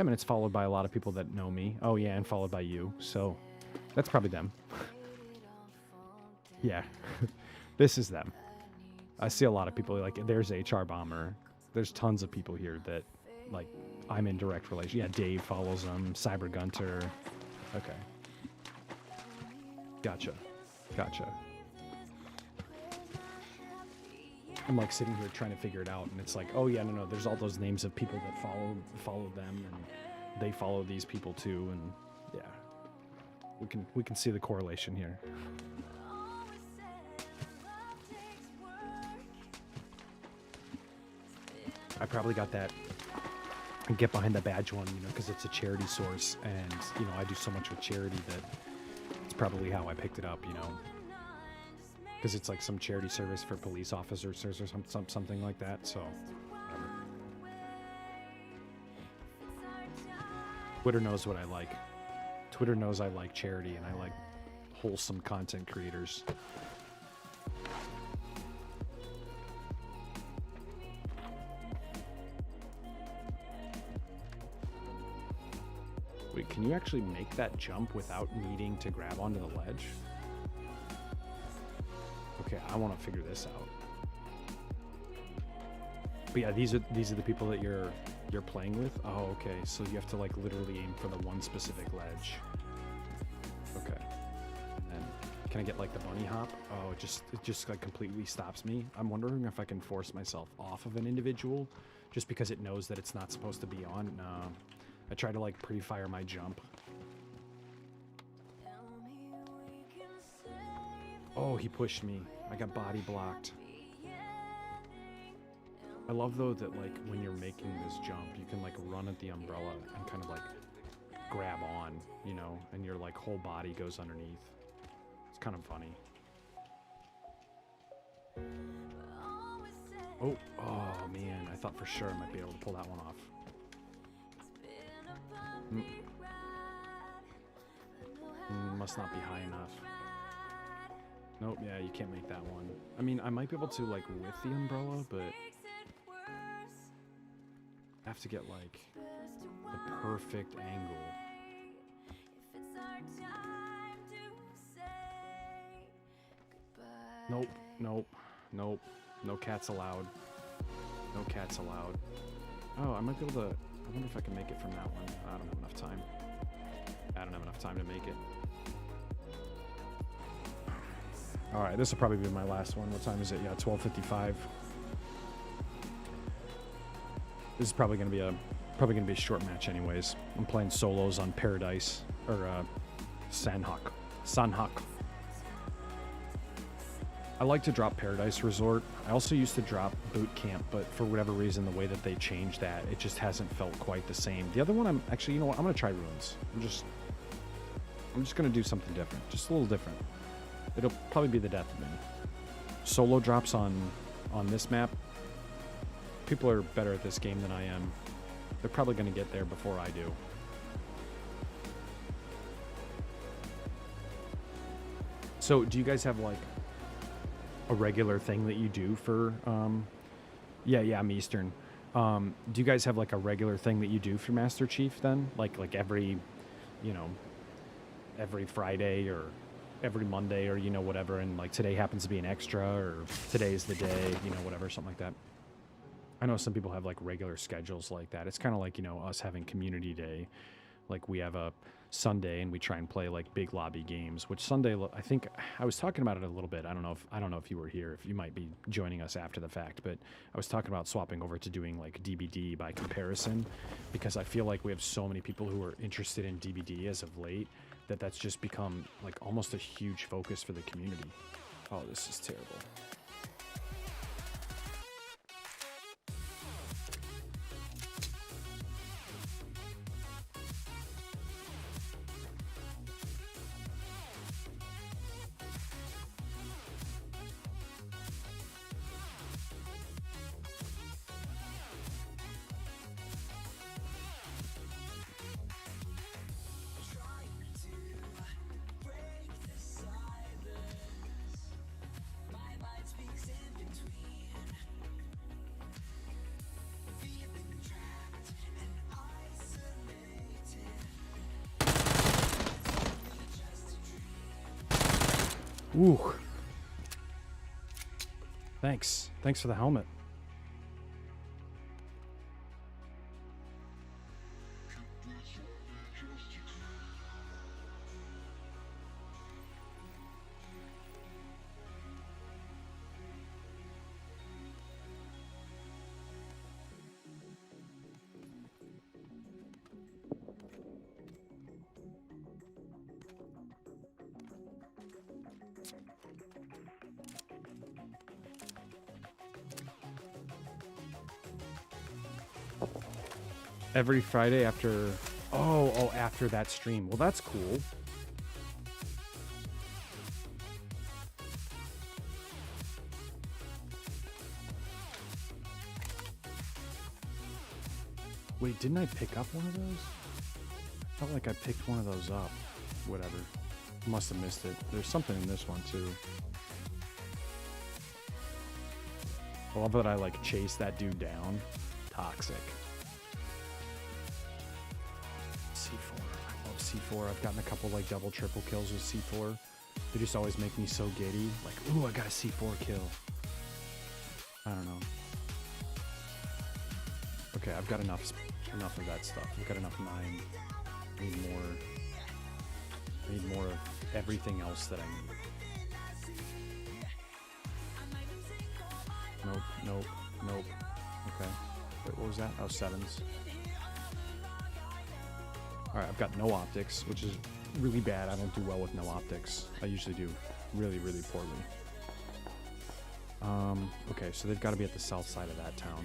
I mean, it's followed by a lot of people that know me. Oh yeah, and followed by you, so that's probably them. Yeah, this is them. I see a lot of people, like, there's HR Bomber. There's tons of people here that, like, I'm in direct relation. Yeah, Dave follows them, Cyber Gunter. Okay. Gotcha. I'm like sitting here trying to figure it out, and it's like, oh yeah, no, there's all those names of people that follow them, and they follow these people too, and yeah, we can see the correlation here. I probably got that get behind the badge one, you know, because it's a charity source, and you know, I do so much with charity that it's probably how I picked it up, you know, because it's like some charity service for police officers or something like that. So whatever. Twitter knows what I like. Twitter knows I like charity, and I like wholesome content creators. Wait, can you actually make that jump without needing to grab onto the ledge? Okay, I want to figure this out. But yeah, these are the people that you're playing with. Oh, okay. So you have to like literally aim for the one specific ledge. Okay. And can I get like the bunny hop? Oh, it just like completely stops me. I'm wondering if I can force myself off of an individual just because it knows that it's not supposed to be on. No. I try to like pre-fire my jump. Oh, he pushed me. I got body blocked. I love though that like when you're making this jump, you can like run at the umbrella and kind of like grab on, you know, and your like whole body goes underneath. It's kind of funny. Oh man, I thought for sure I might be able to pull that one off. Must not be high enough. Nope, yeah, you can't make that one. I mean, I might be able to, like, with the umbrella, but I have to get, like, the perfect angle. Nope, nope, nope. No cats allowed. No cats allowed. Oh, I might be able to... I wonder if I can make it from that one. I don't have enough time. I don't have enough time to make it. Alright, this will probably be my last one. What time is it? Yeah, 12:55. This is probably gonna be a short match anyways. I'm playing solos on Paradise or Sanhok. I like to drop Paradise Resort. I also used to drop Boot Camp, but for whatever reason, the way that they changed that, it just hasn't felt quite the same. The other one, I'm actually, you know what? I'm gonna try Ruins. I'm just gonna do something different, just a little different. It'll probably be the death of me. Solo drops on this map. People are better at this game than I am. They're probably gonna get there before I do. So, do you guys have like a regular thing that you do for yeah, I'm Eastern. Do you guys have like a regular thing that you do for Master Chief then? Like every, you know, every Friday or every Monday or, you know, whatever, and like today happens to be an extra or today's the day, you know, whatever, something like that. I know some people have like regular schedules like that. It's kind of like, you know, us having community day. Like we have a Sunday and we try and play like big lobby games, which Sunday, I think I was talking about it a little bit. I don't know if you were here, if you might be joining us after the fact, but I was talking about swapping over to doing like DBD by comparison, because I feel like we have so many people who are interested in DBD as of late that that's just become like almost a huge focus for the community. Oh, this is terrible. Ooh. Thanks. Thanks for the helmet. Every Friday after... Oh, after that stream. Well, that's cool. Wait, didn't I pick up one of those? I felt like I picked one of those up. Whatever. Must have missed it. There's something in this one, too. I love that I, like, chased that dude down. Toxic. C4. I love C4. I've gotten a couple like double, triple kills with C4. They just always make me so giddy. Like, ooh, I got a C4 kill. I don't know. Okay, I've got enough of that stuff. I've got enough 9. I need more. I need more of everything else that I need. Nope, nope, nope. Okay. Wait, what was that? Oh, 7s. Alright, I've got no optics, which is really bad. I don't do well with no optics. I usually do really, really poorly. Okay, so they've got to be at the south side of that town.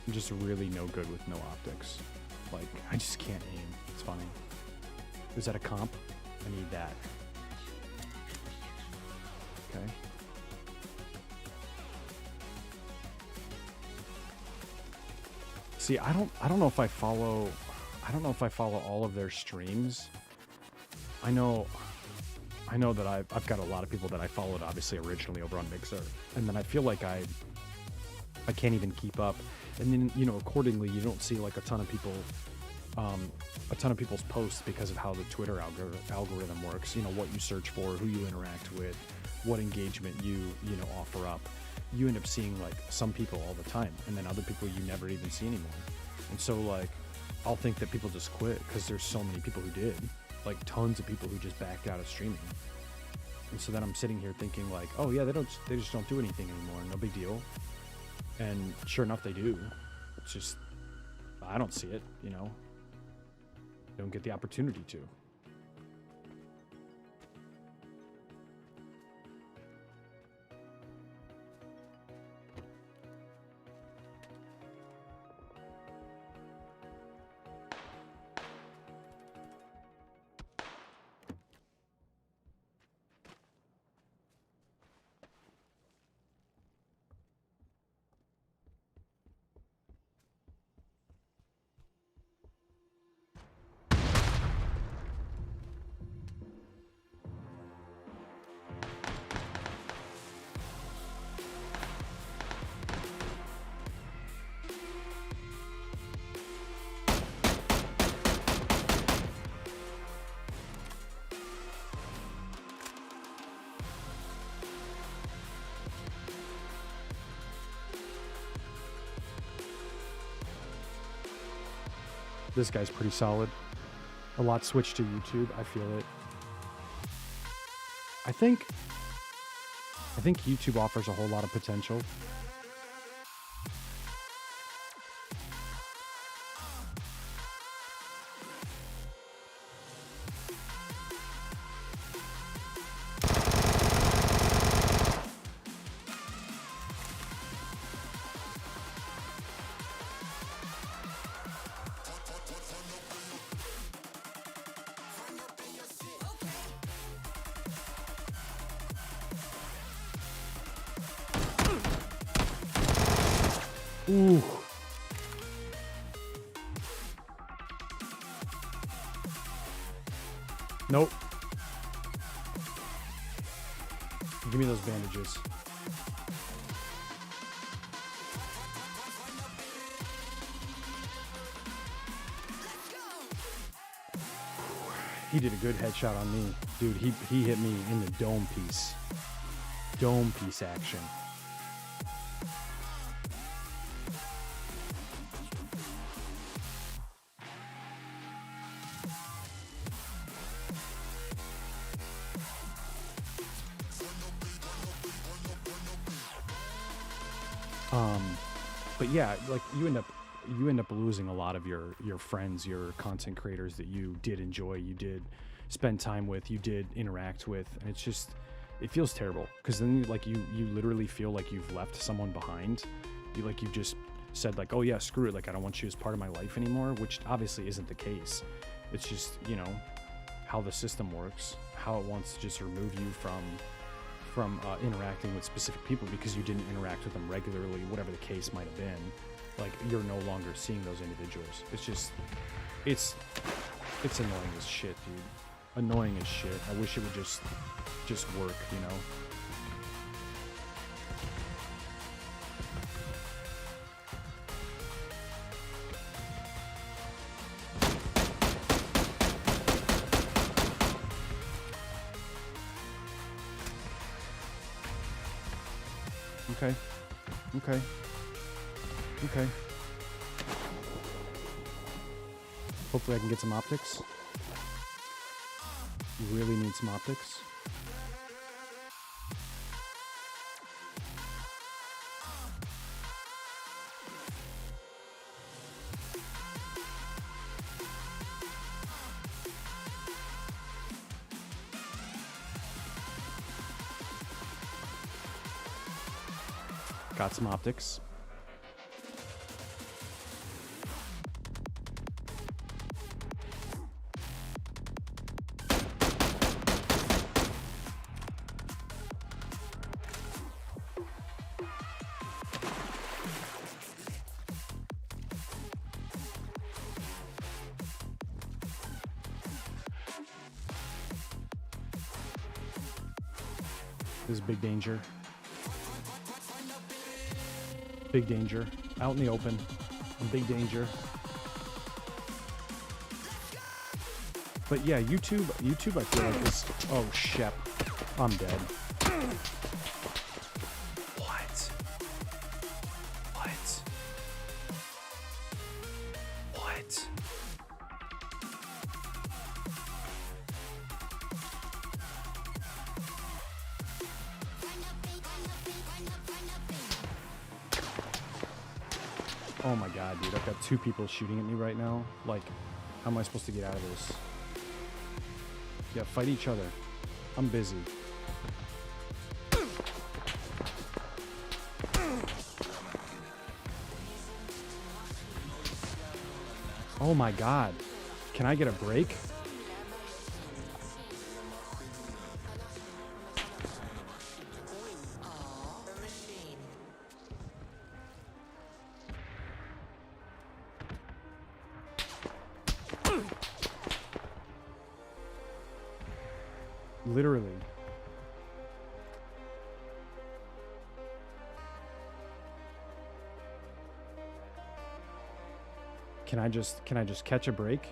I'm just really no good with no optics. Like, I just can't aim. It's funny. Is that a comp? I need that. Okay. See, I don't know if I follow all of their streams. I know that I've got a lot of people that I followed obviously originally over on Mixer. And then I feel like I I can't even keep up. And then, you know, accordingly, you don't see like a ton of people's posts because of how the Twitter algorithm works. You know, what you search for, who you interact with, what engagement you know, offer up. You end up seeing like some people all the time, and then other people you never even see anymore. And so like, I'll think that people just quit because there's so many people who did, like tons of people who just backed out of streaming. And so then I'm sitting here thinking like, oh yeah, they just don't do anything anymore. No big deal. And sure enough, they do. It's just, I don't see it, you know. Don't get the opportunity to. This guy's pretty solid. A lot switched to YouTube. I feel it. I think YouTube offers a whole lot of potential. Ooh. Nope. Give me those bandages. He did a good headshot on me. Dude, he hit me in the dome piece. Dome piece action. But yeah, like you end up losing a lot of your friends, your content creators that you did enjoy, you did spend time with, you did interact with, and it's just, it feels terrible because then you literally feel like you've left someone behind. You've just said like, oh yeah, screw it, like I don't want you as part of my life anymore, which obviously isn't the case. It's just, you know, how the system works, how it wants to just remove you from interacting with specific people because you didn't interact with them regularly, whatever the case might have been. Like, you're no longer seeing those individuals. It's just, it's annoying as shit, dude. Annoying as shit. I wish it would just work, you know? Okay. Okay. Okay. Hopefully I can get some optics. You really need some optics. Got some optics. This is big danger. Big danger. Out in the open. In big danger. But yeah, YouTube, I feel like is... Oh, shit. I'm dead. What? What? What? Oh my god, dude. I've got 2 people shooting at me right now. Like, how am I supposed to get out of this? Yeah, fight each other. I'm busy. Oh my god. Can I get a break? Literally. Can I just catch a break?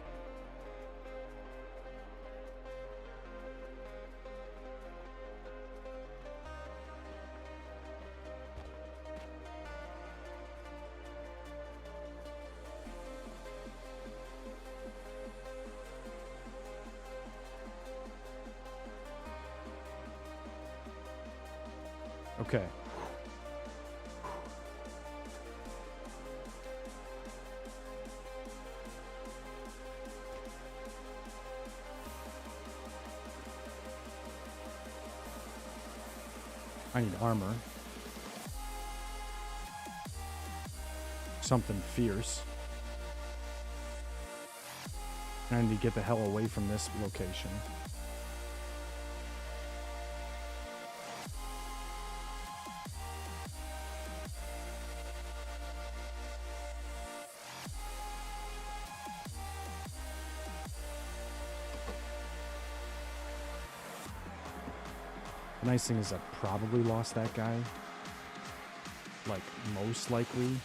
Okay. I need armor. Something fierce. I need to get the hell away from this location. The nice thing is I probably lost that guy. Like, most likely.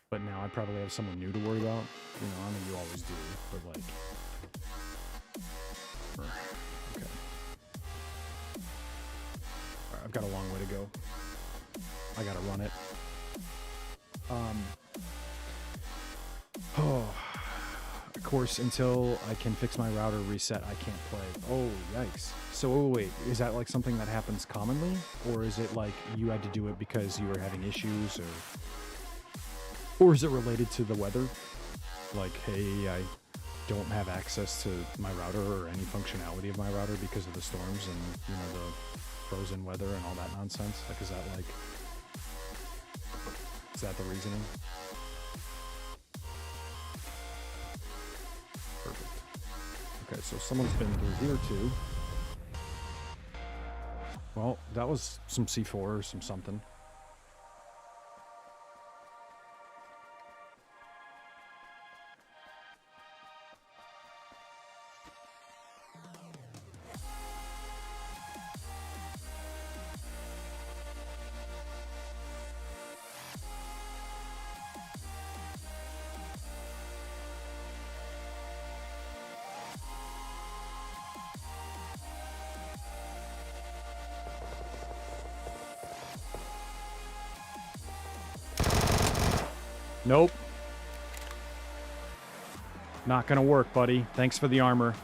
But now I probably have someone new to worry about. You know, I mean, you always do, but like... Okay. Alright, I've got a long way to go. I gotta run it. Oh... Of course, until I can fix my router reset, I can't play. Oh, yikes. So, wait, is that like something that happens commonly? Or is it like you had to do it because you were having issues? Or is it related to the weather? Like, hey, I don't have access to my router or any functionality of my router because of the storms and, you know, the frozen weather and all that nonsense? Like, is that the reasoning? Okay, so someone's been through here too. Well, that was some C4 or some something. Nope. Not gonna work, buddy. Thanks for the armor.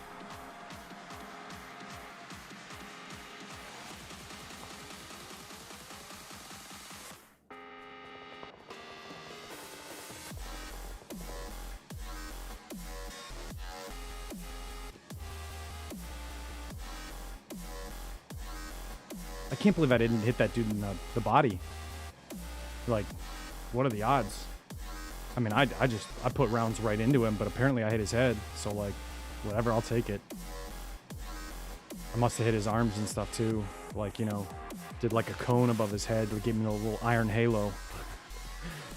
I can't believe I didn't hit that dude in the body. Like, what are the odds? I mean, I put rounds right into him, but apparently I hit his head. So, like, whatever, I'll take it. I must have hit his arms and stuff, too. Like, you know, did like a cone above his head. We gave him a little iron halo.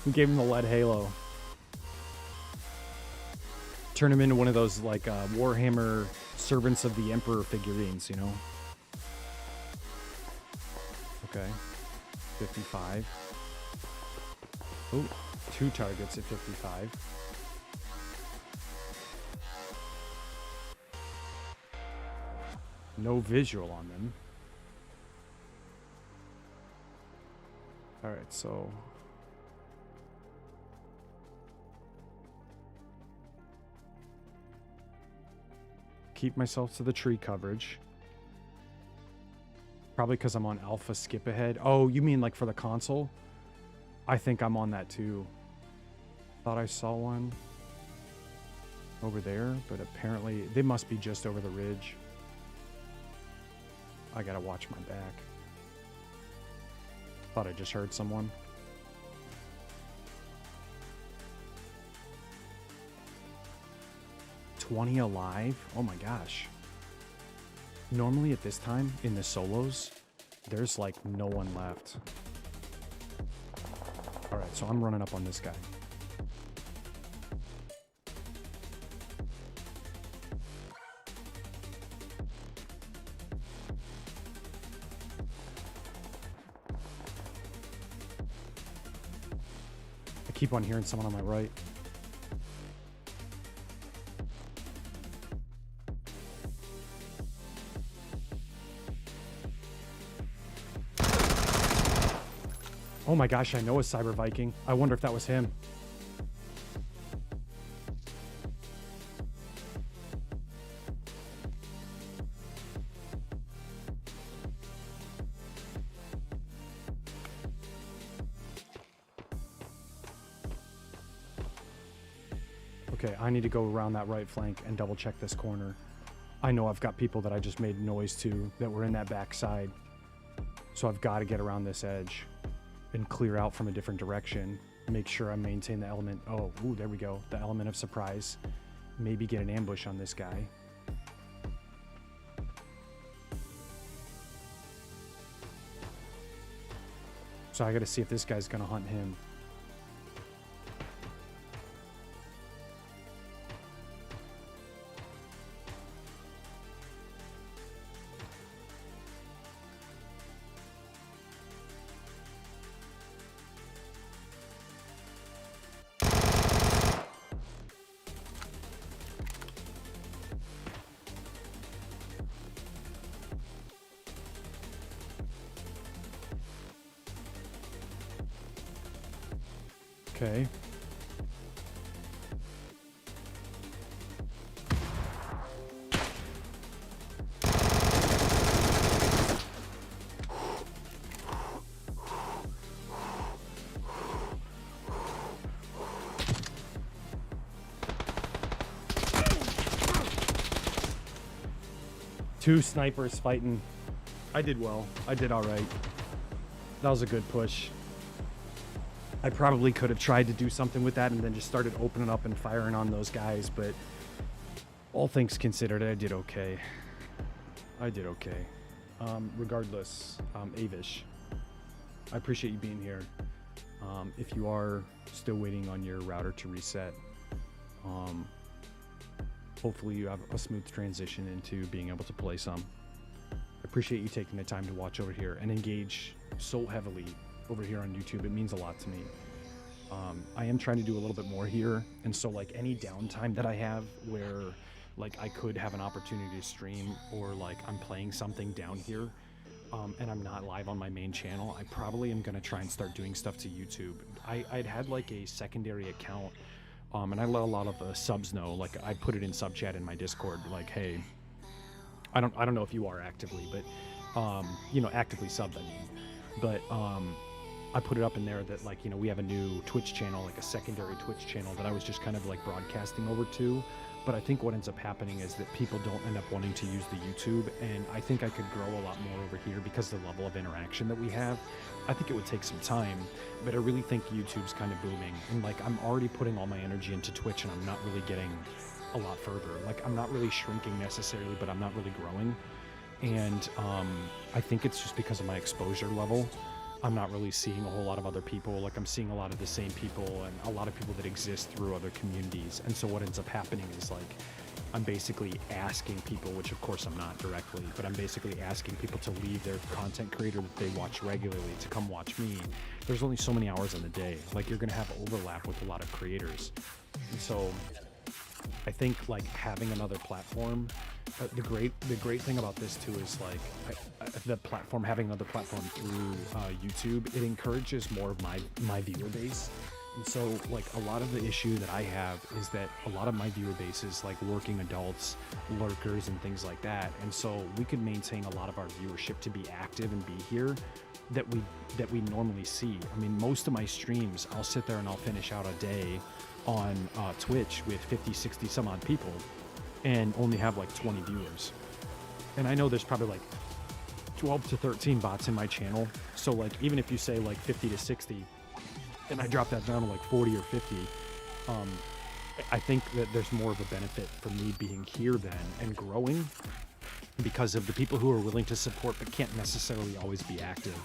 We gave him the lead halo. Turn him into one of those, like, Warhammer Servants of the Emperor figurines, you know? Okay. 55. Oh, 2 targets at 55. No visual on them. All right, so keep myself to the tree coverage. Probably because I'm on alpha skip ahead. Oh, you mean like for the console? I think I'm on that too. Thought I saw one over there, but apparently they must be just over the ridge. I gotta watch my back. Thought I just heard someone. $20 alive? Oh my gosh. Normally at this time in the solos, there's like no one left. All right, so I'm running up on this guy. I keep on hearing someone on my right. Oh my gosh, I know a Cyber Viking. I wonder if that was him. Okay, I need to go around that right flank and double check this corner. I know I've got people that I just made noise to that were in that back side. So I've got to get around this edge and clear out from a different direction. Make sure I maintain the element. Oh, ooh, there we go. The element of surprise. Maybe get an ambush on this guy. So I got to see if this guy's going to hunt him. Okay. Two snipers fighting. I did well. I did all right. That was a good push. I probably could have tried to do something with that and then just started opening up and firing on those guys, but all things considered, I did okay. I did okay. Regardless, Avish, I appreciate you being here. If you are still waiting on your router to reset, hopefully you have a smooth transition into being able to play some. I appreciate you taking the time to watch over here and engage so heavily over here on YouTube. It means a lot to me. I am trying to do a little bit more here, and so like any downtime that I have where like I could have an opportunity to stream, or like I'm playing something down here and I'm not live on my main channel, I probably am gonna try and start doing stuff to YouTube. I'd had like a secondary account, and I let a lot of subs know. Like I put it in sub chat in my Discord, like, hey, I don't know if you are actively, but you know, actively subbed, I mean, but I put it up in there that, like, you know, we have a new Twitch channel, like a secondary Twitch channel that I was just kind of like broadcasting over to. But I think what ends up happening is that people don't end up wanting to use the YouTube, and I think I could grow a lot more over here because of the level of interaction that we have. I think it would take some time, but I really think YouTube's kind of booming, and like I'm already putting all my energy into Twitch and I'm not really getting a lot further. Like I'm not really shrinking necessarily, but I'm not really growing. And I think it's just because of my exposure level. I'm not really seeing a whole lot of other people. Like I'm seeing a lot of the same people and a lot of people that exist through other communities. And so what ends up happening is like I'm basically asking people, which of course I'm not directly, but I'm basically asking people to leave their content creator that they watch regularly to come watch me. There's only so many hours in the day. Like, you're gonna have overlap with a lot of creators. And so I think like having another platform, the great thing about this too is like the platform, having another platform through YouTube, it encourages more of my viewer base. And so like a lot of the issue that I have is that a lot of my viewer base is like working adults, lurkers, and things like that. And so we could maintain a lot of our viewership to be active and be here that we normally see. I mean, most of my streams, I'll sit there and I'll finish out a day on Twitch with 50, 60 some odd people and only have like 20 viewers. And I know there's probably like 12 to 13 bots in my channel. So like, even if you say like 50 to 60, and I drop that down to like 40 or 50, I think that there's more of a benefit for me being here then and growing because of the people who are willing to support but can't necessarily always be active.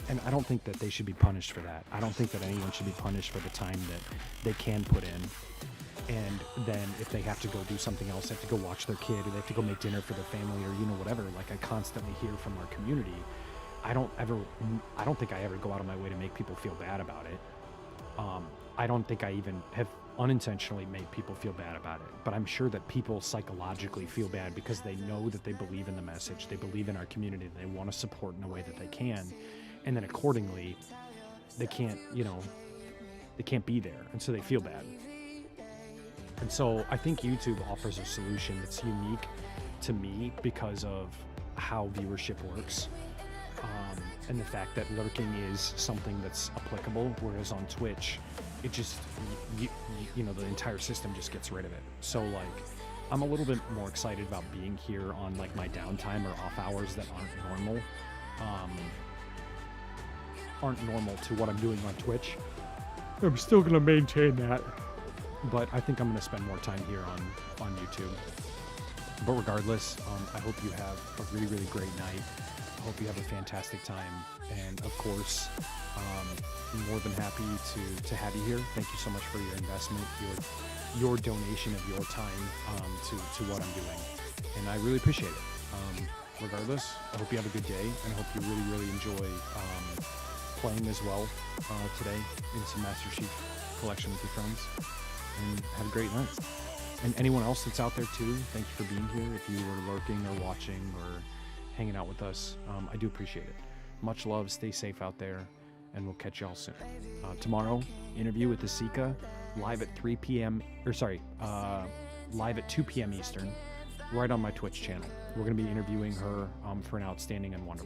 And I don't think that they should be punished for that. I don't think that anyone should be punished for the time that they can put in. And then if they have to go do something else, they have to go watch their kid, or they have to go make dinner for their family, or whatever, like I constantly hear from our community. I don't think I ever go out of my way to make people feel bad about it. I don't think I even have unintentionally made people feel bad about it, but I'm sure that people psychologically feel bad because they know that they believe in the message, they believe in our community, and they want to support in a way that they can, and then accordingly they can't, they can't be there, and so they feel bad. And so I think YouTube offers a solution that's unique to me because of how viewership works. And the fact that lurking is something that's applicable, whereas on Twitch, it just, the entire system just gets rid of it. So like, I'm a little bit more excited about being here on like my downtime or off hours that aren't normal to what I'm doing on Twitch. I'm still gonna maintain that, but I think I'm gonna spend more time here on YouTube. But regardless, I hope you have a really, really great night. I hope you have a fantastic time, and of course, I'm more than happy to have you here. Thank you so much for your investment, your donation of your time to what I'm doing, and I really appreciate it. Regardless, I hope you have a good day, and I hope you really, really enjoy playing as well today in some Master Chief Collection with your friends, and have a great night. And anyone else that's out there too, thank you for being here. If you were lurking or watching or hanging out with us, I do appreciate it. Much love, stay safe out there, and we'll catch y'all soon. Tomorrow, interview with Asika, live at 3 p.m. Live at 2 p.m. Eastern, right on my Twitch channel. We're going to be interviewing her for an outstanding and wonderful